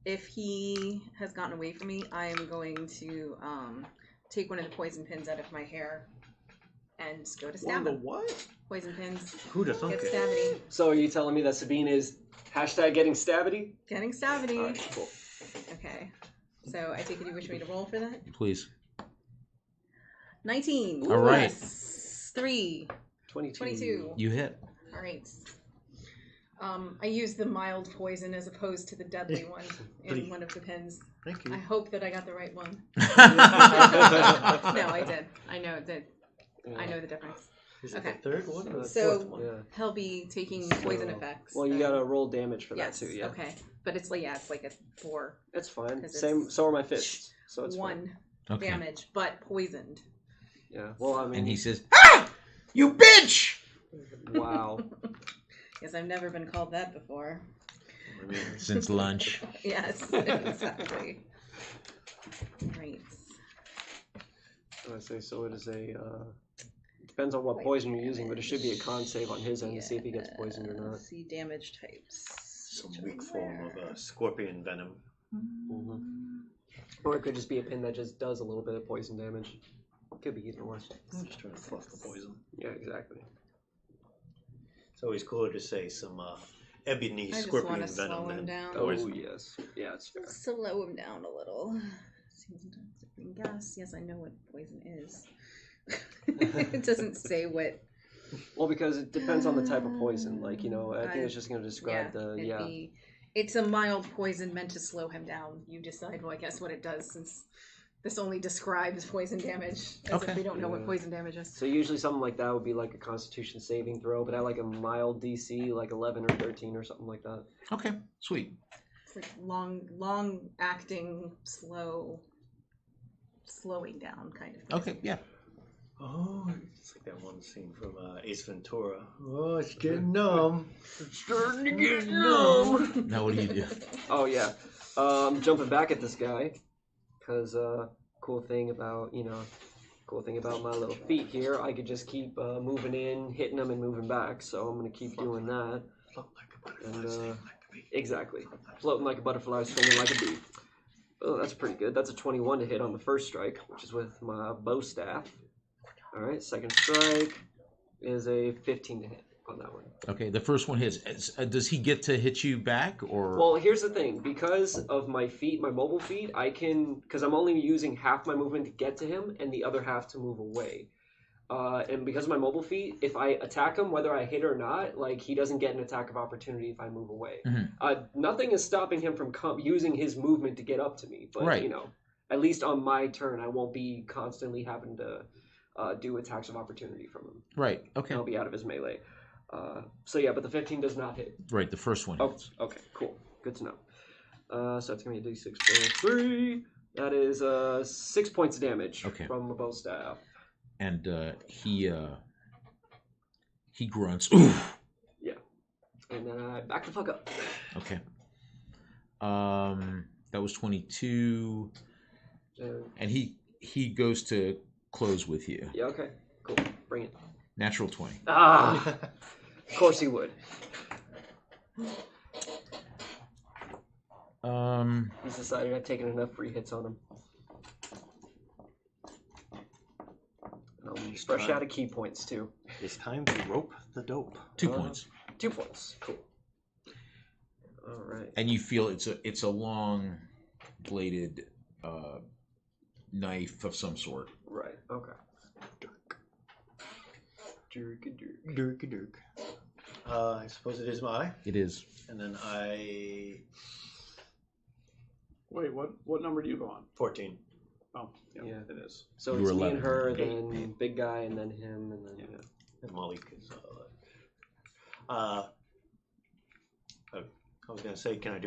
If he has gotten away from me, I am going to take one of the poison pins out of my hair and go to stab him. what? Poison pins. Who'd have thunk Get it? stabbity. So are you telling me that Sabine is #getting stabbity? Getting stabbity. Alright, cool. Okay. So I take it you wish me to roll for that? Please. 19. All right. Plus 3. 22. You hit. All right. I used the mild poison as opposed to the deadly one in one of the pins. Thank I you. hope that I got the right one. No, I did. I know that. I know the difference. Is it Okay. the third one or the So- fourth one? Yeah. He'll be taking poison So- effects. Well, you then. gotta roll damage for Yes. that too, yeah. Okay. But it's like a 4. It's fine. 'Cause Same. it's So are my fists. So it's 1 Okay. damage, but poisoned. Yeah. Well, I mean. And he says, "Ah, you bitch!" Wow. Yes, I've never been called that before. I mean, Since lunch. Yes, exactly. Right. I say so. It is a. Depends on what poison you're using, but it should be a con save on his end to see if he gets poisoned or not. Let's see damage types. some weak form of scorpion venom. Mm-hmm. Or it could just be a pin that just does a little bit of poison damage. Could be either one. I'm just trying to fluff the poison. Yeah, exactly. It's always cooler to say some ebony I just scorpion want to slow venom him than down. Oh poison. yes, yeah, it's fair. Slow him down a little. Gas. Yes, I know what poison is. It doesn't say what. Well, because it depends on the type of poison. Like I think it's just going to describe It's a mild poison meant to slow him down. You decide, well, I guess what it does, since this only describes poison damage, as if we don't know what poison damage is. So usually something like that would be like a Constitution saving throw, but at like a mild DC, like 11 or 13 or something like that. Okay, sweet. It's like long acting, slowing down kind of thing. Okay, yeah. Oh, it's like that one scene from Ace Ventura. Oh, it's getting numb. It's starting to get numb. Now what do you do? Oh yeah, I'm jumping back at this guy, cause cool thing about my little feet here, I could just keep moving in, hitting them, and moving back. So I'm gonna keep doing that. Float like a butterfly, And, sting like a bee. Exactly, floating like a butterfly, swinging like a bee. Oh, that's pretty good. That's a 21 to hit on the first strike, which is with my bow staff. All right, second strike is a 15 to hit. on that one. Okay, the first one hits. Does he get to hit you back, or? Well, here's the thing. Because of my feet, my mobile feet, I can... Because I'm only using half my movement to get to him and the other half to move away. And because of my mobile feet, if I attack him, whether I hit or not, like, he doesn't get an attack of opportunity if I move away. Nothing is stopping him from using his movement to get up to me. But, you know, at least on my turn, I won't be constantly having to do attacks of opportunity from him. Right, okay. I'll be out of his melee. So yeah, but the 15 does not hit. Right, the first one hits. Oh, okay, cool. Good to know. So it's going to be a d6 plus 3. That is 6 points of damage from a bow staff. And he grunts. Oof. Yeah. And then I back the fuck up. Okay. That was 22. And he goes to close with you. Yeah, okay. Cool. Bring it. Natural 20. Ah! Of course he would. He's decided I've taken enough free hits on him. Fresh out of key points, too. It's time to rope the dope. 2 points. 2 points. Cool. All right. And you feel it's a long bladed knife of some sort. Right. Okay. Dirk. I suppose it is my. It is. And then I... Wait, what number do you go on? 14. Oh, yeah, it is. So You it's were me and 11. her, then big guy, and then him, and then And Malik is... I was going to say, can I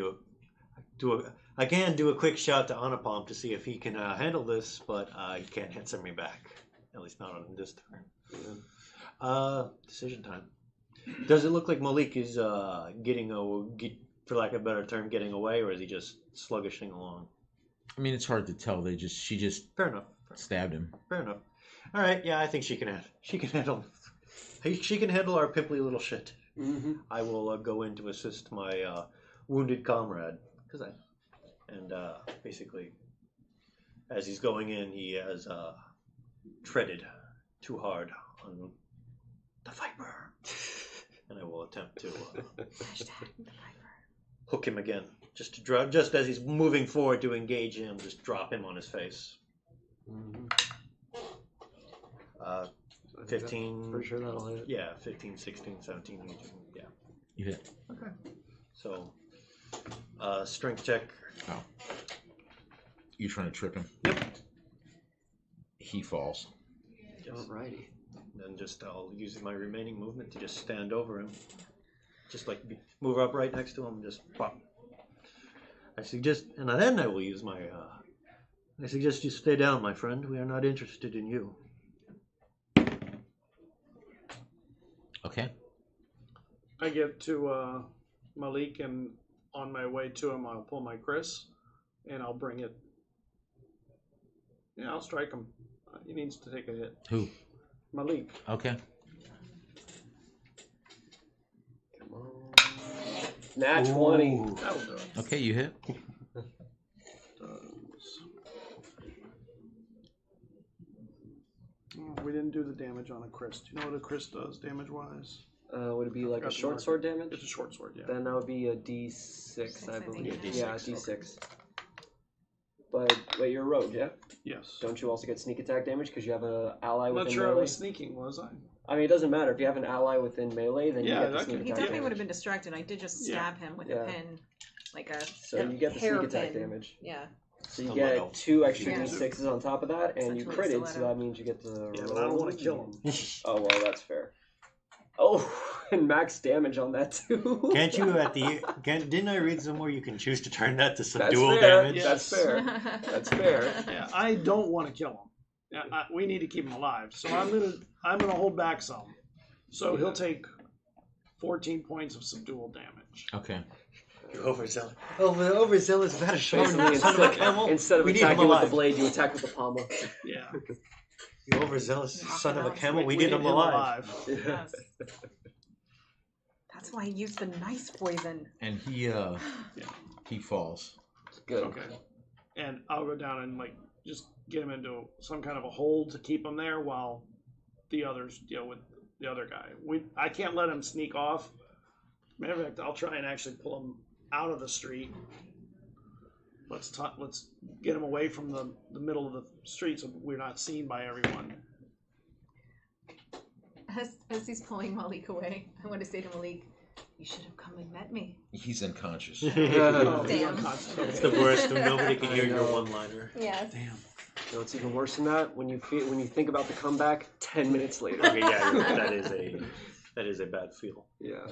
I can do a quick shot to Anupam to see if he can handle this, but he can't answer me back. At least not on this turn. Decision time. Does it look like Malik is for lack of a better term, getting away, or is he just sluggishing along? I mean, it's hard to tell. She just Fair enough. stabbed him. Fair enough. All right. Yeah, I think she can handle. She can handle our pimply little shit. Mm-hmm. I will go in to assist my wounded comrade basically, as he's going in, he has treaded too hard on the viper, and I will attempt to hook him again, just as he's moving forward to engage him, just drop him on his face. 15. Pretty sure that'll hit. Yeah, 15, 16, 17, 18. Yeah. You hit. Okay. So, strength check. Oh. You're trying to trip him? Yep. He falls. Yes. Alrighty. Then I'll use my remaining movement to just stand over him. Just like move up right next to him, just pop. I suggest I will use my, I suggest you stay down, my friend. We are not interested in you. Okay. I get to Malik, and on my way to him, I'll pull my Chris, and I'll bring it. Yeah, I'll strike him. He needs to take a hit. Who? Malik. Okay. Come on. Nat 20. That'll do it. Okay, you hit. We didn't do the damage on a Chris. Do you know what a Chris does damage-wise? Would it be like a short sword damage? It's a short sword, yeah. Then that would be a D6, I believe. D6, Yeah, D6. But wait, you're a rogue, yeah? Yes. Don't you also get sneak attack damage because you have an ally I'm within not sure melee? I was sneaking, was I? I mean, it doesn't matter. If you have an ally within melee, then Yeah, you get the that sneak could- He attack definitely would have damage. been distracted. I did just stab him with Yeah. a pin, like a So you get the sneak attack hairpin. damage. Yeah. So you Stiletto. get 2 extra Yeah. D6s on top of that, and you Essentially critted, so stiletto. that means you get to Yeah, but I don't want to kill him. Oh, well, that's fair. Oh, and max damage on that, too. Can't you didn't I read somewhere you can choose to turn that to That's subdual fair. damage? Yeah. That's fair. That's fair. Yeah, I don't want to kill him. Yeah, we need to keep him alive, so I'm gonna hold back some. So he'll take 14 points of subdual damage. Okay. You're overzealous. Overzealous about a short Basically, son of a camel. instead of We need him attacking with the alive. blade, you attack with the pommel. Yeah. You overzealous son of a about- camel. We need need him alive. Yes. That's why I used the nice poison. And he falls. Good. Okay. And I'll go down and just get him into some kind of a hold to keep him there while the others deal with the other guy. I can't let him sneak off. Matter of fact, I'll try and actually pull him out of the street. Let's get him away from the middle of the street so we're not seen by everyone. As he's pulling Malik away, I want to say to Malik, "You should have come and met me." He's unconscious. Oh, Damn. It's the worst when nobody can hear your one-liner. Yes. Damn. You know, it's even worse than that when you think about the comeback 10 minutes later. Okay, yeah, that is a bad feel. Yeah.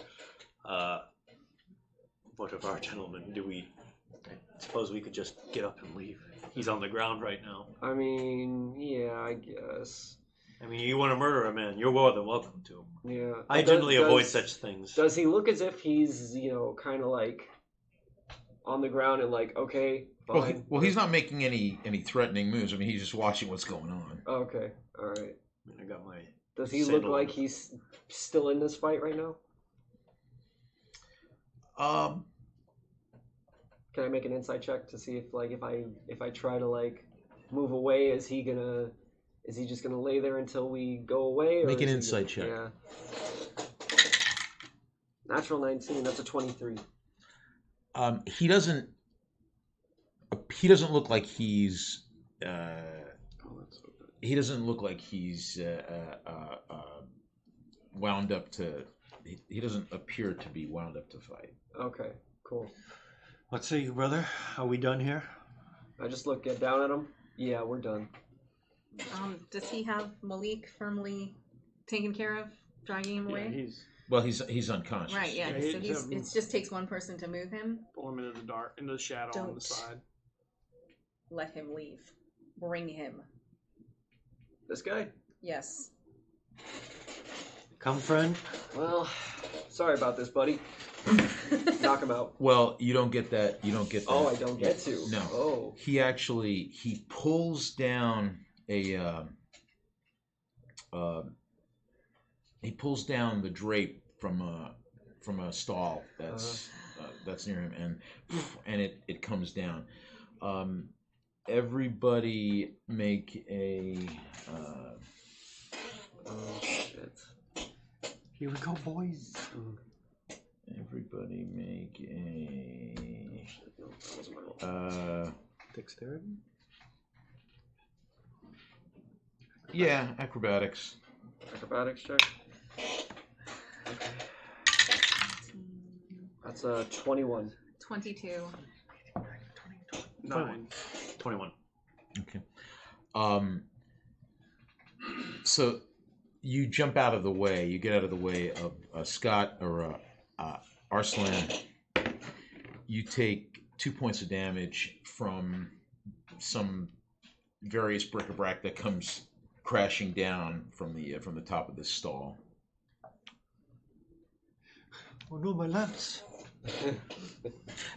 What of our gentlemen? I suppose we could just get up and leave. He's on the ground right now. I mean, yeah, I guess. I mean, you want to murder a man, you're more than welcome to. Yeah. I generally avoid such things. Does he look as if he's, kind of like on the ground and like, okay, fine? Well, he's not making any threatening moves. I mean, he's just watching what's going on. Okay, all right. I got my. Does he look like he's still in this fight right now? Can I make an insight check to see if I try to move away, is he just gonna lay there until we go away? Or Make an insight check. Yeah. Natural 19. That's a 23. He doesn't look like he's. He doesn't look like he's wound up to. He doesn't appear to be wound up to fight. Okay. Cool. What say you, brother? Are we done here? I just get down at him. Yeah, we're done. Does he have Malik firmly taken care of, dragging him away? He's unconscious. Right. Yeah. Yeah, So it just takes one person to move him. Pull him into the dark, into the shadow on the Don't. side. Let him leave. Bring him. This guy? Yes. Come, friend. Well, sorry about this, buddy. Knock him out. Well, you don't get that. Oh, I don't get to. No. Oh. He pulls down the drape from a stall that's near him, and it comes down. Everybody make a. Oh shit. Here we go, boys. Everybody make a. Dexterity? Yeah, acrobatics. Acrobatics check. That's a 21. 22. 9. 21. Okay. So you jump out of the way. You get out of the way of Scott or Arslan. You take 2 points of damage from some various bric-a-brac that comes crashing down from the top of this stall. Oh no, my lamps.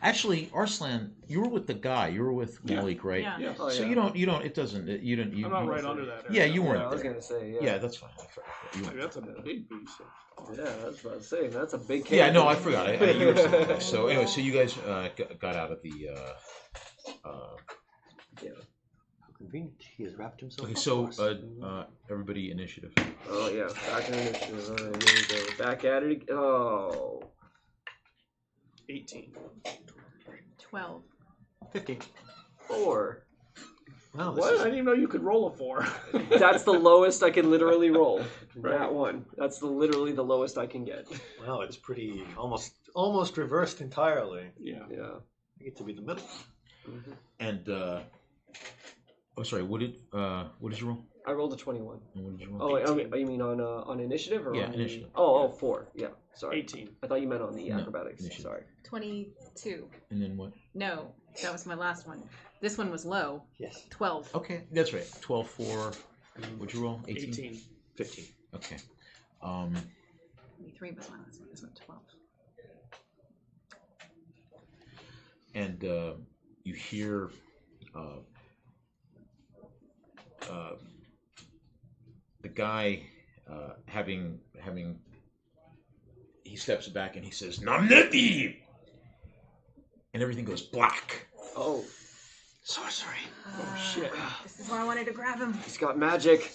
Actually, Arslan, you were with the guy. You were with Malik, right? Yeah. Yeah. Oh, So yeah. you don't. It doesn't. You don't. You, I'm not you- right under that. Yeah, you Yeah, weren't. I was there. gonna say, yeah. Yeah, that's fine. I forgot. You weren't. That's a big piece. Yeah, that's what I was saying. That's a big Yeah, no, I cave. forgot. You were saying that. So anyway, so you guys got out of the. Yeah. How convenient. He has wrapped himself Okay, up so for us. everybody initiative. Oh yeah, back in initiative. All right, here we go. Back at it. Oh. 18. 12. 15. 4. Wow, What? I didn't even know you could roll a 4. That's the lowest I can literally roll. Right. That one. That's literally the lowest I can get. wow, it's pretty almost reversed entirely. Yeah. Yeah. I get to be the middle. Mm-hmm. And sorry. What did you roll? I rolled a 21. And what did you roll? Oh, wait, you mean on initiative or Yeah, on initiative. Oh, 4. Yeah, sorry. 18. I thought you meant on the No, acrobatics. initiative. Sorry. 22. And then what? No, that was my last one. This one was low. Yes. 12. Okay, that's right. 12 for. What'd you roll? 18. 15. Okay. 23 was my last one. This one 12. And you hear the guy having he steps back and he says Namneti, and everything goes black. Oh, Sorcery. Oh, shit. This is why I wanted to grab him. he's got magic.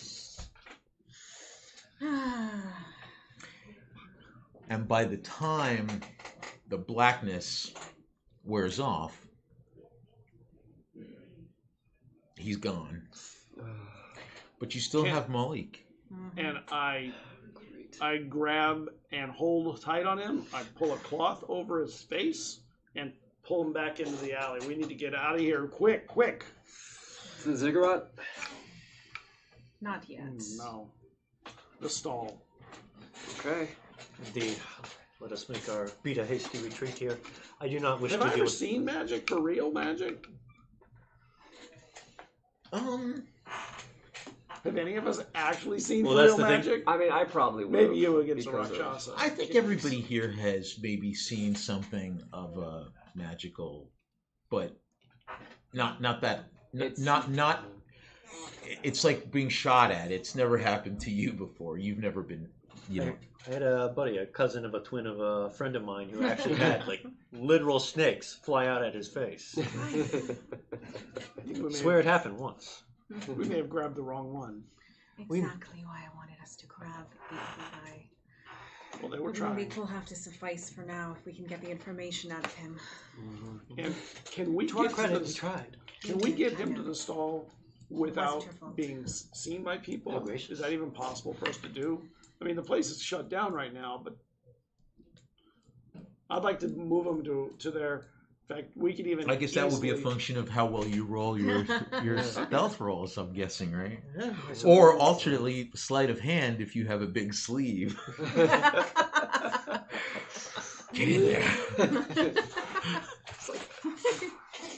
and by the time the blackness wears off, he's gone. But you still have Malik. And I grab and hold tight on him. I pull a cloth over his face and pull him back into the alley. We need to get out of here quick, quick. The ziggurat? Not yet. No. The stall. Okay. Indeed. Let us beat a hasty retreat here. I do not wish Have to I deal ever with... seen magic for real magic? Have any of us actually seen for real magic? I mean, I probably would. Maybe you against the because of- Rakshasa. I think everybody here has maybe seen something of a magical, but not that. It's- Not. It's like being shot at. It's never happened to you before. You've never been, you know. I had a buddy, a cousin of a twin of a friend of mine, who actually had like literal snakes fly out at his face. Swear it happened once. We may have grabbed the wrong one. Exactly why I wanted us to grab the other guy. Well, they were The trying. week will have to suffice for now if we can get the information out of him. And can we To our get credit, to we the, tried. can we get him to the stall without Wasn't your fault. being seen by people? Oh, gracious. Is that even possible for us to do? I mean, the place is shut down right now, but I'd like to move them to their. In fact, we could even. I guess that would be a easily- function of how well you roll your stealth rolls. I'm guessing, right? Yeah, Or alternately, sleight of hand if you have a big sleeve. Get in there.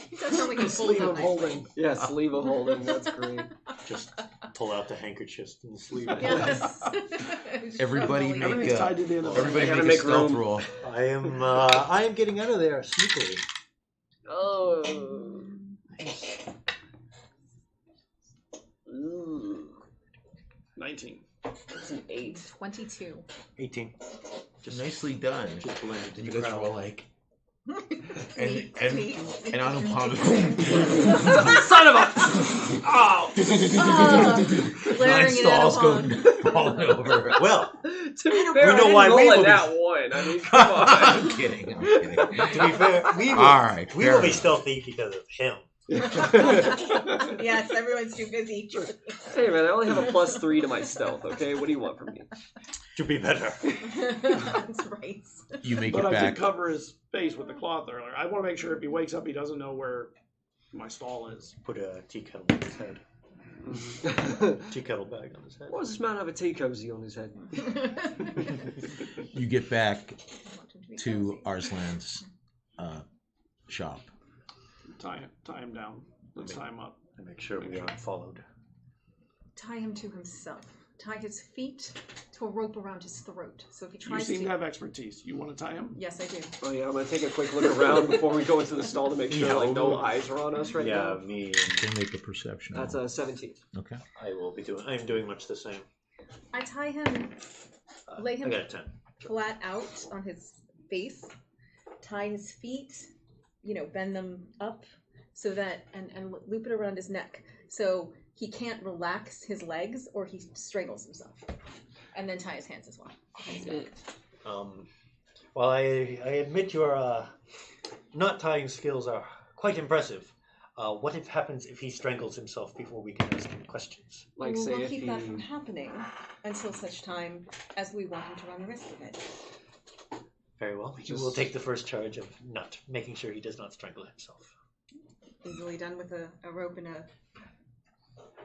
He does sound like he folds Sleeve up of nicely. holding. Yeah, sleeve of holding. That's great. just pull out the handkerchiefs and sleeve. Yes. Everybody Just make Everything's tied to the end of everybody Gotta make a make stealth room. roll. I am getting out of there sneakily. Oh. Ooh. 19. That's an 8. 22. 18. Just nicely done. Just blended in You the guys are crowd. all like, Neat, and neat. and on Palm. Son of a! Oh! Glaring Nine at stalls Anupam. go falling over. Well, To be fair, we know I why didn't we roll will a be- nat 1. I mean, come on. I'm kidding. I'm kidding. to be fair, we will, All right, we fair will be enough. stealthy because of him. Yes, everyone's too busy. Hey man, I only have a +3 to my stealth, okay? What do you want from me? To be better. That's right. You make But it I back. did cover his face with the cloth earlier. I want to make sure if he wakes up, he doesn't know where my stall is. Put a tea kettle on his head. Tea kettle bag on his head. Why does this man have a tea cozy on his head? You get back to Arslan's shop. Tie him down. Let's tie him up. And make sure we aren't followed. Tie him to himself. Tie his feet to a rope around his throat. So if he You tries seem to... to have expertise. You want to tie him? Yes, I do. Oh yeah, I'm gonna take a quick look around before we go into the stall to make sure Yeah, like no we'll- eyes are on us right now. me. Then make a perception. That's roll. a 17. Okay. I'm doing much the same. I tie him, lay I him got a 10. flat out on his face, tie his feet, bend them up so that, and loop it around his neck. So he can't relax his legs or he strangles himself. And then tie his hands as well. Well, I admit your knot tying skills are quite impressive. What happens if he strangles himself before we can ask him questions? Like Well, say we'll if keep he... that from happening until such time as we want him to run the risk of it. Very well. You will take the first charge of not making sure he does not strangle himself. Easily done with a rope and a...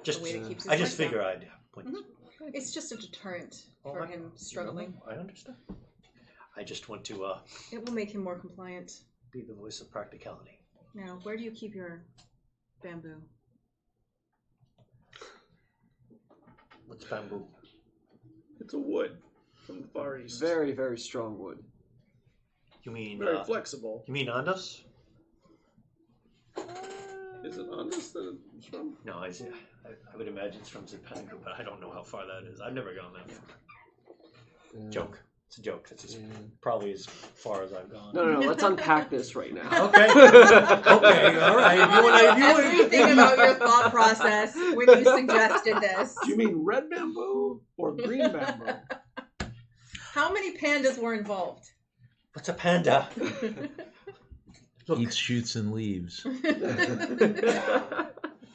Just, way that keeps his I just legs figure I'd point. It's just a deterrent for him struggling. I understand. I just want to It will make him more compliant. be the voice of practicality. Now, where do you keep your bamboo? What's bamboo? It's a wood from the Far East. Very, very strong wood. You mean Very flexible. You mean Andas? Is it on this that it's from? No, I would imagine it's from Zipangu, but I don't know how far that is. I've never gone that far. Joke. It's a joke. It's probably as far as I've gone. No, let's unpack this right now. Okay. Okay, all right. Everything about your thought process when you suggested this. Do you mean red bamboo or green bamboo? How many pandas were involved? What's a panda? Look. Eats, shoots, and leaves. That's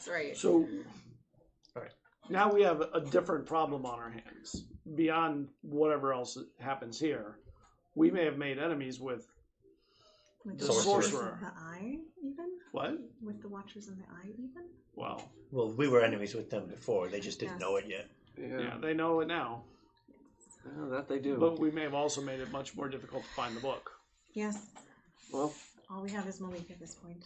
right. So now we have a different problem on our hands. Beyond whatever else happens here, we may have made enemies with With the the sorcerer. The eye, even? What? With the Watchers in the Eye, even? Well, Well, we were enemies with them before. They just didn't Yes. know it yet. yeah, they know it now. Yeah, that they do. But we may have also made it much more difficult to find the book. Yes. Well, All we have is Malik at this point.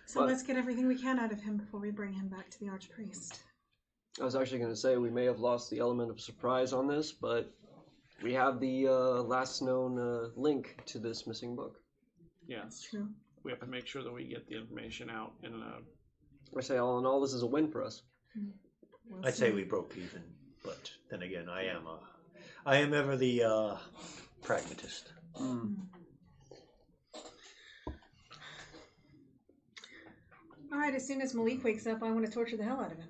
So But- let's get everything we can out of him before we bring him back to the Archpriest. I was actually going to say we may have lost the element of surprise on this, but we have the last known link to this missing book. Yes. True. We have to make sure that we get the information out in a... I say all in all, this is a win for us. We'll I'd say see. we broke even, but then again, I am ever the pragmatist. All right, as soon as Malik wakes up, I want to torture the hell out of him.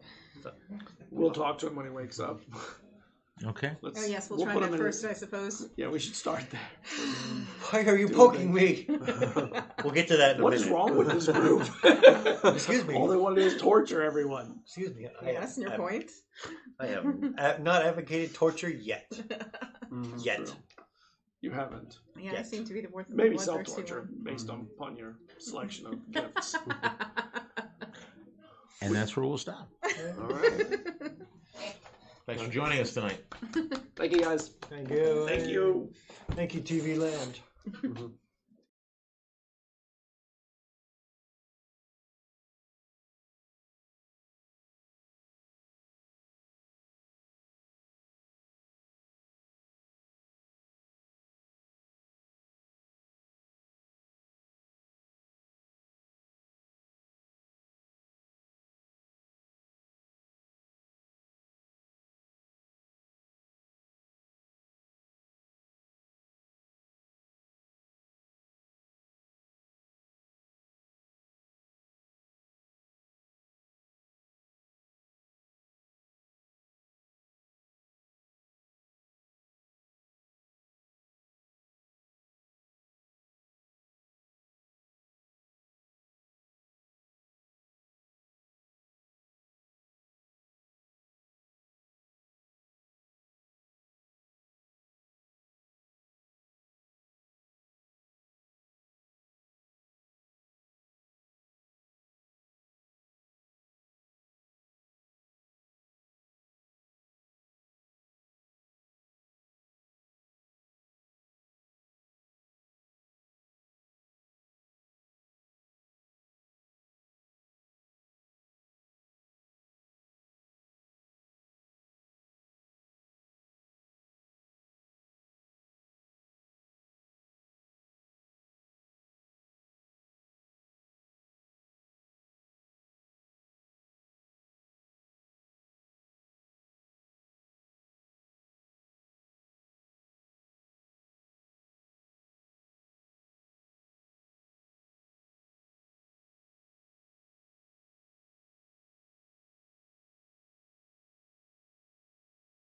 We'll talk to him when he wakes up. Okay. Let's, Oh, yes, we'll try put that him in first, I suppose. Yeah, we should start there. Why are you poking me? We'll get to that in a What minute. is wrong with this group? Excuse me. All they want to do is torture everyone. Excuse me. Yes, your point. I have not advocated torture yet. Yet. True. You haven't. Yeah, I Yet. seem to be the worth Maybe bloodthirsty self-torture one. based upon your selection of gifts. And that's where we'll stop. All right. Thanks for joining us tonight. Thank you, guys. Thank you. Thank you. Thank you, TV Land.